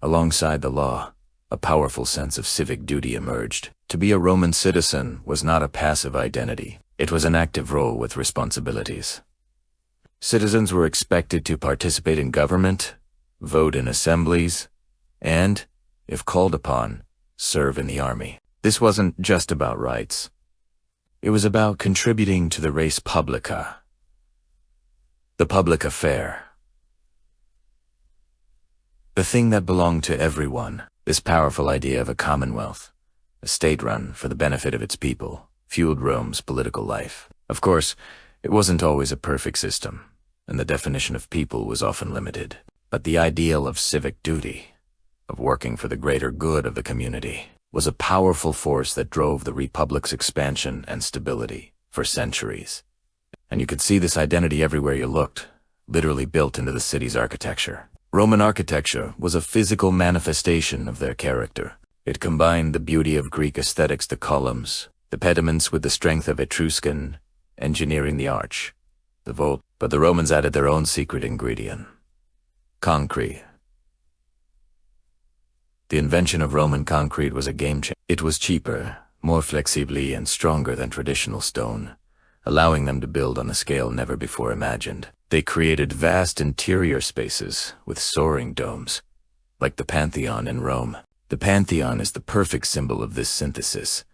Alongside the law, a powerful sense of civic duty emerged. To be a Roman citizen was not a passive identity. It was an active role with responsibilities. Citizens were expected to participate in government, vote in assemblies, and, if called upon, serve in the army. This wasn't just about rights. It was about contributing to the res publica, the public affair, the thing that belonged to everyone. This powerful idea of a commonwealth, a state run for the benefit of its people, fueled Rome's political life. Of course, it wasn't always a perfect system, and the definition of people was often limited. But the ideal of civic duty, of working for the greater good of the community, was a powerful force that drove the Republic's expansion and stability for centuries. And you could see this identity everywhere you looked, literally built into the city's architecture. Roman architecture was a physical manifestation of their character. It combined the beauty of Greek aesthetics, the columns, the pediments, with the strength of Etruscan engineering, the arch, the vault. But the Romans added their own secret ingredient: concrete. The invention of Roman concrete was a game changer. It was cheaper, more flexible, and stronger than traditional stone, allowing them to build on a scale never before imagined. They created vast interior spaces with soaring domes, like the Pantheon in Rome. The Pantheon is the perfect symbol of this synthesis.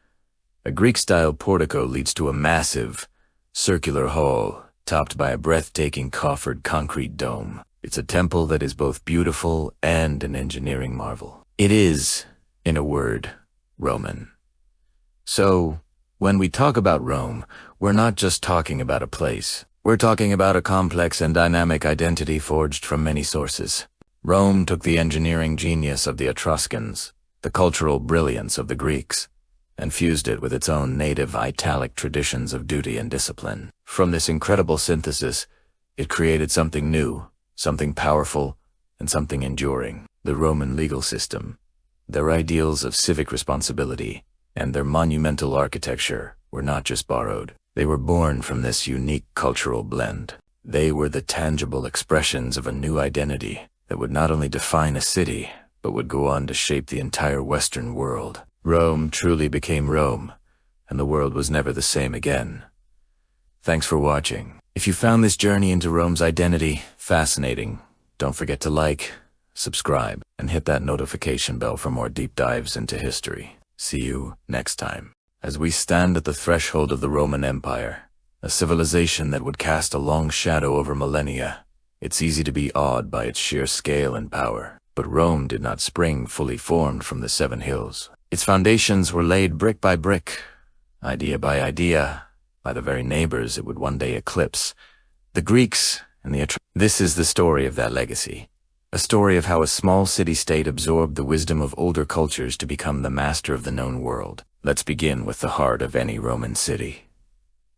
A Greek-style portico leads to a massive, circular hall topped by a breathtaking coffered concrete dome. It's a temple that is both beautiful and an engineering marvel. It is, in a word, Roman. So, when we talk about Rome, we're not just talking about a place. We're talking about a complex and dynamic identity forged from many sources. Rome took the engineering genius of the Etruscans, the cultural brilliance of the Greeks, and fused it with its own native Italic traditions of duty and discipline. From this incredible synthesis, it created something new, something powerful, and something enduring: the Roman legal system. Their ideals of civic responsibility and their monumental architecture were not just borrowed. They were born from this unique cultural blend. They were the tangible expressions of a new identity that would not only define a city, but would go on to shape the entire Western world. Rome truly became Rome, and the world was never the same again. Thanks for watching. If you found this journey into Rome's identity fascinating, don't forget to like, subscribe, and hit that notification bell for more deep dives into history. See you next time, as we stand at the threshold of the Roman Empire, a civilization that would cast a long shadow over millennia. It's easy to be awed by its sheer scale and power, but Rome did not spring fully formed from the 7 hills. Its foundations were laid brick by brick, idea by idea, by the very neighbors it would one day eclipse, the Greeks and the Etruscans. This is the story of that legacy, a story of how a small city-state absorbed the wisdom of older cultures to become the master of the known world. Let's begin with the heart of any Roman city,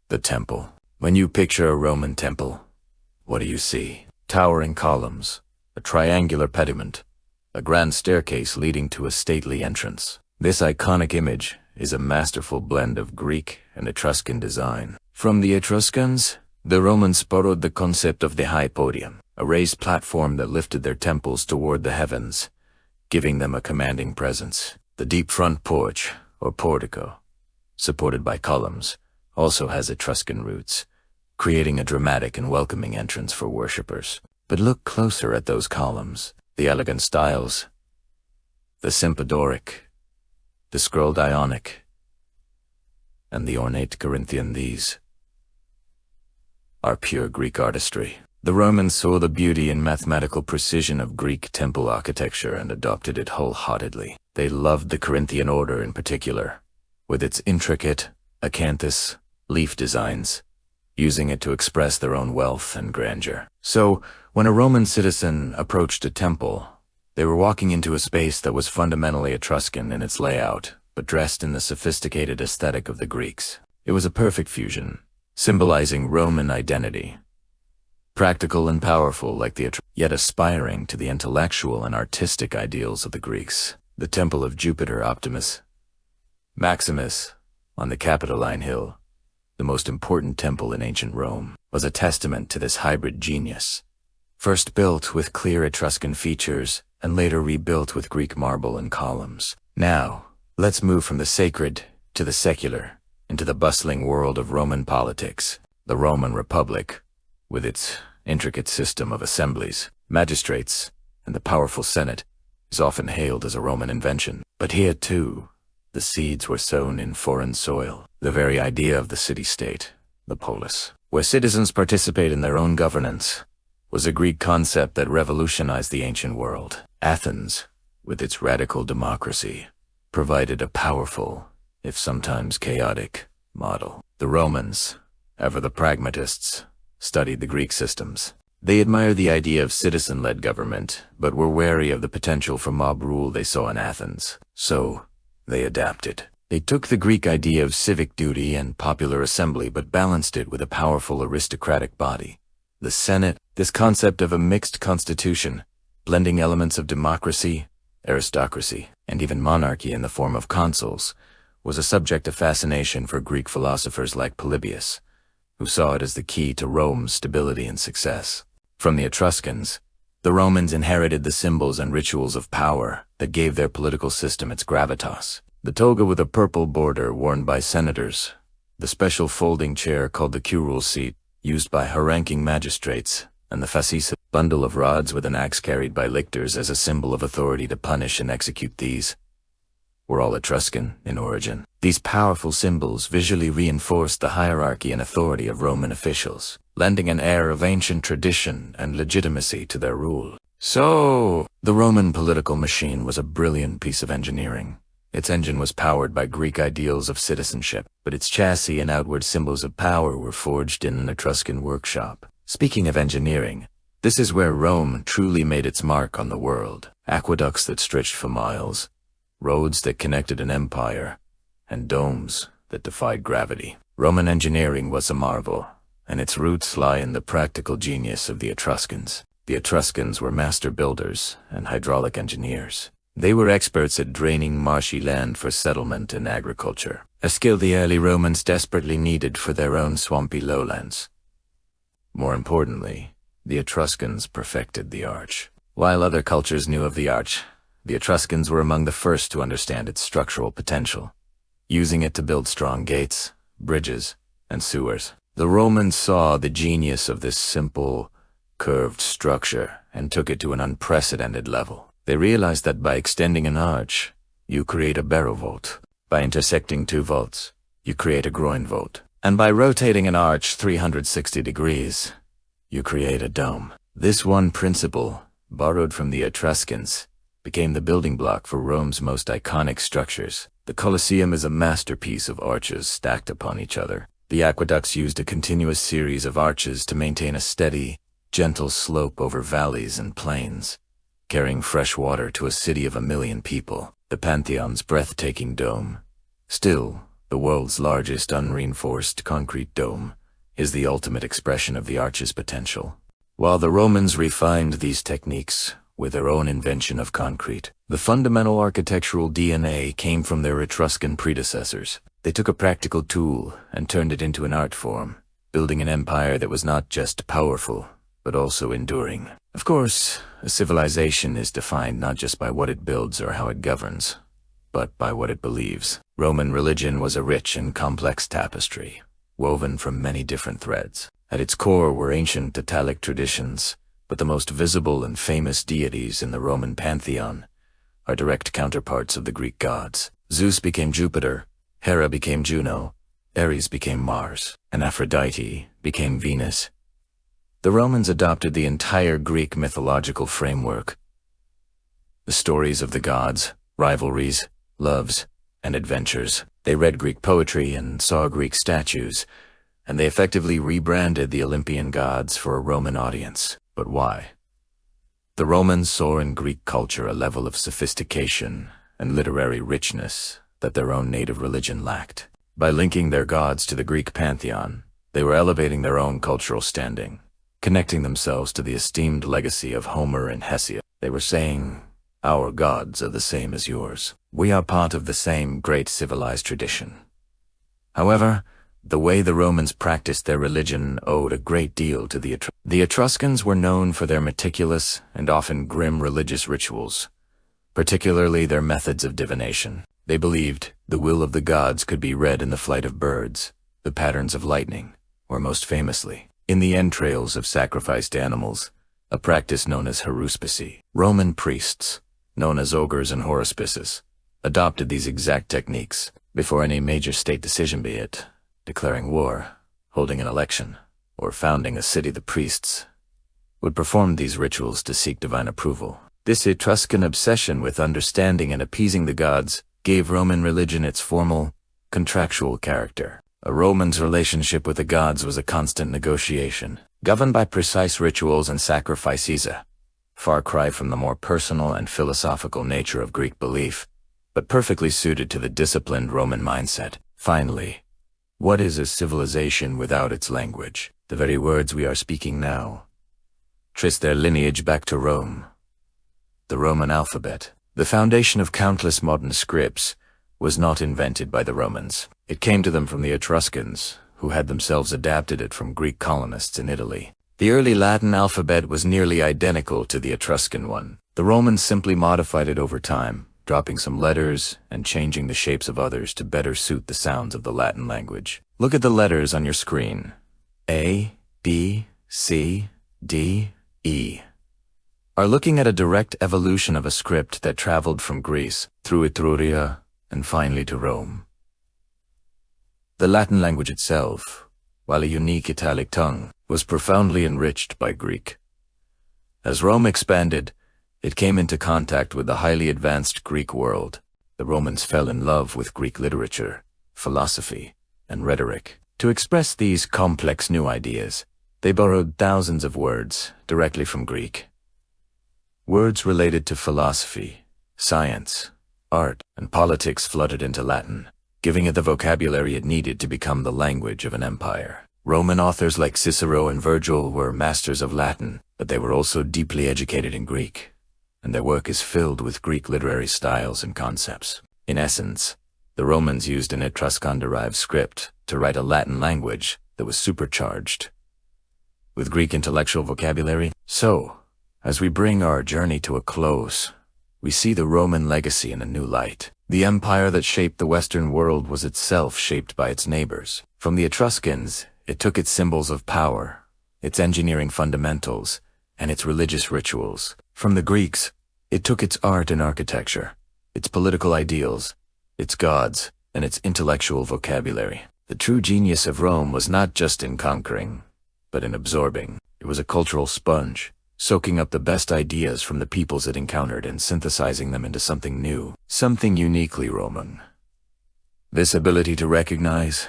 the temple. When you picture a Roman temple, what do you see? Towering columns, a triangular pediment, a grand staircase leading to a stately entrance. This iconic image is a masterful blend of Greek and Etruscan design. From the Etruscans, the Romans borrowed the concept of the high podium, a raised platform that lifted their temples toward the heavens, giving them a commanding presence. The deep front porch, or portico, supported by columns, also has Etruscan roots, creating a dramatic and welcoming entrance for worshippers. But look closer at those columns, the elegant styles, the simple Doric, the scrolled Ionic, and the ornate Corinthian. These are pure Greek artistry. The Romans saw the beauty and mathematical precision of Greek temple architecture and adopted it wholeheartedly. They loved the Corinthian order in particular, with its intricate acanthus leaf designs, using it to express their own wealth and grandeur. So, when a Roman citizen approached a temple, they were walking into a space that was fundamentally Etruscan in its layout, but dressed in the sophisticated aesthetic of the Greeks. It was a perfect fusion, symbolizing Roman identity. Practical and powerful like the Etruscans, yet aspiring to the intellectual and artistic ideals of the Greeks. The temple of Jupiter Optimus Maximus, on the Capitoline Hill, the most important temple in ancient Rome, was a testament to this hybrid genius. First built with clear Etruscan features, and later rebuilt with Greek marble and columns. Now, let's move from the sacred to the secular, into the bustling world of Roman politics. The Roman Republic, with its intricate system of assemblies, magistrates, and the powerful Senate, is often hailed as a Roman invention. But here, too, the seeds were sown in foreign soil. The very idea of the city-state, the polis, where citizens participate in their own governance, was a Greek concept that revolutionized the ancient world. Athens, with its radical democracy, provided a powerful, if sometimes chaotic, model. The Romans, ever the pragmatists, studied the Greek systems. They admired the idea of citizen-led government, but were wary of the potential for mob rule they saw in Athens. So, they adapted. They took the Greek idea of civic duty and popular assembly but balanced it with a powerful aristocratic body. The Senate, this concept of a mixed constitution, blending elements of democracy, aristocracy, and even monarchy in the form of consuls, was a subject of fascination for Greek philosophers like Polybius, who saw it as the key to Rome's stability and success. From the Etruscans, the Romans inherited the symbols and rituals of power that gave their political system its gravitas. The toga with a purple border worn by senators, the special folding chair called the curule seat, used by high-ranking magistrates, and the fasces, bundle of rods with an axe carried by lictors as a symbol of authority to punish and execute thieves, were all Etruscan in origin. These powerful symbols visually reinforced the hierarchy and authority of Roman officials, lending an air of ancient tradition and legitimacy to their rule. So, the Roman political machine was a brilliant piece of engineering. Its engine was powered by Greek ideals of citizenship, but its chassis and outward symbols of power were forged in an Etruscan workshop. Speaking of engineering, this is where Rome truly made its mark on the world. Aqueducts that stretched for miles, roads that connected an empire, and domes that defied gravity. Roman engineering was a marvel, and its roots lie in the practical genius of the Etruscans. The Etruscans were master builders and hydraulic engineers. They were experts at draining marshy land for settlement and agriculture, a skill the early Romans desperately needed for their own swampy lowlands. More importantly, the Etruscans perfected the arch. While other cultures knew of the arch, the Etruscans were among the first to understand its structural potential, using it to build strong gates, bridges, and sewers. The Romans saw the genius of this simple, curved structure and took it to an unprecedented level. They realized that by extending an arch, you create a barrow vault. By intersecting two vaults, you create a groin vault. And by rotating an arch 360 degrees, you create a dome. This one principle, borrowed from the Etruscans, became the building block for Rome's most iconic structures. The Colosseum is a masterpiece of arches stacked upon each other. The aqueducts used a continuous series of arches to maintain a steady, gentle slope over valleys and plains, carrying fresh water to a city of 1 million people. The Pantheon's breathtaking dome, still the world's largest unreinforced concrete dome, is the ultimate expression of the arch's potential. While the Romans refined these techniques with their own invention of concrete, the fundamental architectural DNA came from their Etruscan predecessors. They took a practical tool and turned it into an art form, building an empire that was not just powerful, but also enduring. Of course, a civilization is defined not just by what it builds or how it governs, but by what it believes. Roman religion was a rich and complex tapestry, woven from many different threads. At its core were ancient Italic traditions, but the most visible and famous deities in the Roman pantheon are direct counterparts of the Greek gods. Zeus became Jupiter, Hera became Juno, Ares became Mars, and Aphrodite became Venus. The Romans adopted the entire Greek mythological framework. The stories of the gods, rivalries, loves, and adventures. They read Greek poetry and saw Greek statues, and they effectively rebranded the Olympian gods for a Roman audience. But why? The Romans saw in Greek culture a level of sophistication and literary richness that their own native religion lacked. By linking their gods to the Greek pantheon, they were elevating their own cultural standing, connecting themselves to the esteemed legacy of Homer and Hesiod. They were saying, "Our gods are the same as yours. We are part of the same great civilized tradition." However, the way the Romans practiced their religion owed a great deal to the Etruscans. The Etruscans were known for their meticulous and often grim religious rituals, particularly their methods of divination. They believed the will of the gods could be read in the flight of birds, the patterns of lightning, or most famously, in the entrails of sacrificed animals, a practice known as haruspicy. Roman priests, known as augurs and haruspices, adopted these exact techniques before any major state decision, be it declaring war, holding an election, or founding a city. The priests would perform these rituals to seek divine approval. This Etruscan obsession with understanding and appeasing the gods gave Roman religion its formal, contractual character. A Roman's relationship with the gods was a constant negotiation, governed by precise rituals and sacrifices, a far cry from the more personal and philosophical nature of Greek belief, but perfectly suited to the disciplined Roman mindset. Finally, what is a civilization without its language? The very words we are speaking now trace their lineage back to Rome. The Roman alphabet, the foundation of countless modern scripts, was not invented by the Romans. It came to them from the Etruscans, who had themselves adapted it from Greek colonists in Italy. The early Latin alphabet was nearly identical to the Etruscan one. The Romans simply modified it over time, dropping some letters and changing the shapes of others to better suit the sounds of the Latin language. Look at the letters on your screen. A, B, C, D, E are looking at a direct evolution of a script that traveled from Greece through Etruria and finally to Rome. The Latin language itself, while a unique Italic tongue, was profoundly enriched by Greek. As Rome expanded, it came into contact with the highly advanced Greek world. The Romans fell in love with Greek literature, philosophy, and rhetoric. To express these complex new ideas, they borrowed thousands of words directly from Greek. Words related to philosophy, science, art, and politics flooded into Latin, giving it the vocabulary it needed to become the language of an empire. Roman authors like Cicero and Virgil were masters of Latin, but they were also deeply educated in Greek. and their work is filled with Greek literary styles and concepts. In essence, the Romans used an Etruscan-derived script to write a Latin language that was supercharged with Greek intellectual vocabulary. So, as we bring our journey to a close, we see the Roman legacy in a new light. The empire that shaped the Western world was itself shaped by its neighbors. From the Etruscans, it took its symbols of power, its engineering fundamentals, and its religious rituals. From the Greeks, it took its art and architecture, its political ideals, its gods, and its intellectual vocabulary. The true genius of Rome was not just in conquering, but in absorbing. It was a cultural sponge, soaking up the best ideas from the peoples it encountered and synthesizing them into something new, something uniquely Roman. This ability to recognize,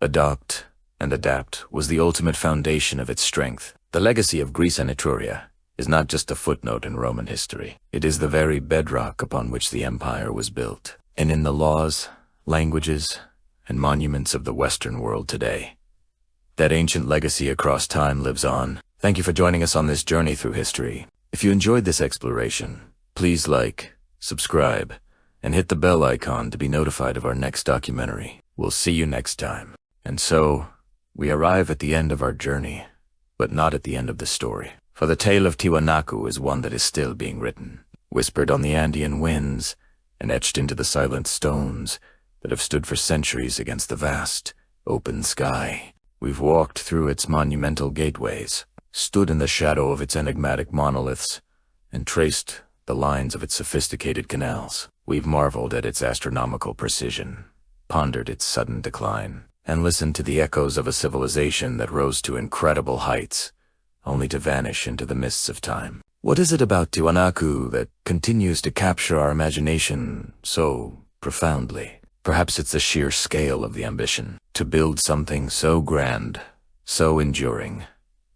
adopt, and adapt was the ultimate foundation of its strength. The legacy of Greece and Etruria is not just a footnote in Roman history. It is the very bedrock upon which the empire was built. And in the laws, languages, and monuments of the Western world today, that ancient legacy across time lives on. Thank you for joining us on this journey through history. If you enjoyed this exploration, please like, subscribe, and hit the bell icon to be notified of our next documentary. We'll see you next time. And so, we arrive at the end of our journey, but not at the end of the story. For the tale of Tiwanaku is one that is still being written, whispered on the Andean winds, and etched into the silent stones that have stood for centuries against the vast, open sky. We've walked through its monumental gateways, stood in the shadow of its enigmatic monoliths, and traced the lines of its sophisticated canals. We've marveled at its astronomical precision, pondered its sudden decline, and listened to the echoes of a civilization that rose to incredible heights, only to vanish into the mists of time. What is it about Tiwanaku that continues to capture our imagination so profoundly? Perhaps it's the sheer scale of the ambition to build something so grand, so enduring,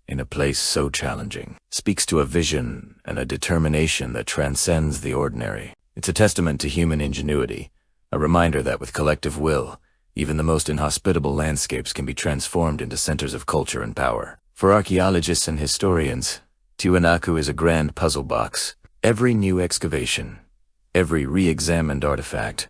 in a place so challenging. Speaks to a vision and a determination that transcends the ordinary. It's a testament to human ingenuity, a reminder that with collective will, even the most inhospitable landscapes can be transformed into centers of culture and power. For archaeologists and historians, Tiwanaku is a grand puzzle box. Every new excavation, every re-examined artifact,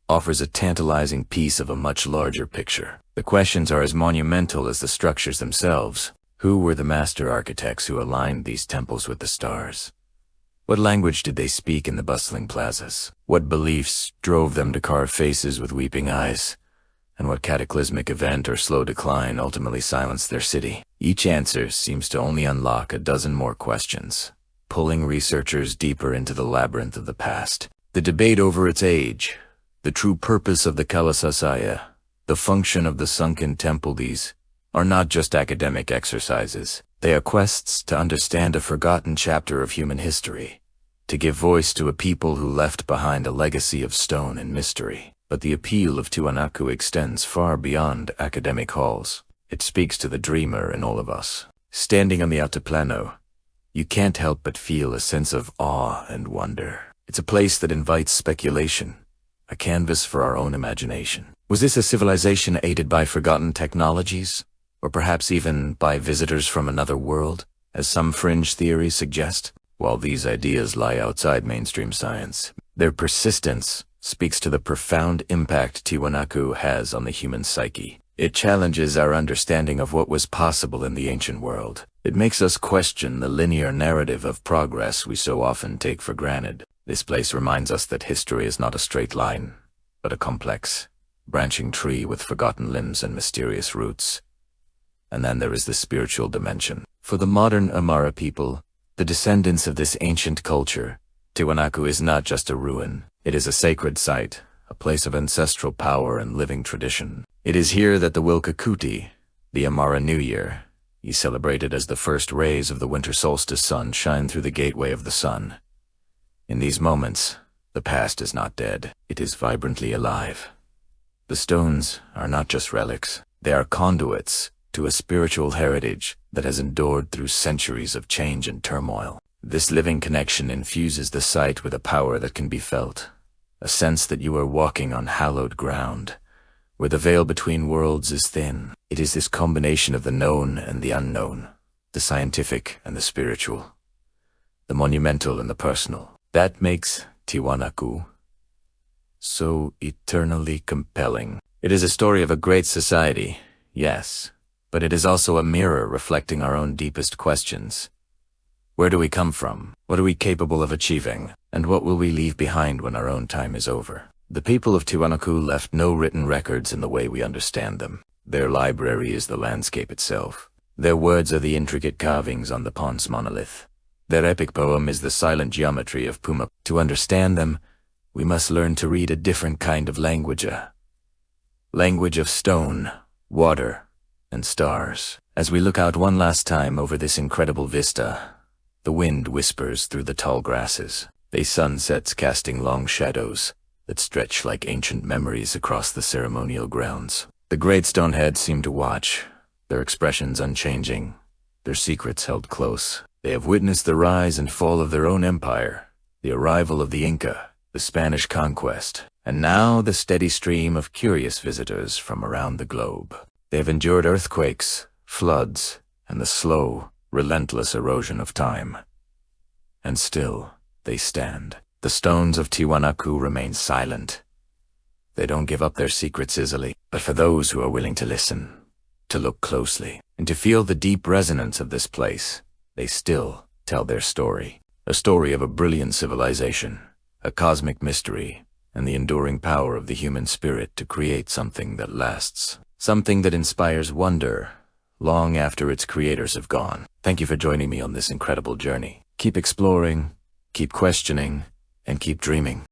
offers a tantalizing piece of a much larger picture. The questions are as monumental as the structures themselves. Who were the master architects who aligned these temples with the stars? What language did they speak in the bustling plazas? What beliefs drove them to carve faces with weeping eyes? And what cataclysmic event or slow decline ultimately silenced their city? Each answer seems to only unlock a dozen more questions, pulling researchers deeper into the labyrinth of the past. The debate over its age, the true purpose of the Kalasasaya, the function of the sunken temple, these are not just academic exercises. They are quests to understand a forgotten chapter of human history, to give voice to a people who left behind a legacy of stone and mystery. But the appeal of Tiwanaku extends far beyond academic halls. It speaks to the dreamer in all of us. Standing on the Altiplano, you can't help but feel a sense of awe and wonder. It's a place that invites speculation, a canvas for our own imagination. Was this a civilization aided by forgotten technologies? Or perhaps even by visitors from another world, as some fringe theories suggest? While these ideas lie outside mainstream science, their persistence speaks to the profound impact Tiwanaku has on the human psyche. It challenges our understanding of what was possible in the ancient world. It makes us question the linear narrative of progress we so often take for granted. This place reminds us that history is not a straight line, but a complex, branching tree with forgotten limbs and mysterious roots. And then there is the spiritual dimension. For the modern Amara people, the descendants of this ancient culture, Tiwanaku is not just a ruin. It is a sacred site, a place of ancestral power and living tradition. It is here that the Wilkakuti, the Amara New Year, is celebrated as the first rays of the winter solstice sun shine through the gateway of the sun. In these moments, the past is not dead. It is vibrantly alive. The stones are not just relics. They are conduits to a spiritual heritage that has endured through centuries of change and turmoil. This living connection infuses the site with a power that can be felt, a sense that you are walking on hallowed ground, where the veil between worlds is thin. It is this combination of the known and the unknown, the scientific and the spiritual, the monumental and the personal, That makes Tiwanaku so eternally compelling. It is a story of a great society, yes, but it is also a mirror reflecting our own deepest questions. Where do we come from? What are we capable of achieving? And what will we leave behind when our own time is over? The people of Tiwanaku left no written records in the way we understand them. Their library is the landscape itself. Their words are the intricate carvings on the Ponce monolith. Their epic poem is the silent geometry of Puma. To understand them, we must learn to read a different kind of language, a language of stone, water, and stars. As we look out one last time over this incredible vista, the wind whispers through the tall grasses, the sunsets casting long shadows that stretch like ancient memories across the ceremonial grounds. The great stone heads seem to watch, their expressions unchanging, their secrets held close. They have witnessed the rise and fall of their own empire, the arrival of the Inca, the Spanish conquest, and now the steady stream of curious visitors from around the globe. They have endured earthquakes, floods, and the slow, relentless erosion of time. And still, they stand. The stones of Tiwanaku remain silent. They don't give up their secrets easily, but for those who are willing to listen, to look closely, and to feel the deep resonance of this place, they still tell their story. A story of a brilliant civilization, a cosmic mystery, and the enduring power of the human spirit to create something that lasts. Something that inspires wonder long after its creators have gone. Thank you for joining me on this incredible journey. Keep exploring, keep questioning, and keep dreaming.